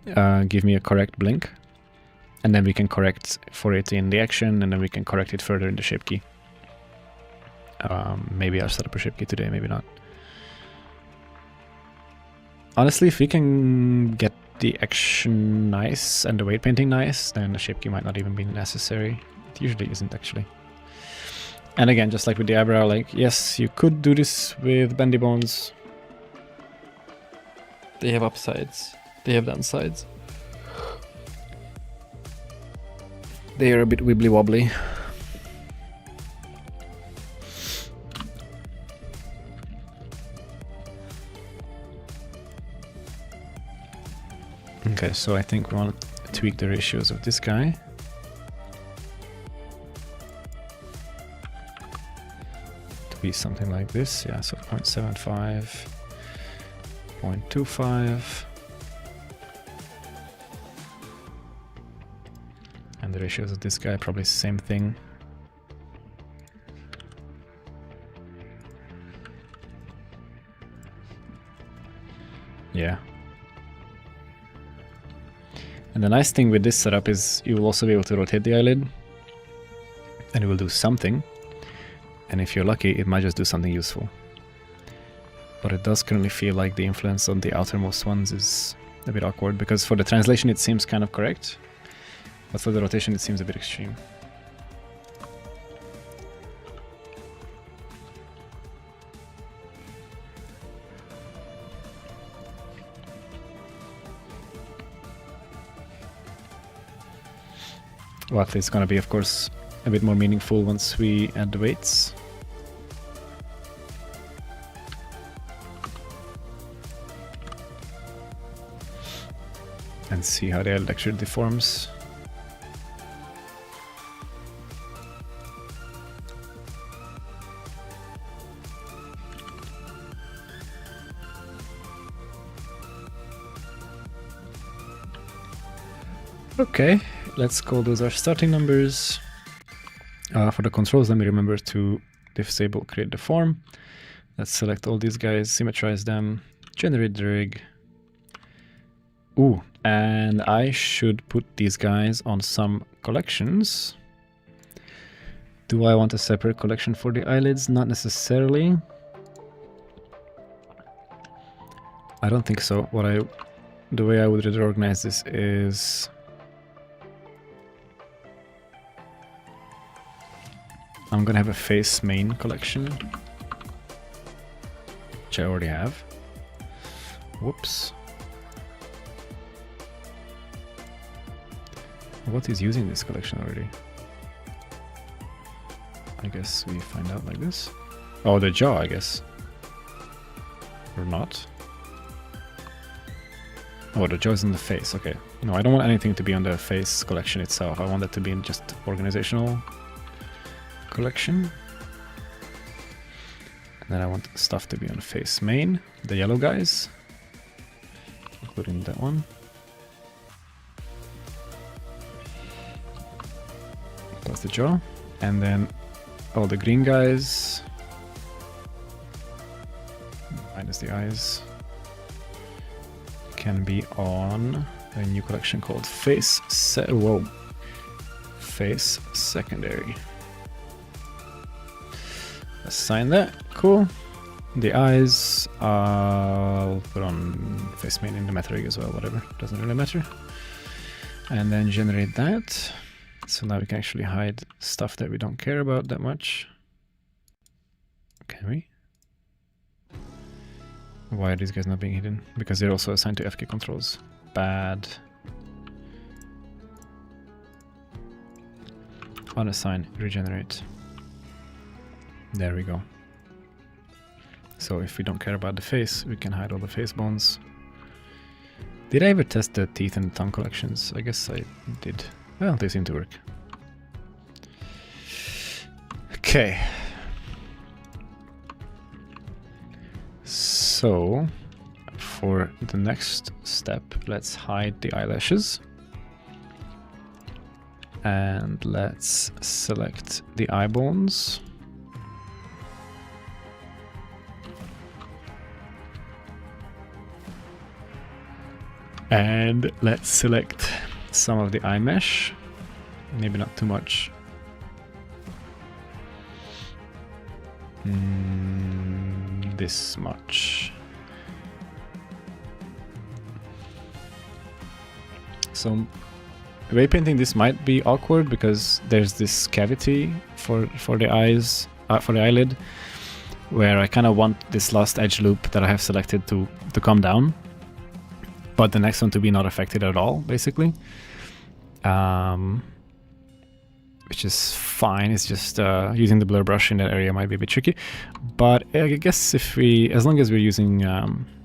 give me a correct blink. And then we can correct for it in the action, and then we can correct it further in the shape key. Maybe I'll set up a shape key today, maybe not. Honestly, if we can get the action nice and the weight painting nice, then the shape key might not even be necessary. It usually isn't, actually. And again, just like with the eyebrow, like, yes, you could do this with bendy bones. They have upsides. They have downsides. They are a bit wibbly wobbly. Okay, so I think we want to tweak the ratios of this guy. To be something like this, yeah, so 0.75, 0.25. And the ratios of this guy, probably same thing. Yeah. And the nice thing with this setup is you will also be able to rotate the eyelid. And it will do something. And if you're lucky, it might just do something useful. But it does currently feel like the influence on the outermost ones is a bit awkward, because for the translation it seems kind of correct. But for the rotation, it seems a bit extreme. Well, it's gonna be, of course, a bit more meaningful once we add the weights. And see how the eyelid actually deforms. Okay, let's call those our starting numbers. For the controls, let me remember to disable create deform. Let's select all these guys, symmetrize them, generate the rig. Ooh, and I should put these guys on some collections. Do I want a separate collection for the eyelids? Not necessarily. I don't think so. The way I would rather organize this is I'm gonna have a face main collection, which I already have. Whoops. What is using this collection already? I guess we find out like this. Oh, the jaw, I guess. Or not. Oh, the jaw is in the face, okay. No, I don't want anything to be on the face collection itself. I want it to be in just organizational collection. And then I want stuff to be on face main, the yellow guys, including that one. That's the jaw. And then all the green guys, minus the eyes, can be on a new collection called face secondary. Assign that, cool. The eyes, I'll put on face main in the meta rig as well, whatever, doesn't really matter. And then generate that. So now we can actually hide stuff that we don't care about that much. Can we? Why are these guys not being hidden? Because they're also assigned to FK controls. Bad. Unassign, regenerate. There we go. So if we don't care about the face, we can hide all the face bones. Did I ever test the teeth and tongue collections? I guess I did. Well, they seem to work. Okay. So, for the next step, let's hide the eyelashes. And let's select the eye bones. And let's select some of the eye mesh, maybe not too much. This much. So ray painting this might be awkward because there's this cavity for the eyes, for the eyelid, where I kind of want this last edge loop that I have selected to come down, but the next one to be not affected at all, basically. Which is fine. It's just using the blur brush in that area might be a bit tricky. But I guess as long as we're using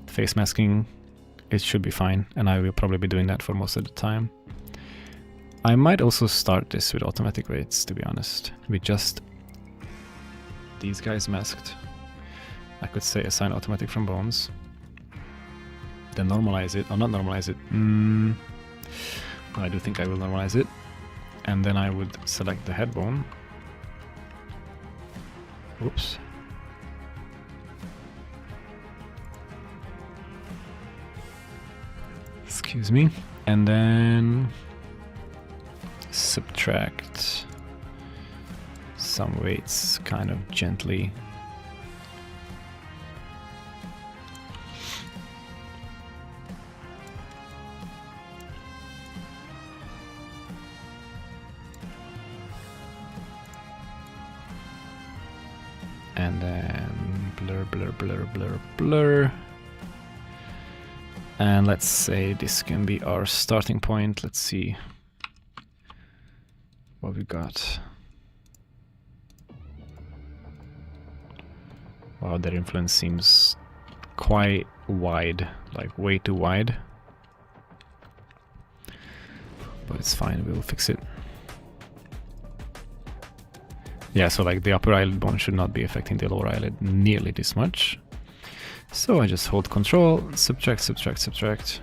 face masking, it should be fine. And I will probably be doing that for most of the time. I might also start this with automatic weights, to be honest. With just these guys masked. I could say assign automatic from bones. Then normalize it, or not normalize it. I do think I will normalize it. And then I would select the head bone. Oops. Excuse me. And then subtract some weights kind of gently. And then blur, blur, blur, blur, blur. And let's say this can be our starting point. Let's see. what we got. Wow, their influence seems quite wide, like way too wide. But it's fine, we'll fix it. Yeah, so like the upper eyelid bone should not be affecting the lower eyelid nearly this much. So I just hold Control, subtract, subtract, subtract,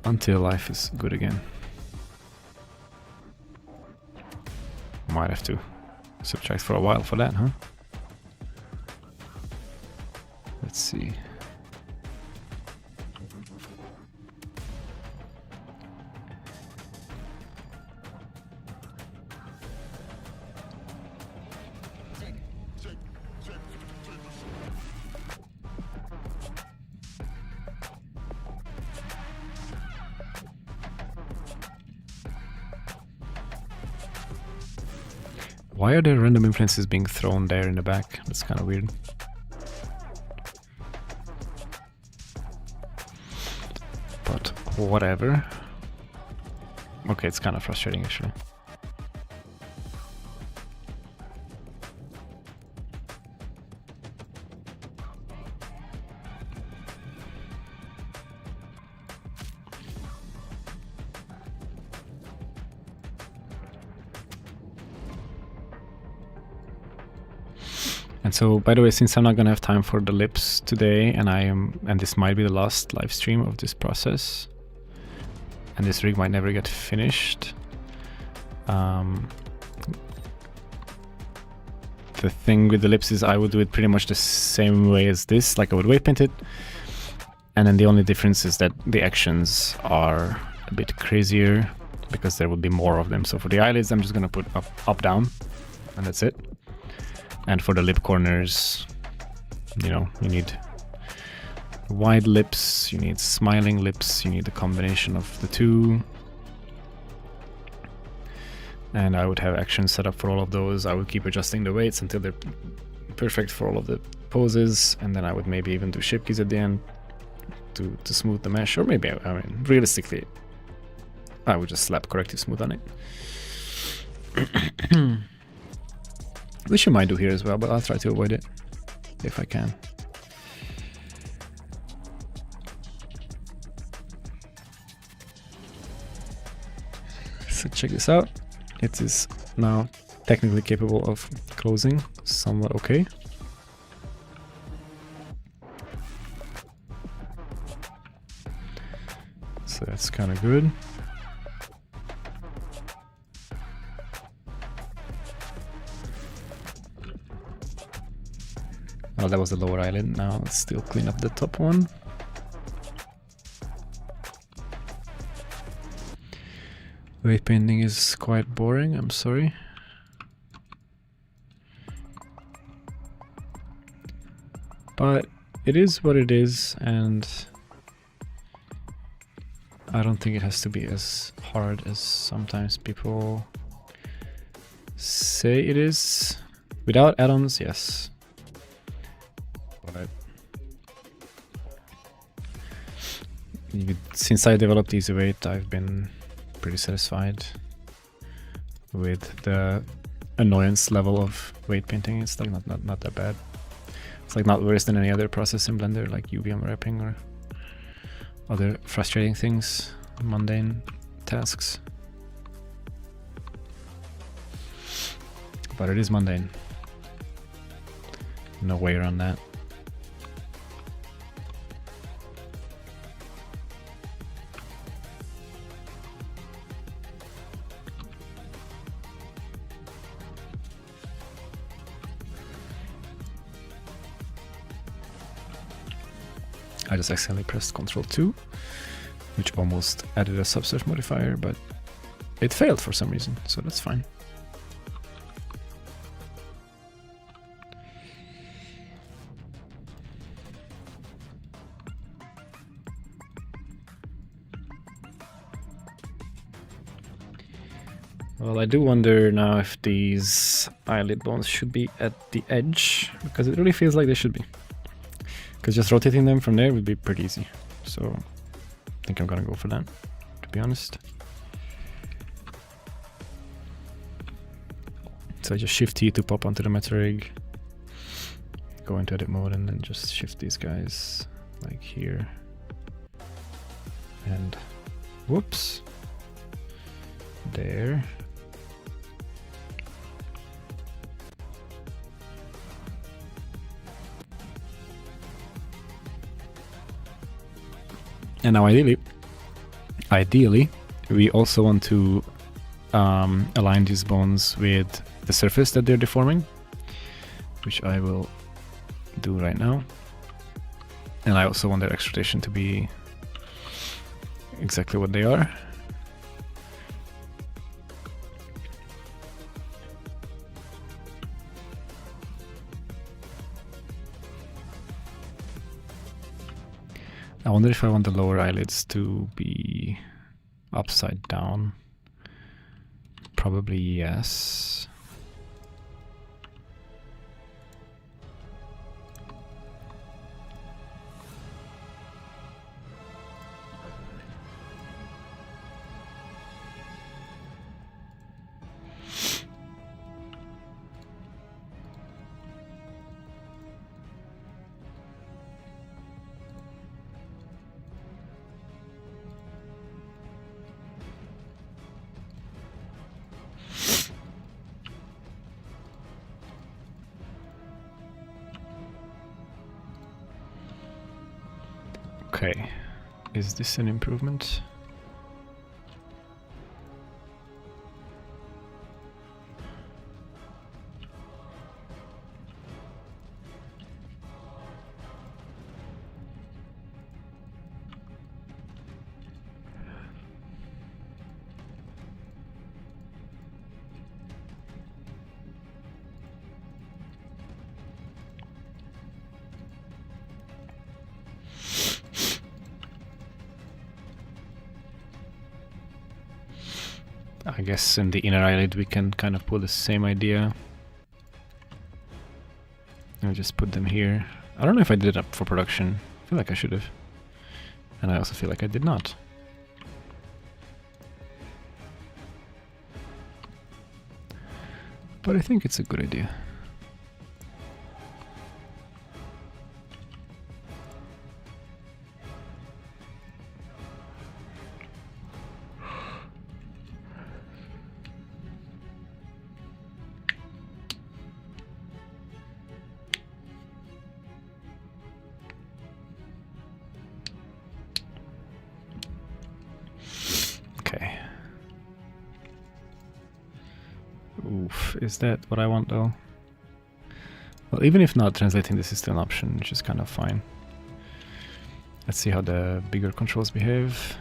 until life is good again. Might have to subtract for a while for that, huh? Let's see. Why are there random influences being thrown there in the back? That's kind of weird. But whatever. Okay, it's kind of frustrating actually. And so, by the way, since I'm not gonna have time for the lips today, and this might be the last live stream of this process, and this rig might never get finished. The thing with the lips is I would do it pretty much the same way as this, like I would weight paint it, and then the only difference is that the actions are a bit crazier because there would be more of them. So for the eyelids, I'm just gonna put up, down, and that's it. And for the lip corners, you know, you need wide lips, you need smiling lips, you need a combination of the two. And I would have actions set up for all of those. I would keep adjusting the weights until they're perfect for all of the poses, and then I would maybe even do shape keys at the end to smooth the mesh, or maybe, I mean, realistically, I would just slap corrective smooth on it. Which you might do here as well, but I'll try to avoid it if I can. So check this out. It is now technically capable of closing somewhat okay. So that's kind of good. Well, that was the lower eyelid. Now let's still clean up the top one. Weight painting is quite boring, I'm sorry. But it is what it is, and I don't think it has to be as hard as sometimes people say it is. Without add-ons, yes. But since I developed Easy Weight, I've been pretty satisfied with the annoyance level of weight painting. It's like not that bad. It's like not worse than any other process in Blender, like UV unwrapping or other frustrating things, mundane tasks. But it is mundane. No way around that. I just accidentally pressed Ctrl 2, which almost added a subsurf modifier, but it failed for some reason, so that's fine. Well, I do wonder now if these eyelid bones should be at the edge, because it really feels like they should be. Because just rotating them from there would be pretty easy. So I think I'm gonna go for that, to be honest. So just Shift T to pop onto the meta rig, go into edit mode, and then just shift these guys like here. And whoops, there. And now ideally, we also want to align these bones with the surface that they're deforming, which I will do right now. And I also want their X rotation to be exactly what they are. I wonder if I want the lower eyelids to be upside down. Probably yes. Okay, is this an improvement? I guess in the inner eyelid we can kind of pull the same idea. I'll just put them here. I don't know if I did it up for production. I feel like I should have. And I also feel like I did not. But I think it's a good idea. Oof, is that what I want though? Well, even if not, translating this is still an option, which is kind of fine. Let's see how the bigger controls behave.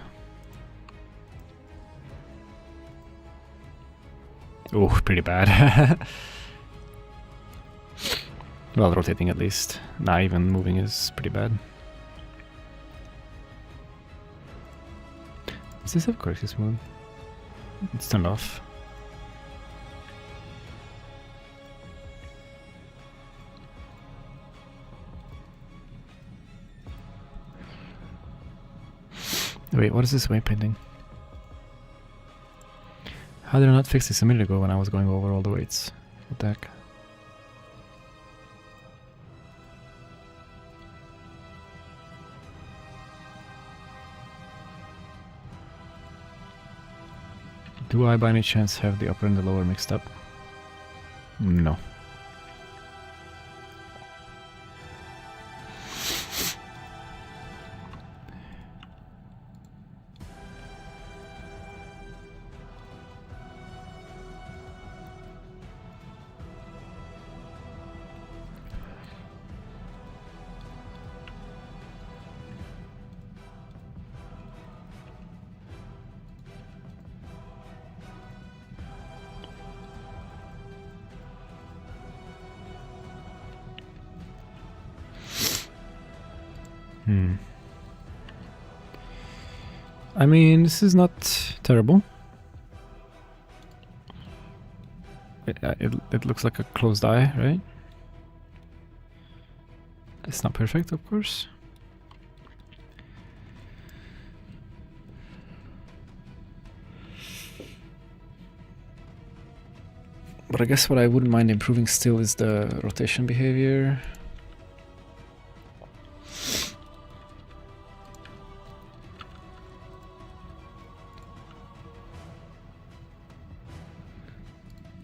Oh, pretty bad. Well, rotating at least. Nah, even moving is pretty bad. Does this have corrective mode? It's turned off. Wait, what is this weight painting? How did I not fix this a minute ago when I was going over all the weights? What the heck? Do I by any chance have the upper and the lower mixed up? No. I mean, this is not terrible. It looks like a closed eye, right? It's not perfect, of course. But I guess what I wouldn't mind improving still is the rotation behavior.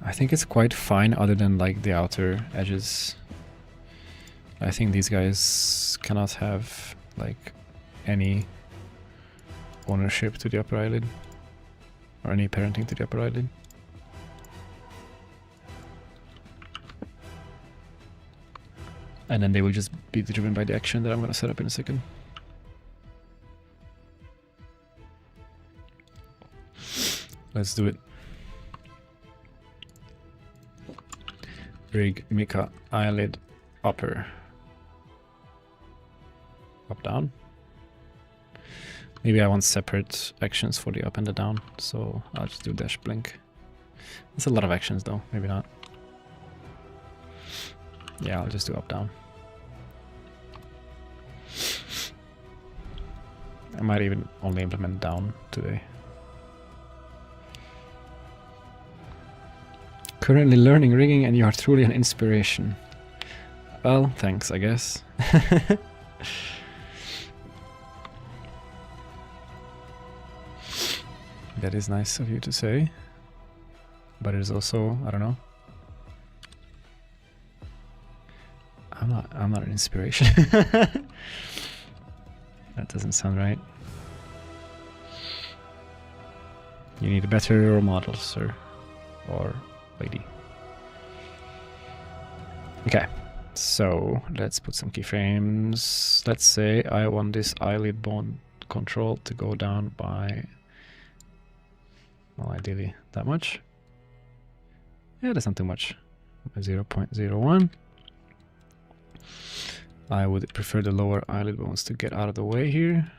I think it's quite fine other than like the outer edges. I think these guys cannot have like any ownership to the upper eyelid or any parenting to the upper eyelid. And then they will just be driven by the action that I'm going to set up in a second. Let's do it. Rig Mika eyelid upper. Up down. Maybe I want separate actions for the up and the down, so I'll just do dash blink. That's a lot of actions though, maybe not. Yeah, I'll just do up down. I might even only implement down today. Currently learning rigging and you are truly an inspiration. Well, thanks, I guess. That is nice of you to say. But it is also, I don't know. I'm not an inspiration. That doesn't sound right. You need a better role model, sir. Or lady. Okay, so let's put some keyframes. Let's say I want this eyelid bone control to go down by, well, ideally that much. Yeah, that's not too much. 0.01. I would prefer the lower eyelid bones to get out of the way here.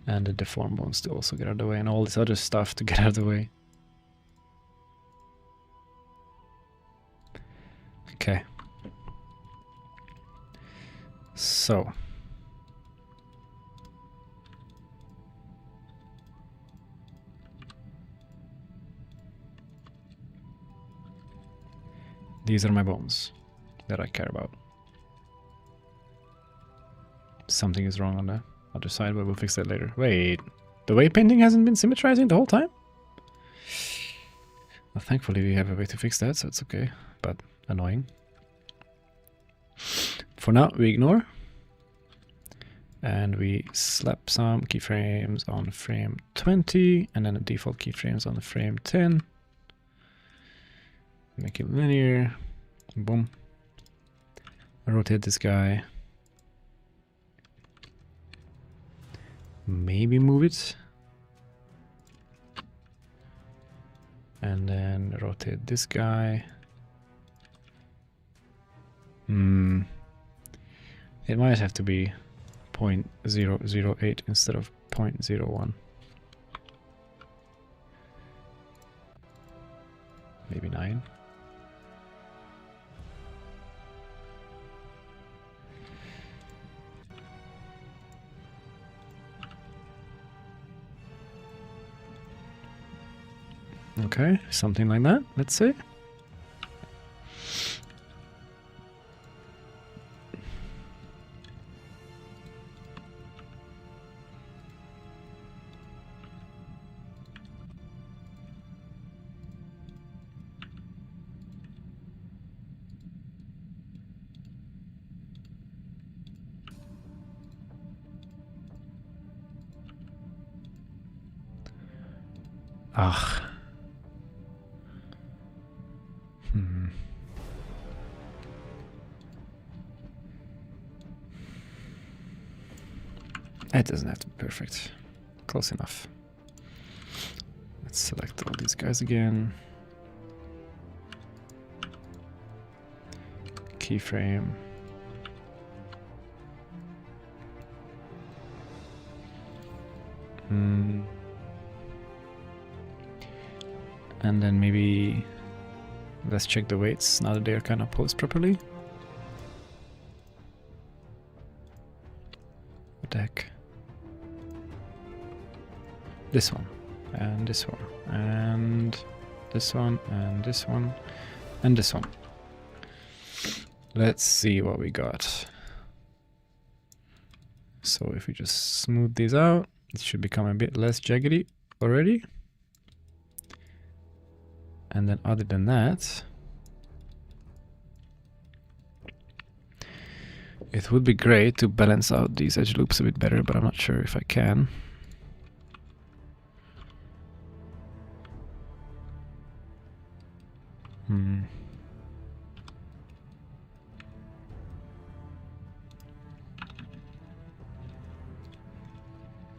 And the deform bones to also get out of the way, and all this other stuff to get out of the way. Okay. So. These are my bones that I care about. Something is wrong on the other side, but we'll fix that later. Wait, the weight painting hasn't been symmetrizing the whole time? Well, thankfully we have a way to fix that, so it's okay, but annoying. For now, we ignore. And we slap some keyframes on frame 20, and then the default keyframes on the frame 10. Make it linear. Boom. Rotate this guy. Maybe move it. And then rotate this guy. It might have to be 0.008 instead of 0.01. Maybe 9. Okay, something like that, let's say. Ach. It doesn't have to be perfect. Close enough. Let's select all these guys again. Keyframe. And then maybe let's check the weights now that they are kind of posed properly. What the heck? this one, and this one, and this one, and this one, and this one. Let's see what we got. So if we just smooth these out, it should become a bit less jaggedy already. And then other than that, it would be great to balance out these edge loops a bit better, but I'm not sure if I can.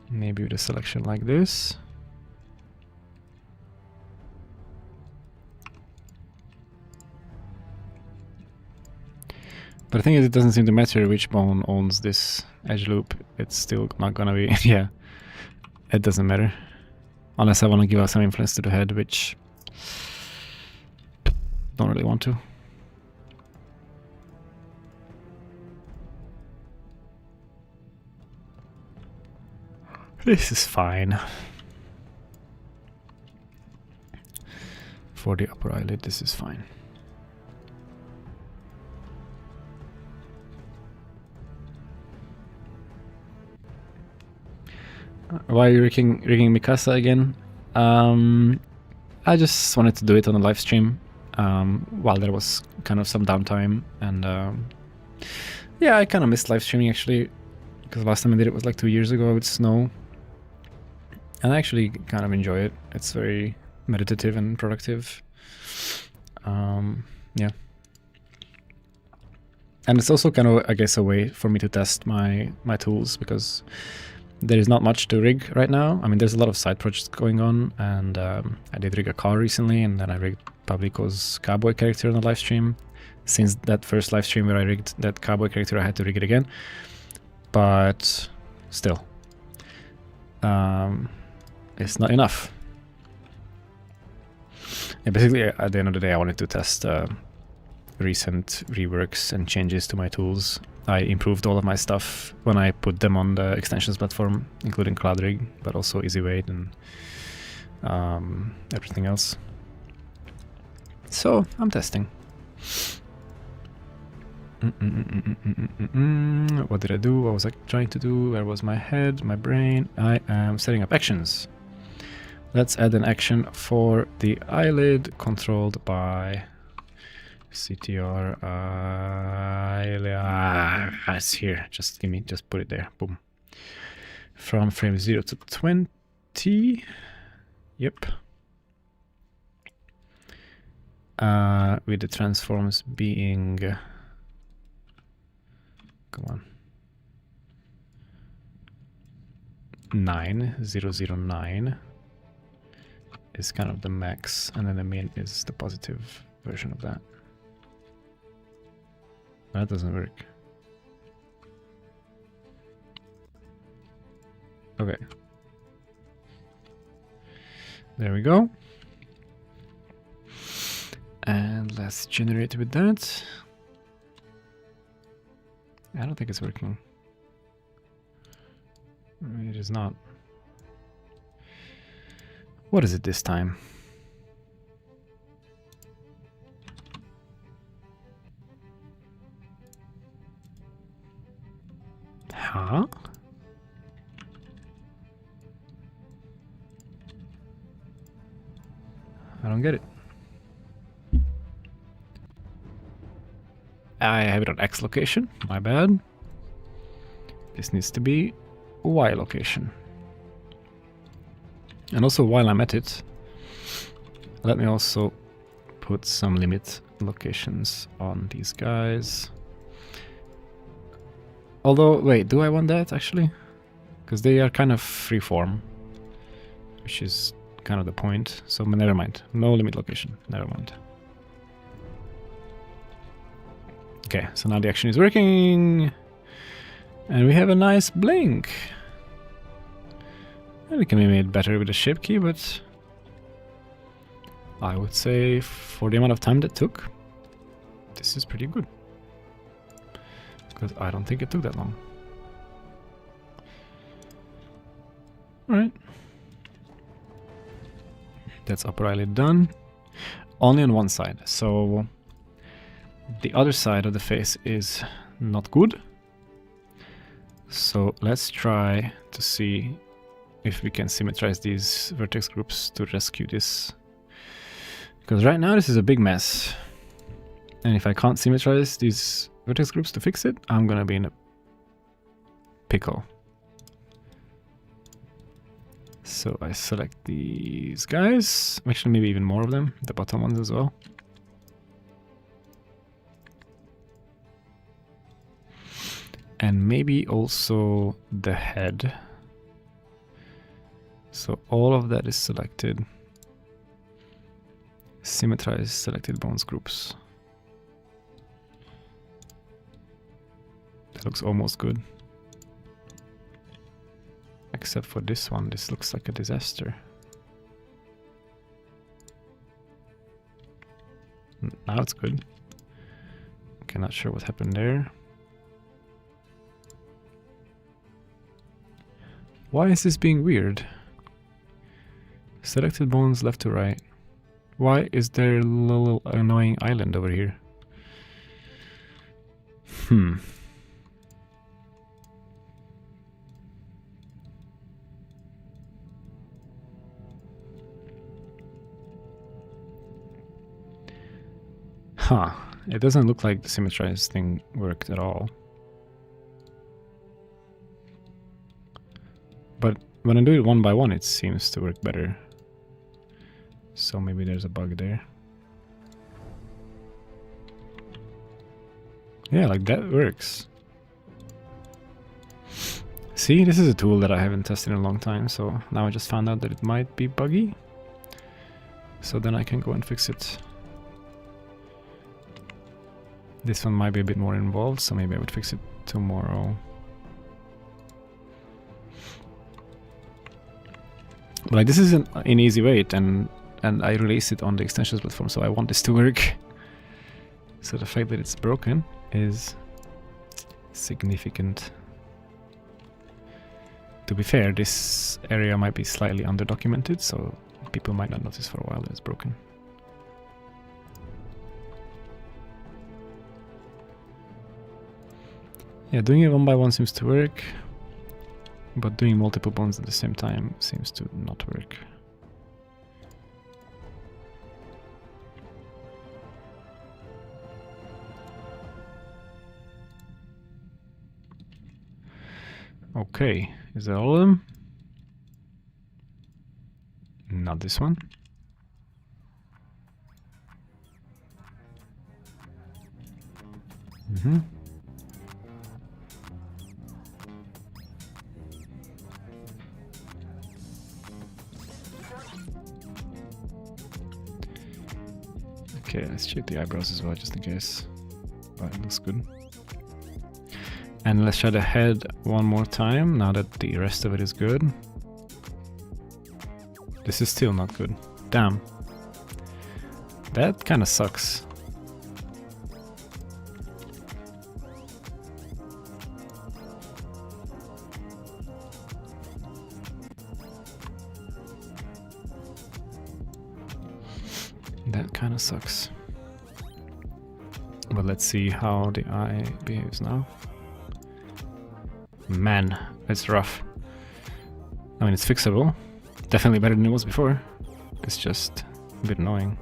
Maybe with a selection like this. But the thing is, it doesn't seem to matter which bone owns this edge loop. It's still not gonna be, yeah, it doesn't matter. Unless I want to give out some influence to the head, which don't really want to. This is fine. For the upper eyelid, this is fine. Why are you rigging Mikassa again? I just wanted to do it on a live stream while there was kind of some downtime, and yeah, I kind of missed live streaming actually, because last time I did it was like 2 years ago with snow, and I actually kind of enjoy it. It's very meditative and productive. Yeah, and it's also kind of, I guess, a way for me to test my tools, because there is not much to rig right now. I mean, there's a lot of side projects going on, and I did rig a car recently, and then I rigged Publico's cowboy character on the live stream. Since that first live stream where I rigged that cowboy character, I had to rig it again. But still, it's not enough. Yeah, basically, at the end of the day, I wanted to test recent reworks and changes to my tools. I improved all of my stuff when I put them on the extensions platform, including CloudRig, but also EasyWeight and everything else. So I'm testing. What did I do? What was I trying to do? Where was my head, my brain? I am setting up actions. Let's add an action for the eyelid controlled by CTR. It's here. Just put it there. Boom. From frame 0 to 20. Yep. With the transforms being, come on, 9009 is kind of the max, and then the min is the positive version of that. That doesn't work. Okay. There we go. And let's generate with that. I don't think it's working. It is not. What is it this time? Huh? I don't get it. I have it on X location, my bad. This needs to be Y location. And also, while I'm at it, let me also put some limit locations on these guys. Although, wait, do I want that actually? Because they are kind of freeform, which is kind of the point. So never mind, no limit location, never mind. Okay, so now the action is working, and we have a nice blink. And it can be made better with the shape key, but I would say for the amount of time that took, this is pretty good. Because I don't think it took that long. Alright. That's upper eyelid done. Only on one side, so the other side of the face is not good. So let's try to see if we can symmetrize these vertex groups to rescue this. Because right now this is a big mess. And if I can't symmetrize these vertex groups to fix it, I'm gonna be in a pickle. So I select these guys, actually maybe even more of them, the bottom ones as well. And maybe also the head. So all of that is selected. Symmetrize selected bones groups. That looks almost good. Except for this one, this looks like a disaster. Now it's good. Okay, not sure what happened there. Why is this being weird? Selected bones left to right. Why is there a little annoying island over here? Huh. It doesn't look like the symmetrized thing worked at all. But when I do it one by one, it seems to work better. So maybe there's a bug there. Yeah, like that works. See, this is a tool that I haven't tested in a long time, so now I just found out that it might be buggy. So then I can go and fix it. This one might be a bit more involved, so maybe I would fix it tomorrow. But like, this isn't in easy weight, and I released it on the extensions platform, so I want this to work. So the fact that it's broken is significant. To be fair, this area might be slightly underdocumented, so people might not notice for a while that it's broken. Yeah, doing it one by one seems to work, but doing multiple bones at the same time seems to not work. Okay, is that all of them? Not this one. Okay, let's check the eyebrows as well, just in case. But it looks good. And let's try the head one more time, now that the rest of it is good. This is still not good. Damn. That kind of sucks. That kind of sucks. But let's see how the eye behaves now. Man, it's rough. I mean, it's fixable. Definitely better than it was before. It's just a bit annoying.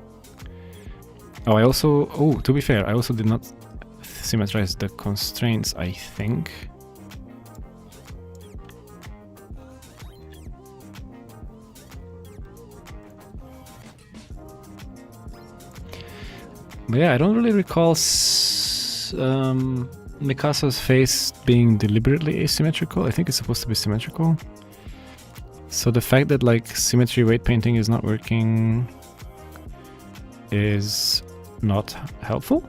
Oh, I also... Oh, to be fair, I also did not symmetrize the constraints, I think. But yeah, I don't really recall Mikassa's face being deliberately asymmetrical. I think it's supposed to be symmetrical. So the fact that like symmetry weight painting is not working is not helpful.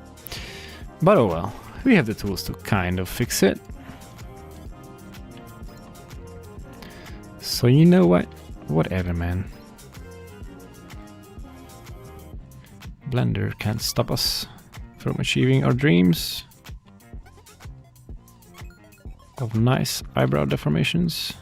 But oh well, we have the tools to kind of fix it. So you know what? Whatever, man. Blender can't stop us from achieving our dreams of nice eyebrow deformations.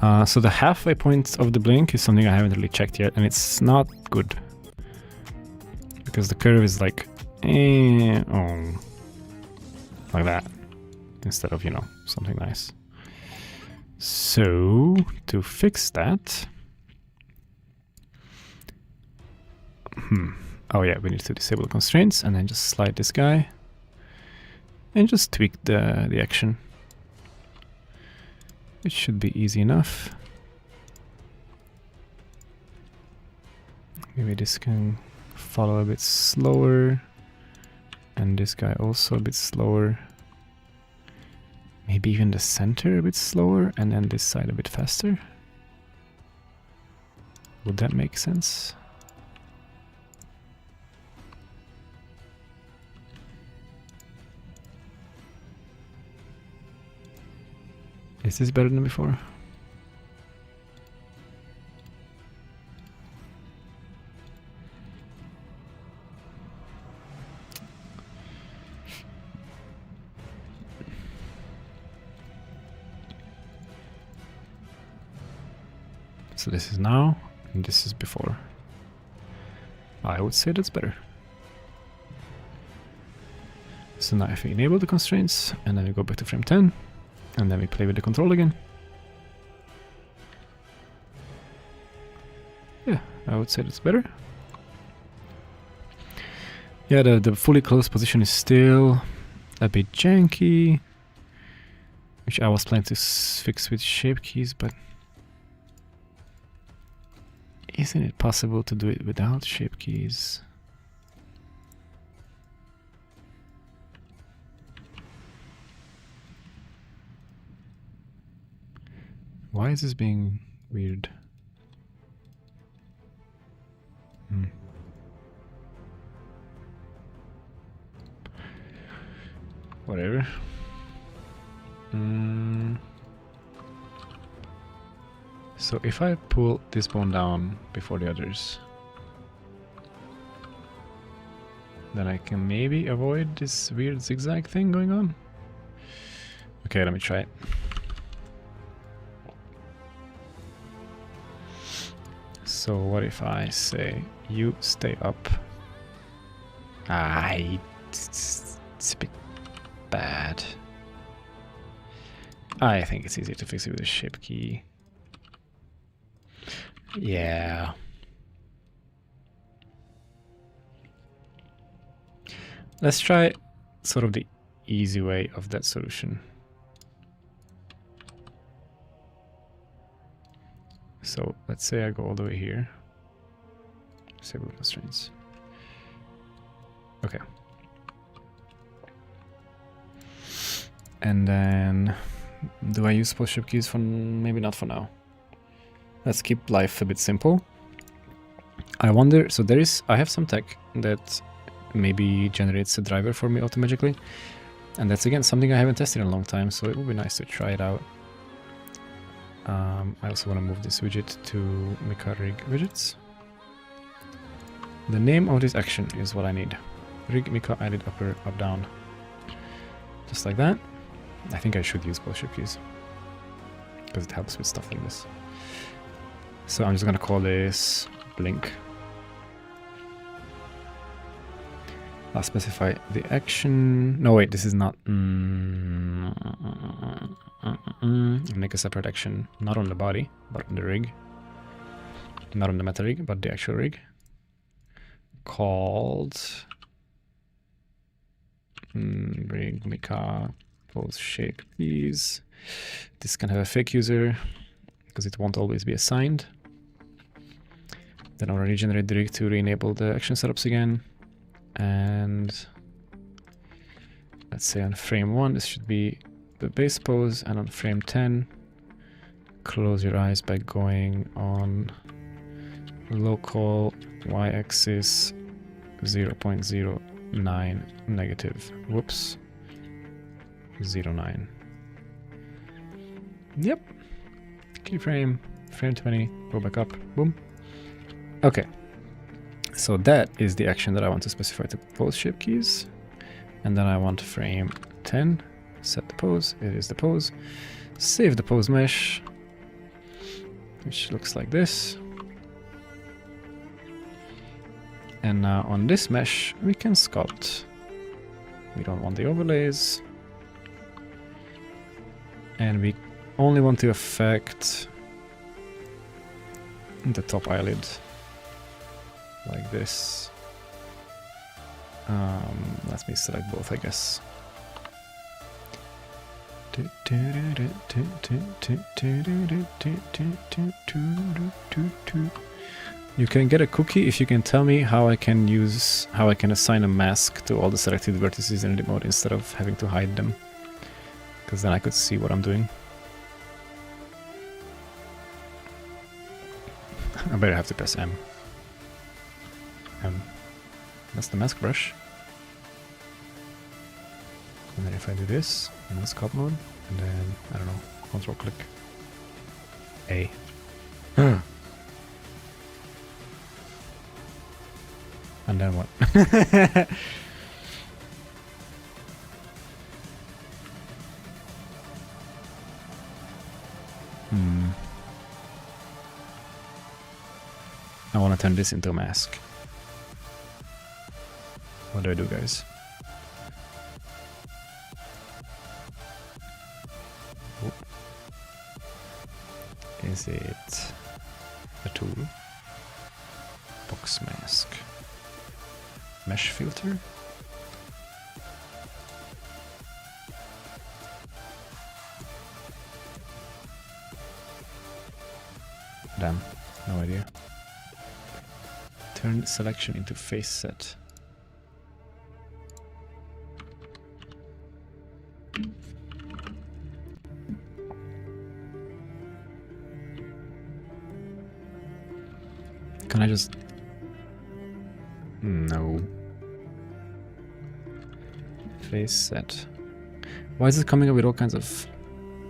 So the halfway point of the blink is something I haven't really checked yet, and it's not good. Because the curve is like, oh, like that, instead of, you know, something nice. So, to fix that, oh yeah, we need to disable the constraints, and then just slide this guy, and just tweak the action. It should be easy enough. Maybe this can follow a bit slower, and this guy also a bit slower. Maybe even the center a bit slower, and then this side a bit faster. Would that make sense? Is this better than before? So this is now, and this is before. I would say that's better. So now if we enable the constraints, and then we go back to frame 10, and then we play with the control again. Yeah, I would say that's better. Yeah, the fully closed position is still a bit janky, which I was planning to fix with shape keys, but isn't it possible to do it without shape keys? Why is this being weird? Whatever. So if I pull this bone down before the others, then I can maybe avoid this weird zigzag thing going on. Okay, let me try it. So what if I say, you stay up? It's a bit bad. I think it's easier to fix it with a shape key. Yeah. Let's try sort of the easy way of that solution. So let's say I go all the way here. Disable constraints. Okay. And then do I use post shape keys for maybe not for now? Let's keep life a bit simple. I wonder, so I have some tech that maybe generates a driver for me automatically. And that's again something I haven't tested in a long time, so it would be nice to try it out. I also want to move this widget to Mikassa rig widgets. The name of this action is what I need. Rig Mikassa edit upper up down. Just like that. I think I should use both shape keys because it helps with stuff like this. So I'm just gonna call this blink. I'll specify the action. No wait, this is not. Make a separate action, not on the body, but on the rig. Not on the meta rig, but the actual rig. Called rig Mikassa pose shape keys. This can have a fake user because it won't always be assigned. Then I'll regenerate the rig to re-enable the action setups again. And let's say on frame 1 this should be the base pose, and on frame 10 close your eyes by going on local y-axis 0.09 negative, whoops, 09. Yep, keyframe, frame 20, go back up, boom. Okay. So that is the action that I want to specify to pose shape keys. And then I want frame 10, set the pose, it is the pose. Save the pose mesh. which looks like this. And now on this mesh, we can sculpt. We don't want the overlays. And we only want to affect the top eyelid. Like this. Let me select both, I guess. You can get a cookie if you can tell me how I can assign a mask to all the selected vertices in edit mode instead of having to hide them. Because then I could see what I'm doing. I better have to press M. That's the mask brush. And then if I do this in the sculpt mode, and then, I don't know, control click A. And then what? I want to turn this into a mask. What do I do, guys? Oh. Is it a tool? Box mask. Mesh filter? Damn, no idea. Turn selection into face set. Can I just... No. Face set. Why is it coming up with all kinds of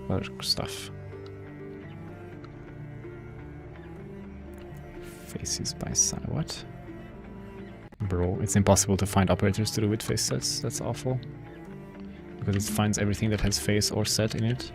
other stuff? Faces by side. What? Bro, it's impossible to find operators to do with face sets. That's awful. Because it finds everything that has face or set in it.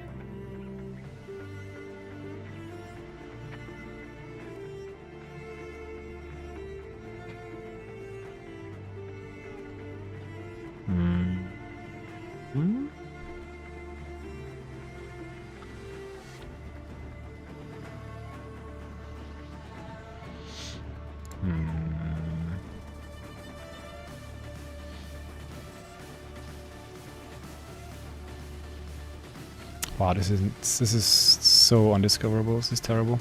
Wow, this is so undiscoverable. This is terrible.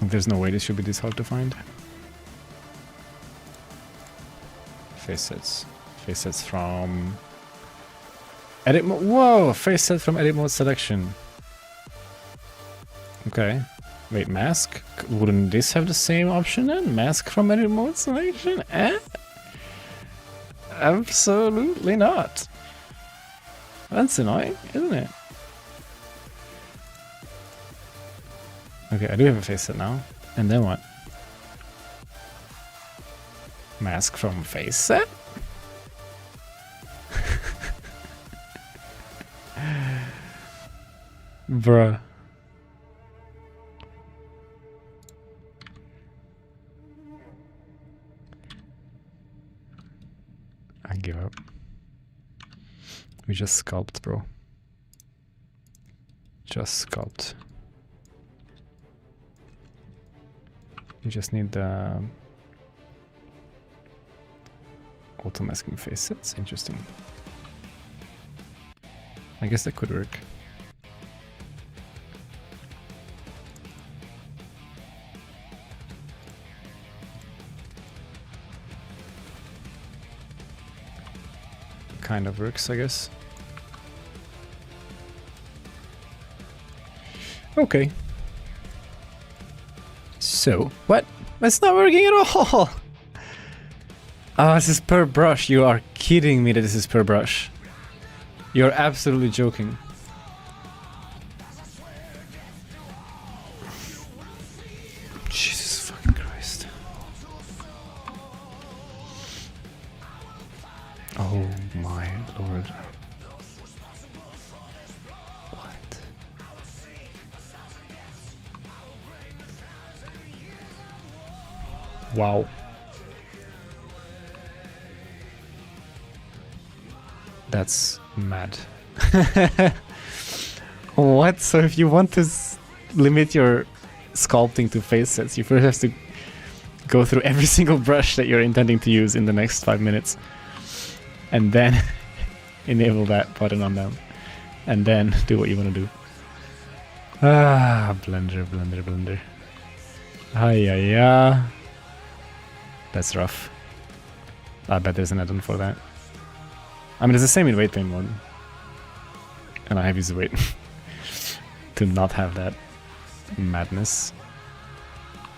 There's no way this should be this hard to find. Face sets. Face sets from edit mode. Whoa! Face set from edit mode selection. Okay. Wait, mask? Wouldn't this have the same option then? Mask from edit mode selection? Absolutely not. That's annoying, isn't it? Okay, I do have a face set now. And then what? Mask from face set? Bruh. I give up. We just sculpt, bro. Just sculpt. You just need the auto masking face sets. Interesting. I guess that could work. Kind of works, I guess. Okay. So, what? It's not working at all! Oh, this is per brush. You are kidding me that this is per brush. You're absolutely joking. Jesus fucking Christ. Oh my lord. What? Wow. That's mad. What? So if you want to limit your sculpting to face sets, you first have to go through every single brush that you're intending to use in the next 5 minutes. And then enable that button on them. And then do what you want to do. Ah, Blender. Ay. That's rough. I bet there's an add-on for that. I mean, it's the same in weight paint mode. And I have used the weight to not have that madness.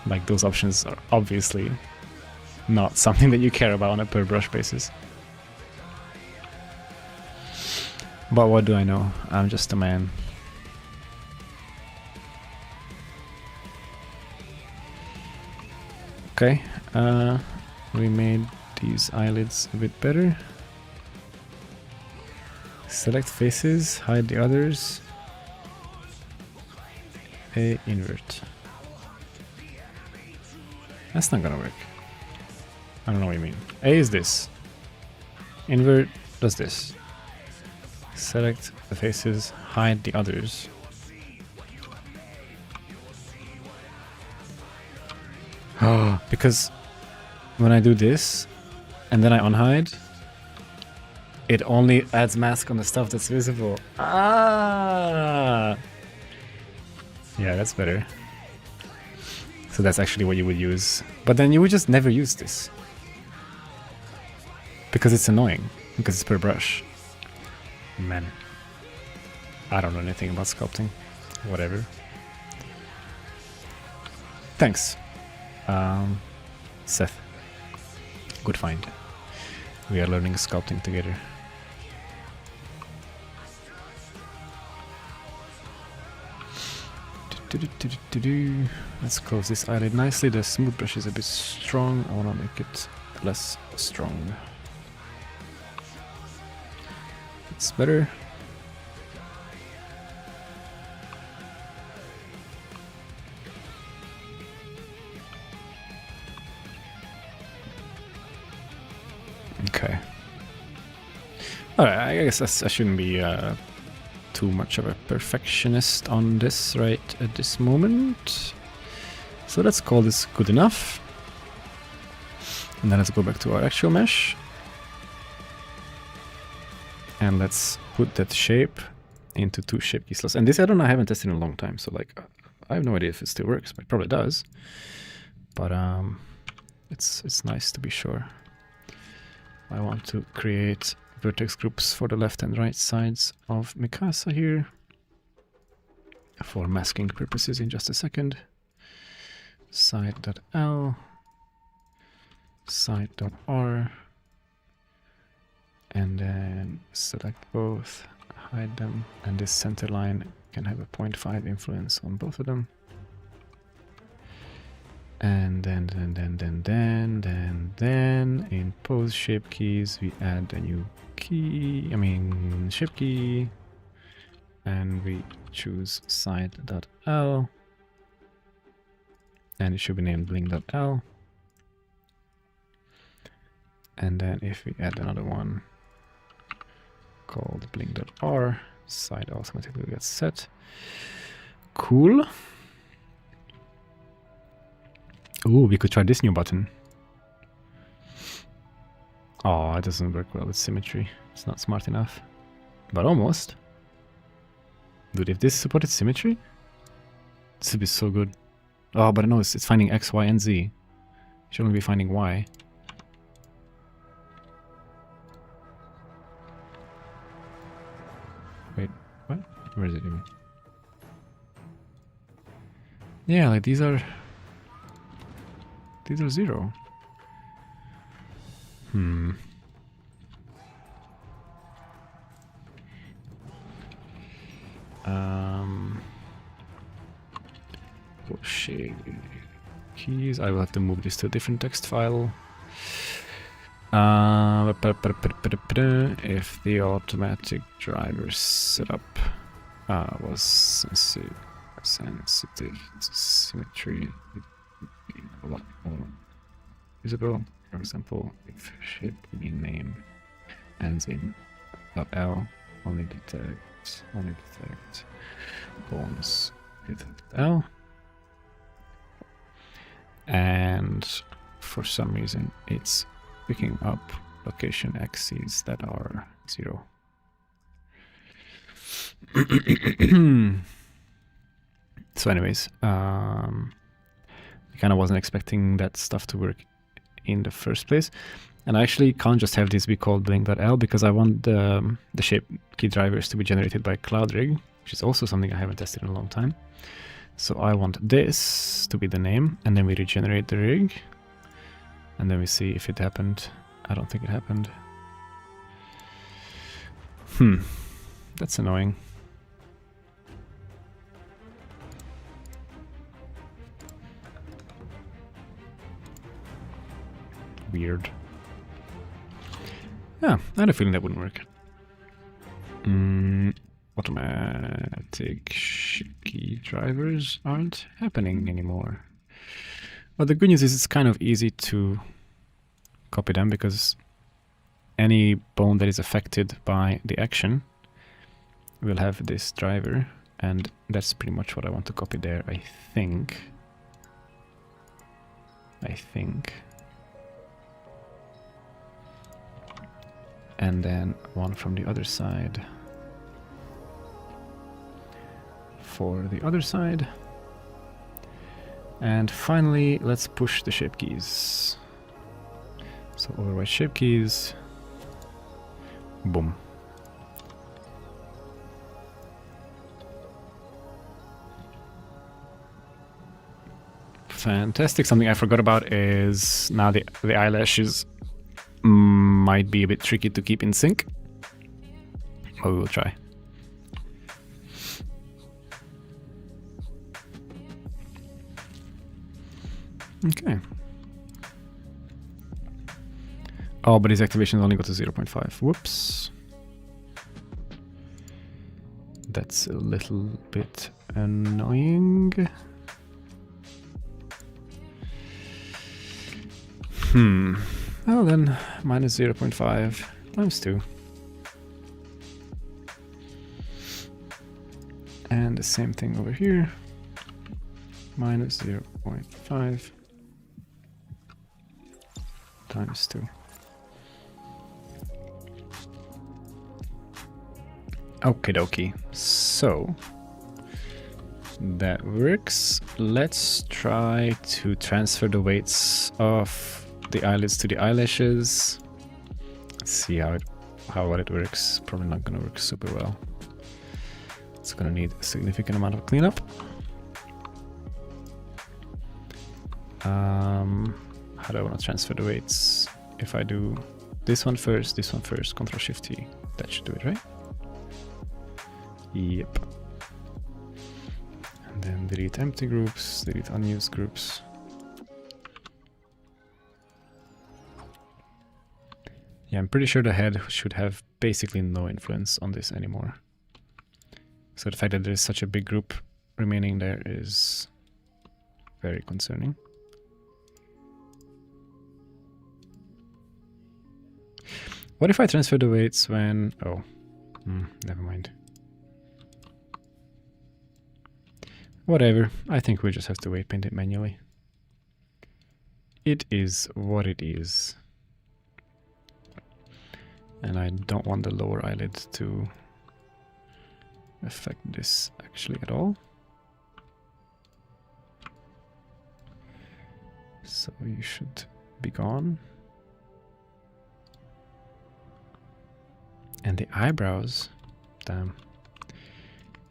Like, those options are obviously not something that you care about on a per brush basis. But what do I know? I'm just a man. Okay, we made these eyelids a bit better. Select faces, hide the others. A invert. That's not gonna work. I don't know what you mean. A is this. Invert does this. Select the faces, hide the others. Because when I do this and then I unhide, it only adds mask on the stuff that's visible. Ah! Yeah, that's better. So that's actually what you would use. But then you would just never use this. Because it's annoying. Because it's per brush. Man. I don't know anything about sculpting. Whatever. Thanks. Seth. Good find. We are learning sculpting together. Let's close this eyelid nicely. The smooth brush is a bit strong. I want to make it less strong. It's better. Okay. Alright, I guess I shouldn't be too much of a perfectionist on this right at this moment. So let's call this good enough. And then let's go back to our actual mesh. And let's put that shape into 2 shape key slots. And this add-on I haven't tested in a long time, so like I have no idea if it still works, but it probably does. But it's nice to be sure. I want to create vertex groups for the left and right sides of Mikassa here for masking purposes in just a second. Side.l, side.r, and then select both, hide them, and this center line can have a 0.5 influence on both of them. And then in pose shape keys we add a new key, shape key, and we choose side.l, and it should be named bling.l. And then if we add another one called bling.r, side automatically gets set. Cool. Ooh, we could try this new button. Oh, it doesn't work well with symmetry. It's not smart enough. But almost. Dude, if this supported symmetry, this would be so good. Oh, but no, it's finding X, Y, and Z. It should only be finding Y. Wait, what? Where is it even? Yeah, like these are 0. Shape keys. I will have to move this to a different text file. If the automatic driver setup was sensitive to symmetry, it would be a lot more visible. For example, if shape name ends in .l, only detect bones with .l. And for some reason, it's picking up location axes that are 0. So anyways, I kind of wasn't expecting that stuff to work in the first place. And I actually can't just have this be called blink.l because I want the shape key drivers to be generated by CloudRig, which is also something I haven't tested in a long time. So I want this to be the name, and then we regenerate the rig, and then we see if it happened. I don't think it happened. That's annoying. Weird. Yeah, I had a feeling that wouldn't work. Automatic key drivers aren't happening anymore. But the good news is it's kind of easy to copy them because any bone that is affected by the action will have this driver, and that's pretty much what I want to copy there, I think. And then one from the other side for the other side. And finally, let's push the shape keys. So overwrite shape keys. Boom. Fantastic. Something I forgot about is now the eyelashes might be a bit tricky to keep in sync, but we will try. Okay. Oh, but his activation only got to 0.5. Whoops. That's a little bit annoying. Well then, minus 0.5 times 2. And the same thing over here. Minus 0.5 times 2. Okie dokie. So that works. Let's try to transfer the weights of the eyelids to the eyelashes. Let's see how it works. Probably not gonna work super well. It's gonna need a significant amount of cleanup. How do I want to transfer the weights? If I do this one first, Control Shift T, that should do it, right? Yep. And then delete empty groups, delete unused groups. Yeah, I'm pretty sure the head should have basically no influence on this anymore. So the fact that there is such a big group remaining there is very concerning. What if I transfer the weights when... Oh, never mind. Whatever, I think we just have to weight paint it manually. It is what it is. And I don't want the lower eyelid to affect this actually at all. So you should be gone. And the eyebrows, damn.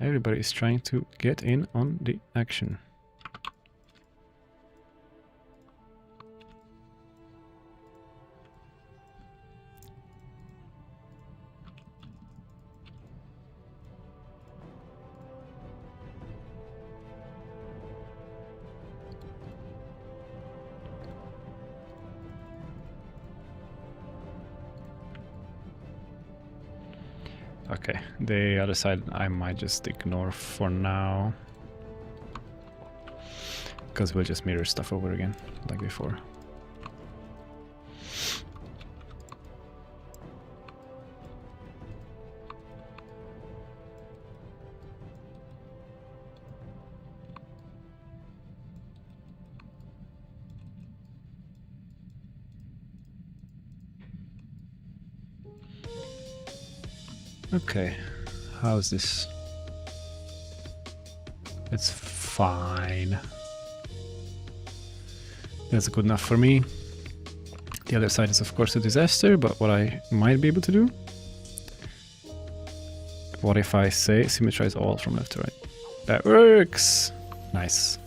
Everybody is trying to get in on the action. Okay, the other side I might just ignore for now, because we'll just mirror stuff over again, like before. Okay, how's this? It's fine. That's good enough for me. The other side is of course a disaster, but what I might be able to do. What if I say symmetrize all from left to right? That works! Nice.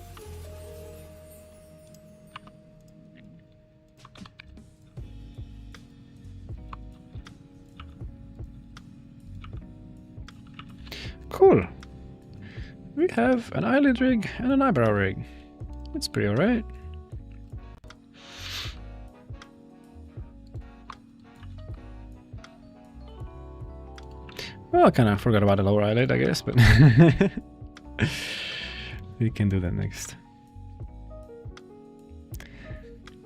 Cool. We have an eyelid rig and an eyebrow rig. It's pretty alright. Well, I kind of forgot about the lower eyelid, I guess, but we can do that next. I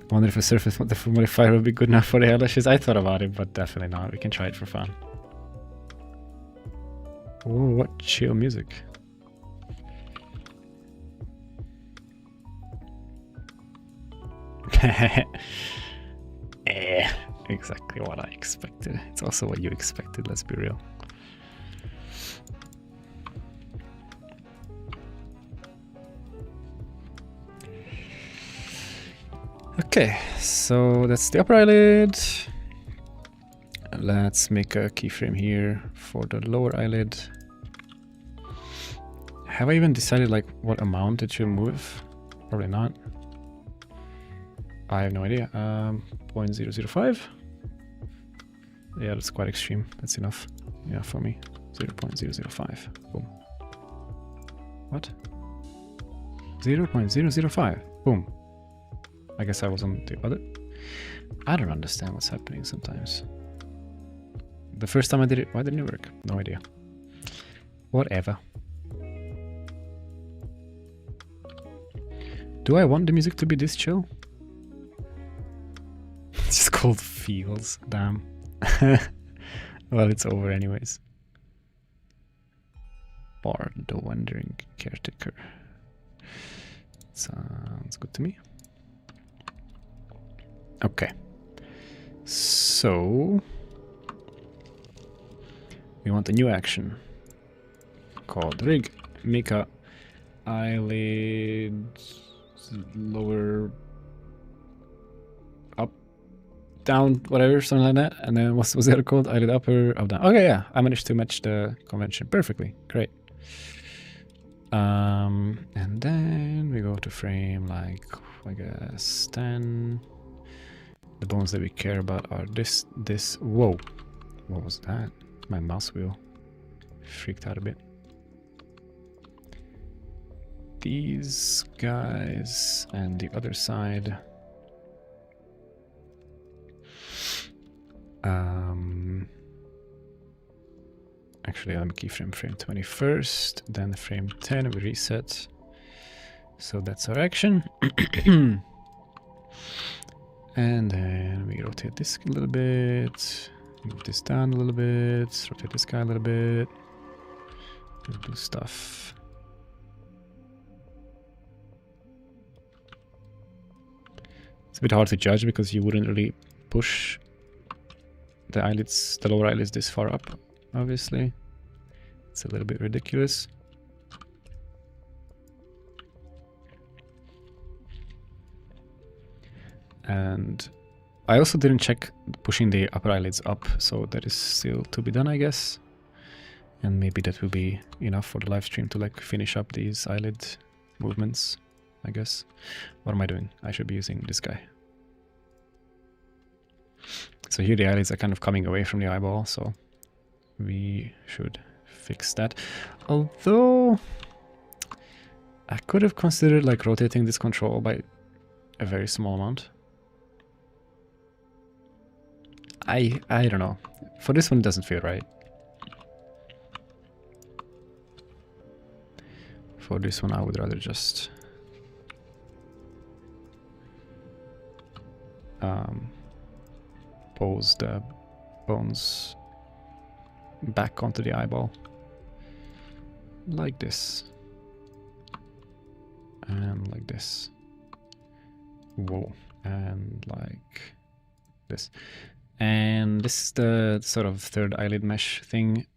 wonder if a surface modifier would be good enough for the eyelashes. I thought about it, but definitely not. We can try it for fun. Oh, what chill music. Exactly what I expected. It's also what you expected, let's be real. Okay, so that's the upper eyelid. Let's make a keyframe here for the lower eyelid. Have I even decided like what amount it should move? Probably not. I have no idea. 0.005. Yeah, that's quite extreme. That's enough. Yeah, for me. 0.005. Boom. What? 0.005. Boom. I guess I was on the other. I don't understand what's happening sometimes. The first time I did it, why didn't it work? No idea. Whatever. Do I want the music to be this chill? It's just called Feels. Damn. Well, it's over anyways. Bard, the wandering caretaker. Sounds good to me. Okay. So we want a new action called rig Mika eyelid lower up down whatever, something like that. And then what's the other called? Eyelid upper up down. Okay, yeah, I managed to match the convention perfectly. Great. And then we go to frame like I guess 10. The bones that we care about are this. Whoa, what was that? My mouse wheel freaked out a bit. These guys and the other side. Actually, let me keyframe frame 20 first, then frame 10. We reset. So that's our action. And then we rotate this a little bit, move this down a little bit, rotate this guy a little bit, do stuff. It's a bit hard to judge because you wouldn't really push the eyelids, the lower eyelids this far up, obviously. It's a little bit ridiculous. And I also didn't check pushing the upper eyelids up, so that is still to be done, I guess. And maybe that will be enough for the live stream to like finish up these eyelid movements, I guess. What am I doing? I should be using this guy. So here the eyelids are kind of coming away from the eyeball, so we should fix that. Although I could have considered like rotating this control by a very small amount. I don't know. For this one it doesn't feel right. For this one I would rather just pose the bones back onto the eyeball. Like this. And like this. Whoa. And like this. And this is the sort of third eyelid mesh thing.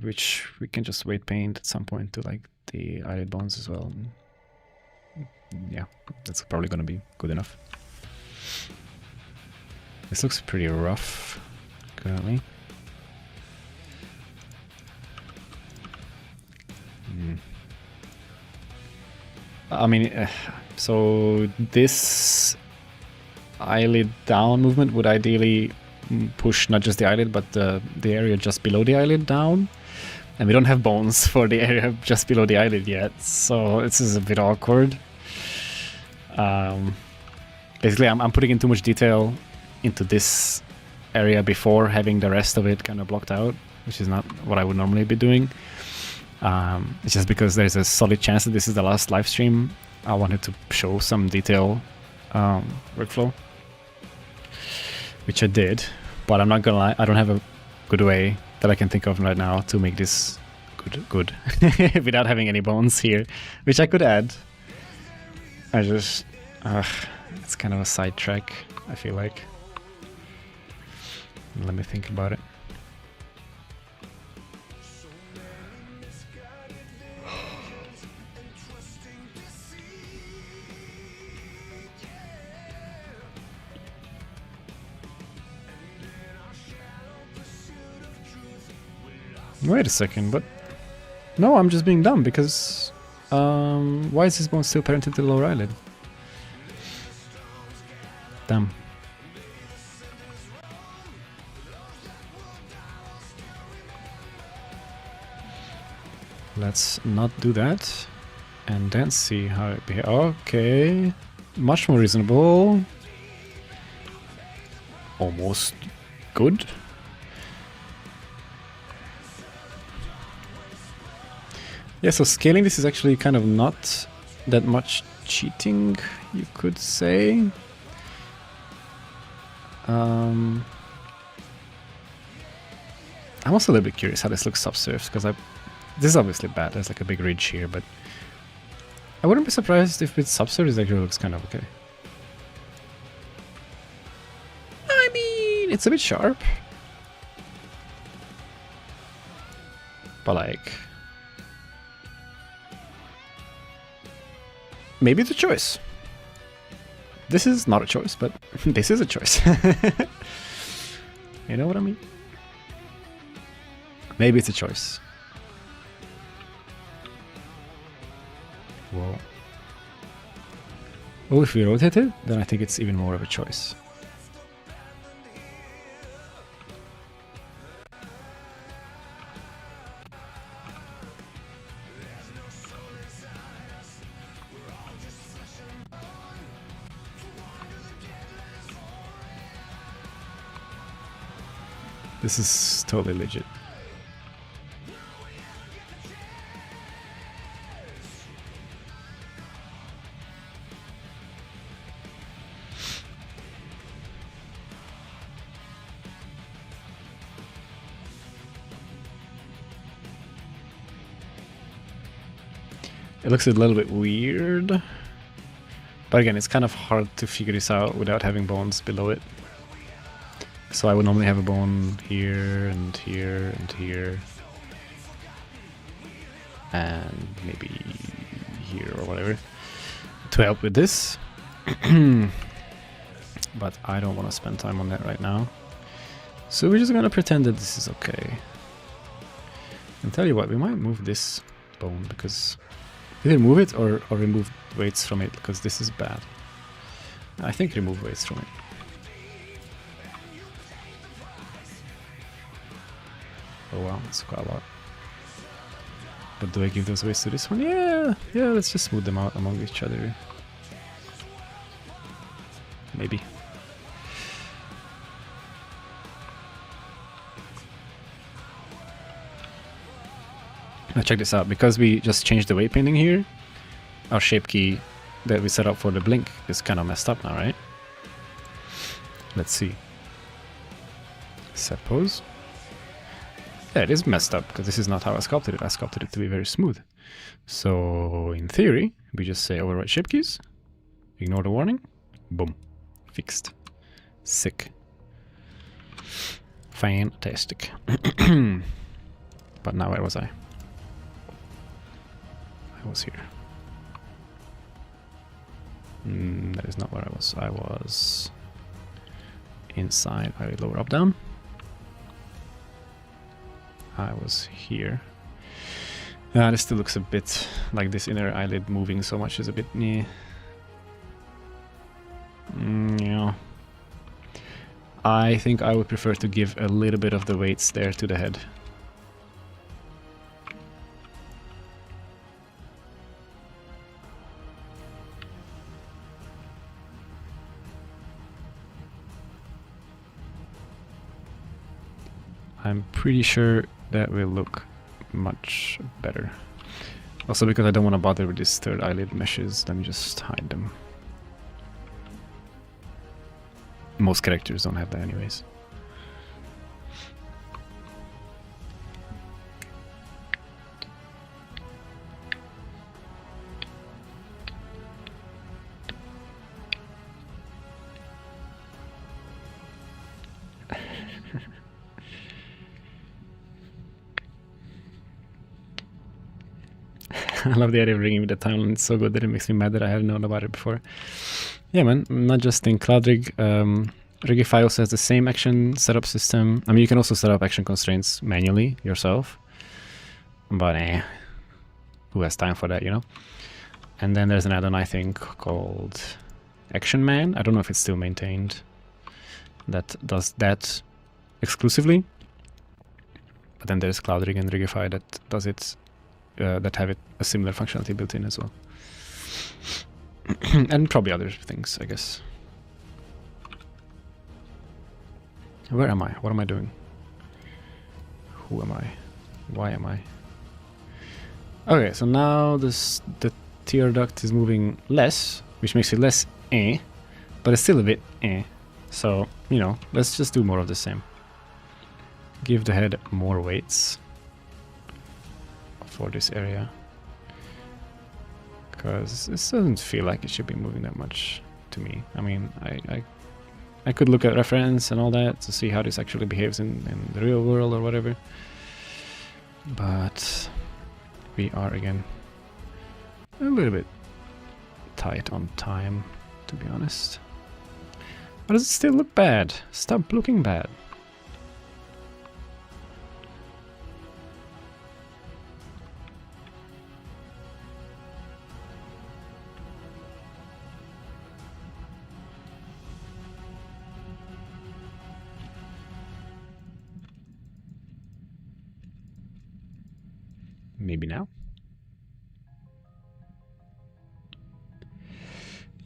which we can just weight paint at some point to like the eyelid bones as well. Yeah, that's probably gonna be good enough. This looks pretty rough currently. I mean, so this eyelid down movement would ideally push not just the eyelid, but the area just below the eyelid down. And we don't have bones for the area just below the eyelid yet, so this is a bit awkward. Basically, I'm putting in too much detail into this area before having the rest of it kind of blocked out, which is not what I would normally be doing. It's just because there's a solid chance that this is the last live stream. I wanted to show some detail workflow, which I did, but I'm not gonna lie, I don't have a good way that I can think of right now to make this good without having any bones here, which I could add. I just, it's kind of a sidetrack, I feel like. Let me think about it. Wait a second, but no, I'm just being dumb because why is this bone still parented to the lower eyelid? Damn. Let's not do that and then see how it behaves. Okay, much more reasonable. Almost good. Yeah, so scaling this is actually kind of not that much cheating, you could say. I'm also a little bit curious how this looks subsurface, because this is obviously bad. There's like a big ridge here, but I wouldn't be surprised if with subsurface it actually looks kind of okay. I mean, it's a bit sharp, but like, maybe it's a choice. This is not a choice, but this is a choice. You know what I mean? Maybe it's a choice. Whoa. Oh, if we rotate it, then I think it's even more of a choice. This is totally legit. It looks a little bit weird, but again, it's kind of hard to figure this out without having bones below it. So I would normally have a bone here and here and here, and maybe here or whatever to help with this. But I don't want to spend time on that right now. So we're just gonna pretend that this is okay. And tell you what, we might move this bone, because either move it or remove weights from it, because this is bad. I think remove weights from it. Oh wow, that's quite a lot. But do I give those weights to this one? Yeah, let's just smooth them out among each other. Maybe. Now check this out, because we just changed the weight painting here, our shape key that we set up for the blink is kind of messed up now, right? Let's see. Set pose. Yeah, it is messed up, because this is not how I sculpted it. I sculpted it to be very smooth. So, in theory, we just say overwrite shape keys, ignore the warning, boom, fixed. Sick. Fantastic. But now where was I? I was here. That is not where I was. I was inside. I lower up down. I was here. This still looks a bit like this inner eyelid moving so much is a bit yeah. I think I would prefer to give a little bit of the weights there to the head. I'm pretty sure that will look much better. Also because I don't want to bother with these third eyelid meshes, let me just hide them. Most characters don't have that anyways. I love the idea of ringing with the timeline. It's so good that it makes me mad that I haven't known about it before. Yeah, man, not just in CloudRig. Rigify also has the same action setup system. I mean, you can also set up action constraints manually yourself. But who has time for that, you know? And then there's an add-on, I think, called Action Man. I don't know if it's still maintained. That does that exclusively. But then there's CloudRig and Rigify that does it. That have a similar functionality built in as well. And probably other things, I guess. Where am I? What am I doing? Who am I? Why am I? Okay, so now the tear duct is moving less, which makes it less but it's still a bit So, you know, let's just do more of the same. Give the head more weights for this area, because this doesn't feel like it should be moving that much to me. I mean, I could look at reference and all that to see how this actually behaves in the real world or whatever, but we are again a little bit tight on time, to be honest. But does it still look bad? Stop looking bad. Maybe now?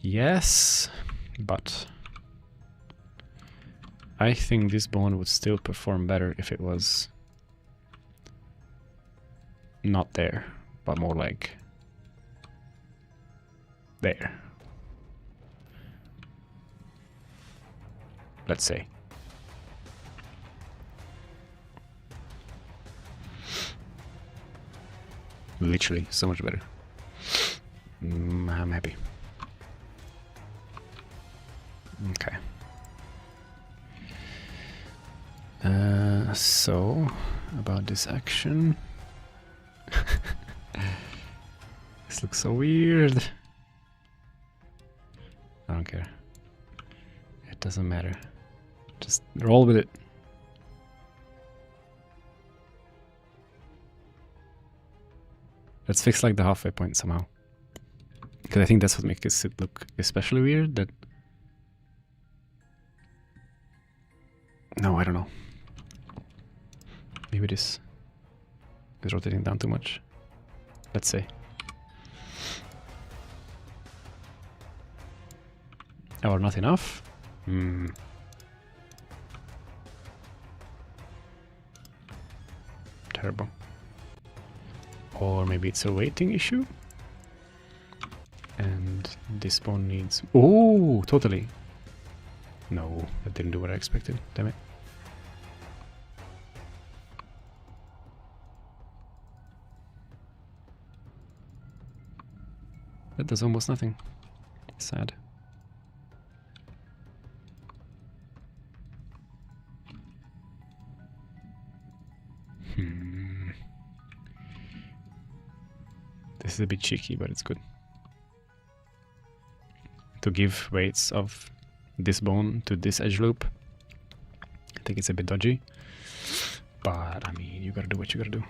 Yes, but I think this bone would still perform better if it was not there, but more like there. Let's say. Literally, so much better. I'm happy. Okay. So, about this action. This looks so weird. I don't care. It doesn't matter. Just roll with it. Let's fix like the halfway point somehow. Because I think that's what makes it look especially weird. That no, I don't know. Maybe this is rotating down too much. Let's say. Or not enough? Terrible. Or maybe it's a weighting issue? And this bone needs... Oh, totally. No, that didn't do what I expected. Damn it. That does almost nothing. Sad. This is a bit cheeky, but it's good. To give weights of this bone to this edge loop. I think it's a bit dodgy. But, I mean, you gotta do what you gotta do.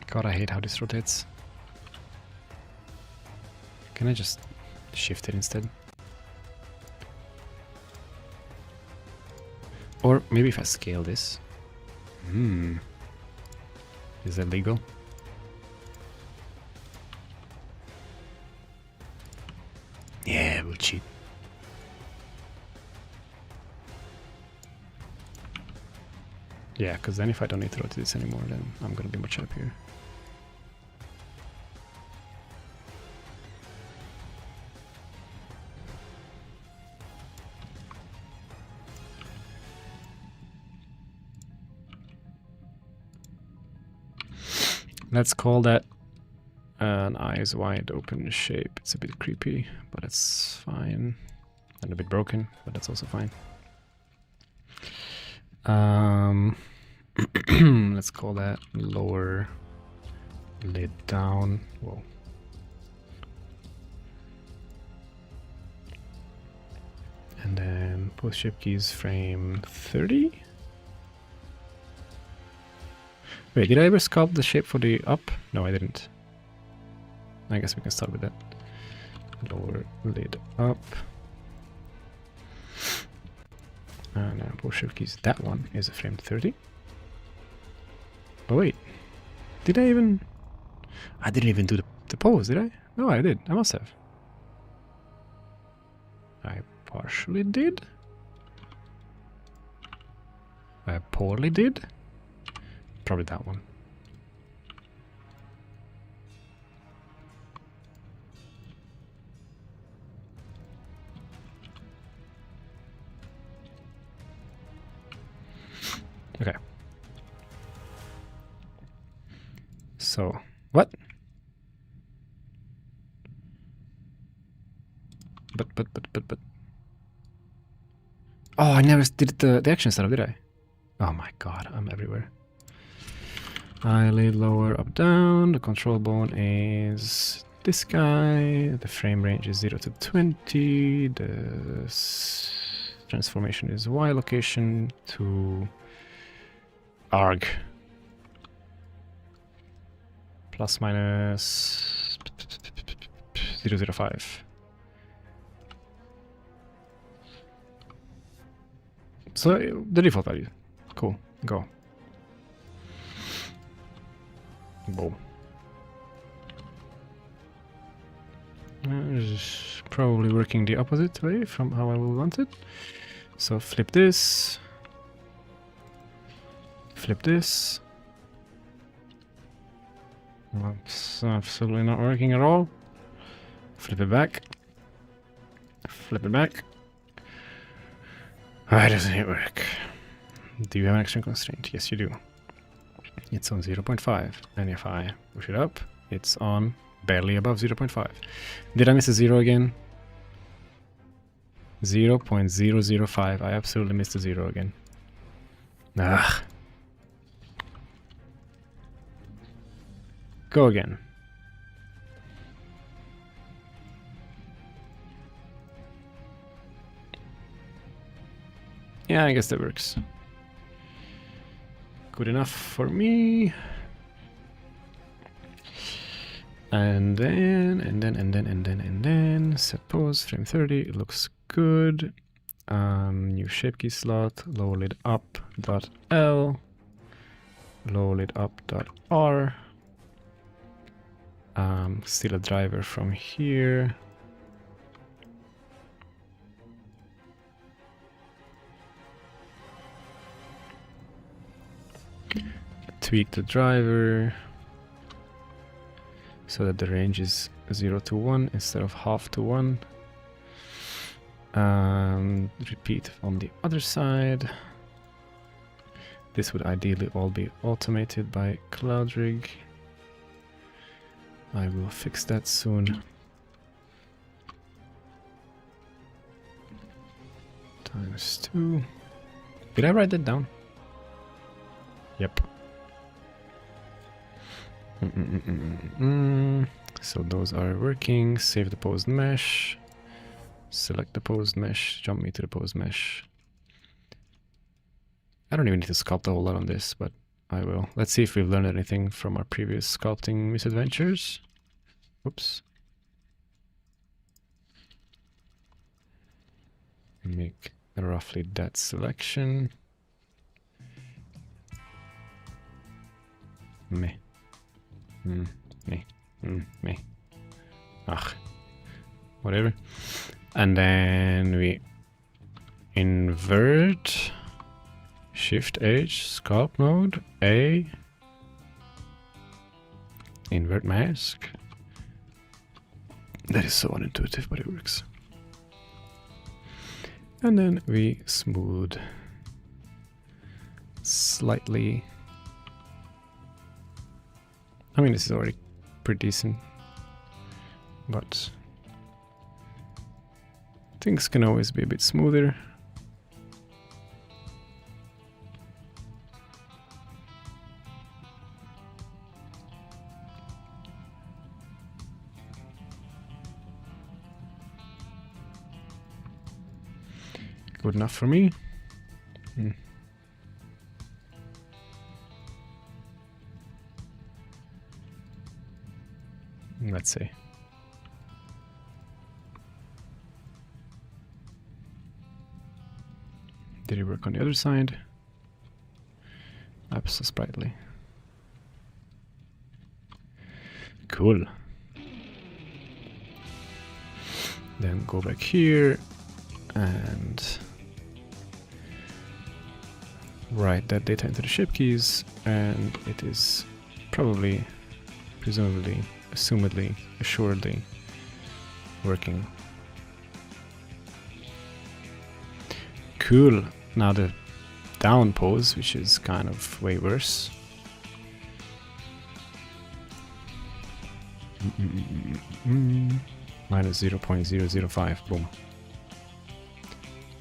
God, I hate how this rotates. Can I just shift it instead? Or maybe if I scale this. Is that legal? Yeah, we'll cheat. Yeah, because then if I don't need to rotate this anymore, then I'm gonna be much happier. Let's call that an eyes wide open shape. It's a bit creepy, but it's fine. And a bit broken, but that's also fine. Let's call that lower lid down. Whoa. And then post shape keys frame 30. Wait, did I ever sculpt the shape for the up? No, I didn't. I guess we can start with that. Lower lid up. And then post shape keys. That one is a frame 30. But wait, did I even? I didn't even do the pose, did I? No, I did. I must have. I partially did. I poorly did. Probably that one. Okay. So, what? But. Oh, I never did the action setup, did I? Oh my god, I'm everywhere. Eyelid lower, up, down. The control bone is this guy. The frame range is 0 to 20. The transformation is Y location to arg. Plus minus 005. So the default value. Cool. Go. Boom. Probably working the opposite way from how I will want it. So flip this. Flip this. That's absolutely not working at all. Flip it back. Flip it back. Why doesn't it work? Do you have an action constraint? Yes, you do. It's on 0.5. And if I push it up, it's on barely above 0.5. Did I miss a 0 again? 0.005. I absolutely missed a 0 again. Ugh. Go again. Yeah, I guess that works. Good enough for me. And then set pose, frame 30, it looks good. New shape key slot, lower lid up dot L, lower lid up dot R. Still a driver from here. Tweak the driver so that the range is 0 to 1 instead of half to 1. Repeat on the other side. This would ideally all be automated by CloudRig. I will fix that soon. ×2. Did I write that down? Yep. So those are working. Save the posed mesh. Select the posed mesh. Jump me to the posed mesh. I don't even need to sculpt a whole lot on this, but I will. Let's see if we've learned anything from our previous sculpting misadventures. Oops. Make roughly that selection. Meh. Meh. Meh. Ugh. Whatever. And then we invert. Shift H, sculpt mode, A. Invert mask. That is so unintuitive, but it works. And then we smooth slightly. I mean, this is already pretty decent, but things can always be a bit smoother. Good enough for me. Let's see. Did it work on the other side? Not so sprightly. Cool. Then go back here and write that data into the ship keys, and it is probably, presumably, assumedly, assuredly working. Cool. Now the down pose, which is kind of way worse. Minus 0.005. Boom.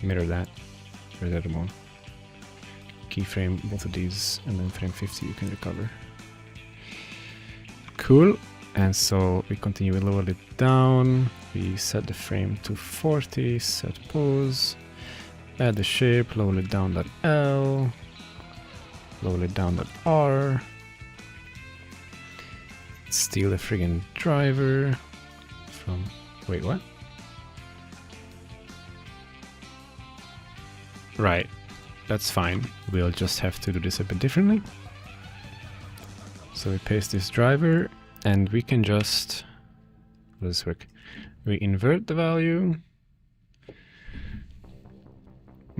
Mirror that. Reset them on. Keyframe both of these, and then frame 50 you can recover. Cool. And so we continue, we lower it down. We set the frame to 40, set pose. Add the shape, lower it down .L. Lower it down .R. Steal the friggin' driver from... Wait, what? Right. That's fine. We'll just have to do this a bit differently. So we paste this driver, and we can just... How does this work? We invert the value.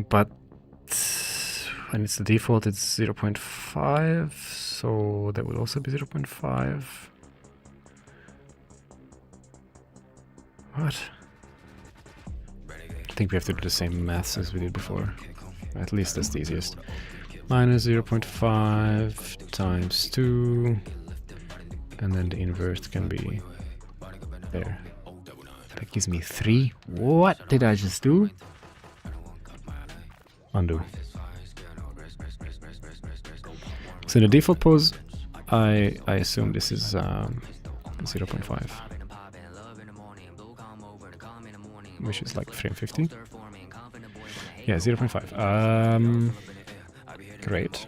But when it's the default, it's 0.5. So that would also be 0.5. What? I think we have to do the same maths as we did before. At least that's the easiest. Minus 0.5 times 2. And then the invert can be there. That gives me 3. What did I just do? Undo. So in the default pose, I assume this is 0.5. Which is like frame 50. Yeah, 0.5. Great.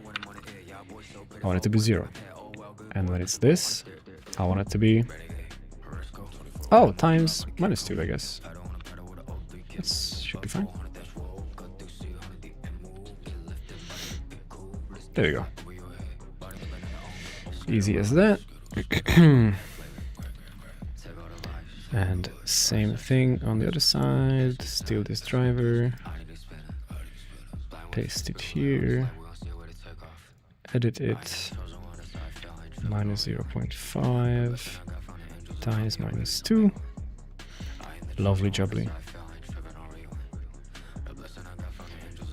I want it to be 0. And when it's this, I want it to be... Oh, times -2, I guess. That should be fine. There we go. Easy as that. And same thing on the other side. Steal this driver. Paste it here. Edit it. Minus 0.5 times -2. Lovely jubbly.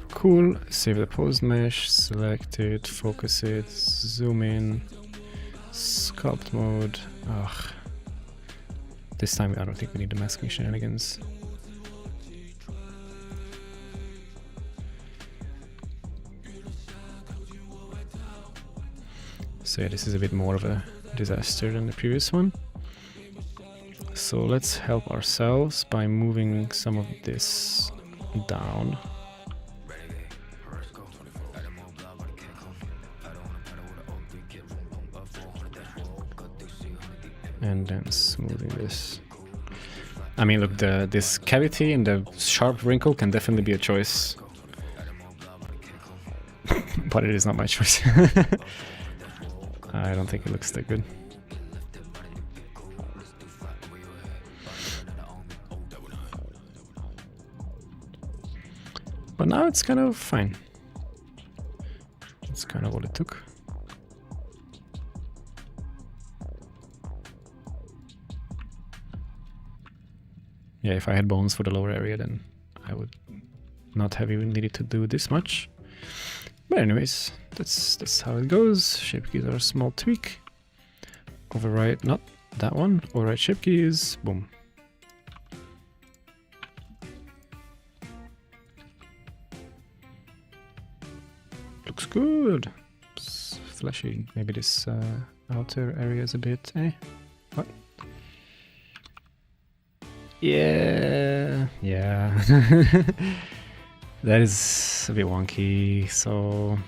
Cool. Save the pose mesh. Select it. Focus it. Zoom in. Sculpt mode. Ugh. This time I don't think we need the masking shenanigans. So yeah, this is a bit more of a disaster than the previous one. So let's help ourselves by moving some of this down. And then smoothing this. I mean, look, this cavity and the sharp wrinkle can definitely be a choice. But it is not my choice. I don't think it looks that good. But now it's kind of fine. That's kind of what it took. Yeah, if I had bones for the lower area, then I would not have even needed to do this much. But anyways, that's how it goes. Shape keys are a small tweak. Override, not that one. Override shape keys, boom. Looks good. It's flashy. Maybe this outer area is a bit, what? Yeah. That is a bit wonky, so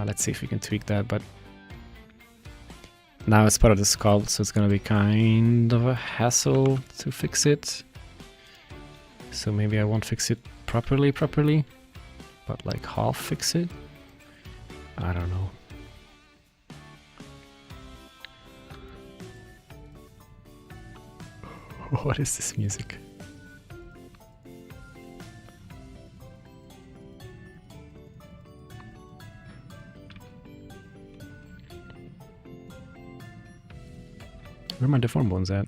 let's see if we can tweak that, but now it's part of the sculpt, so it's gonna be kind of a hassle to fix it. So maybe I won't fix it properly, but like half fix it. I don't know. What is this music? Where are my deform bones at?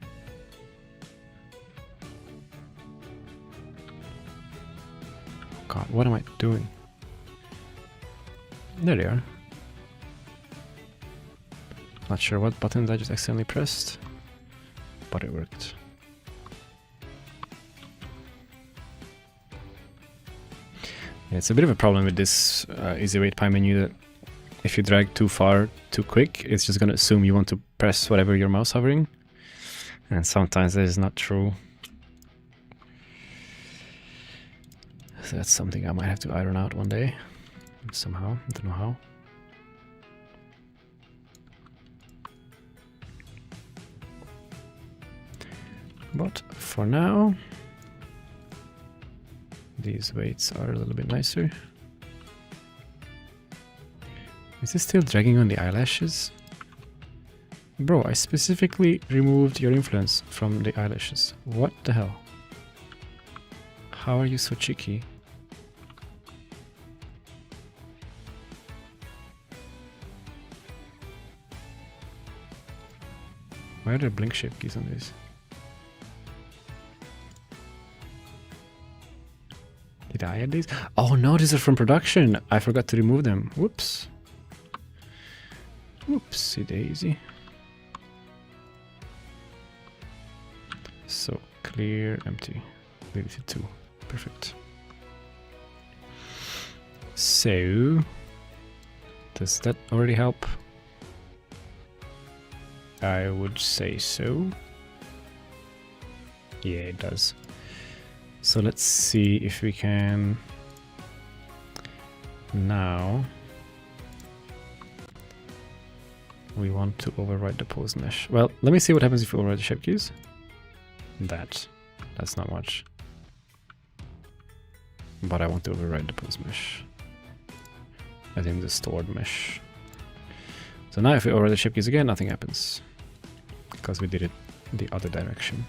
God, what am I doing? There they are. Not sure what buttons I just accidentally pressed, but it worked. Yeah, it's a bit of a problem with this easy weight pie menu that if you drag too far too quick, it's just gonna assume you want to press whatever your mouse hovering, and sometimes that is not true. So that's something I might have to iron out one day somehow. I don't know how. But for now, these weights are a little bit nicer. Is this still dragging on the eyelashes? Bro, I specifically removed your influence from the eyelashes. What the hell? How are you so cheeky? Why are there blink shape keys on this? Did I add these? Oh no, these are from production. I forgot to remove them. Whoops. Whoopsie daisy. So clear, empty. Leave it to 2. Perfect. So does that already help? I would say so. Yeah, it does. So let's see if we can now. We want to override the pose mesh. Well, let me see what happens if we override the shape keys. That's not much. But I want to override the pose mesh. I think the stored mesh. So now if we override the shape keys again, nothing happens. Because we did it the other direction.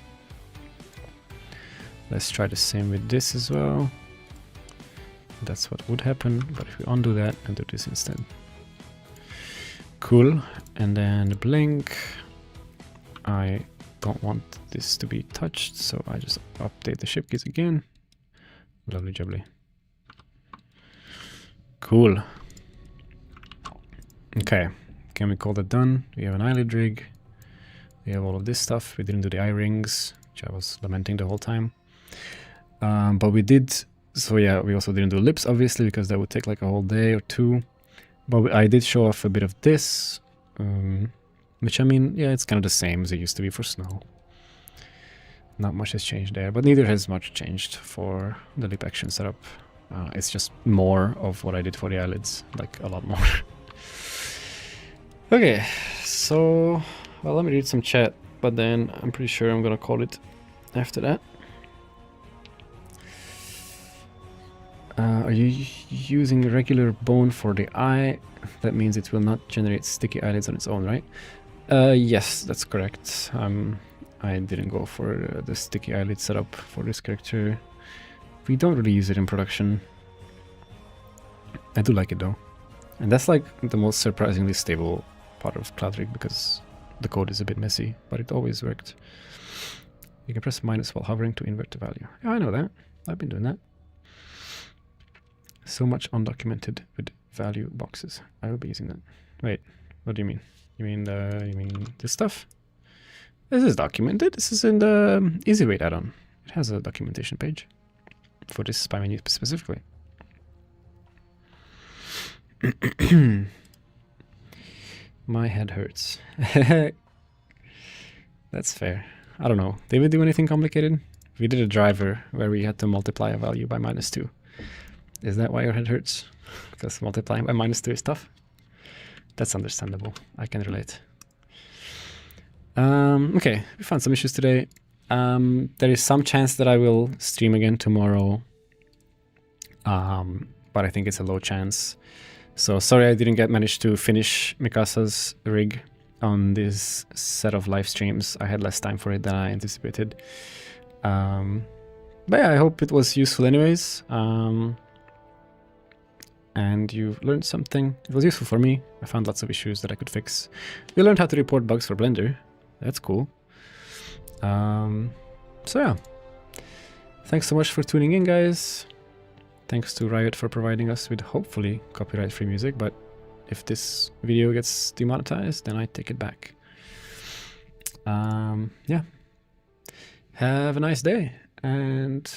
Let's try the same with this as well. That's what would happen, but if we undo that and do this instead. Cool. And then the blink. I don't want this to be touched, so I just update the shape keys again. Lovely jubbly. Cool. Okay, can we call that done? We have an eyelid rig. We have all of this stuff. We didn't do the eye rings, which I was lamenting the whole time. But we did, so yeah, we also didn't do lips, obviously, because that would take like a whole day or two. But I did show off a bit of this. Which, I mean, yeah, it's kind of the same as it used to be for snow. Not much has changed there, but neither has much changed for the lip action setup. It's just more of what I did for the eyelids, like a lot more. Okay, so, well, let me read some chat, but then I'm pretty sure I'm gonna call it after that. Are you using regular bone for the eye? That means it will not generate sticky eyelids on its own, right? Yes, that's correct. I didn't go for the sticky eyelid setup for this character. We don't really use it in production. I do like it though. And that's like the most surprisingly stable part of CloudRig because the code is a bit messy, but it always worked. You can press minus while hovering to invert the value. Yeah, I know that. I've been doing that. So much undocumented with value boxes. I will be using that. Wait, what do you mean? You mean this stuff? This is documented. This is in the EasyWeight add-on. It has a documentation page for this spy menu specifically. My head hurts. That's fair. I don't know. Did we do anything complicated? We did a driver where we had to multiply a value by -2. Is that why your head hurts? Because multiplying by -2 is tough? That's understandable. I can relate. Okay, we found some issues today. There is some chance that I will stream again tomorrow. But I think it's a low chance. So sorry I didn't manage to finish Mikassa's rig on this set of live streams. I had less time for it than I anticipated. But yeah, I hope it was useful anyways. And you learned something. It was useful for me. I found lots of issues that I could fix. We learned how to report bugs for Blender. That's cool. So yeah. Thanks so much for tuning in, guys. Thanks to Riot for providing us with hopefully copyright-free music, but if this video gets demonetized, then I take it back. Yeah. Have a nice day, and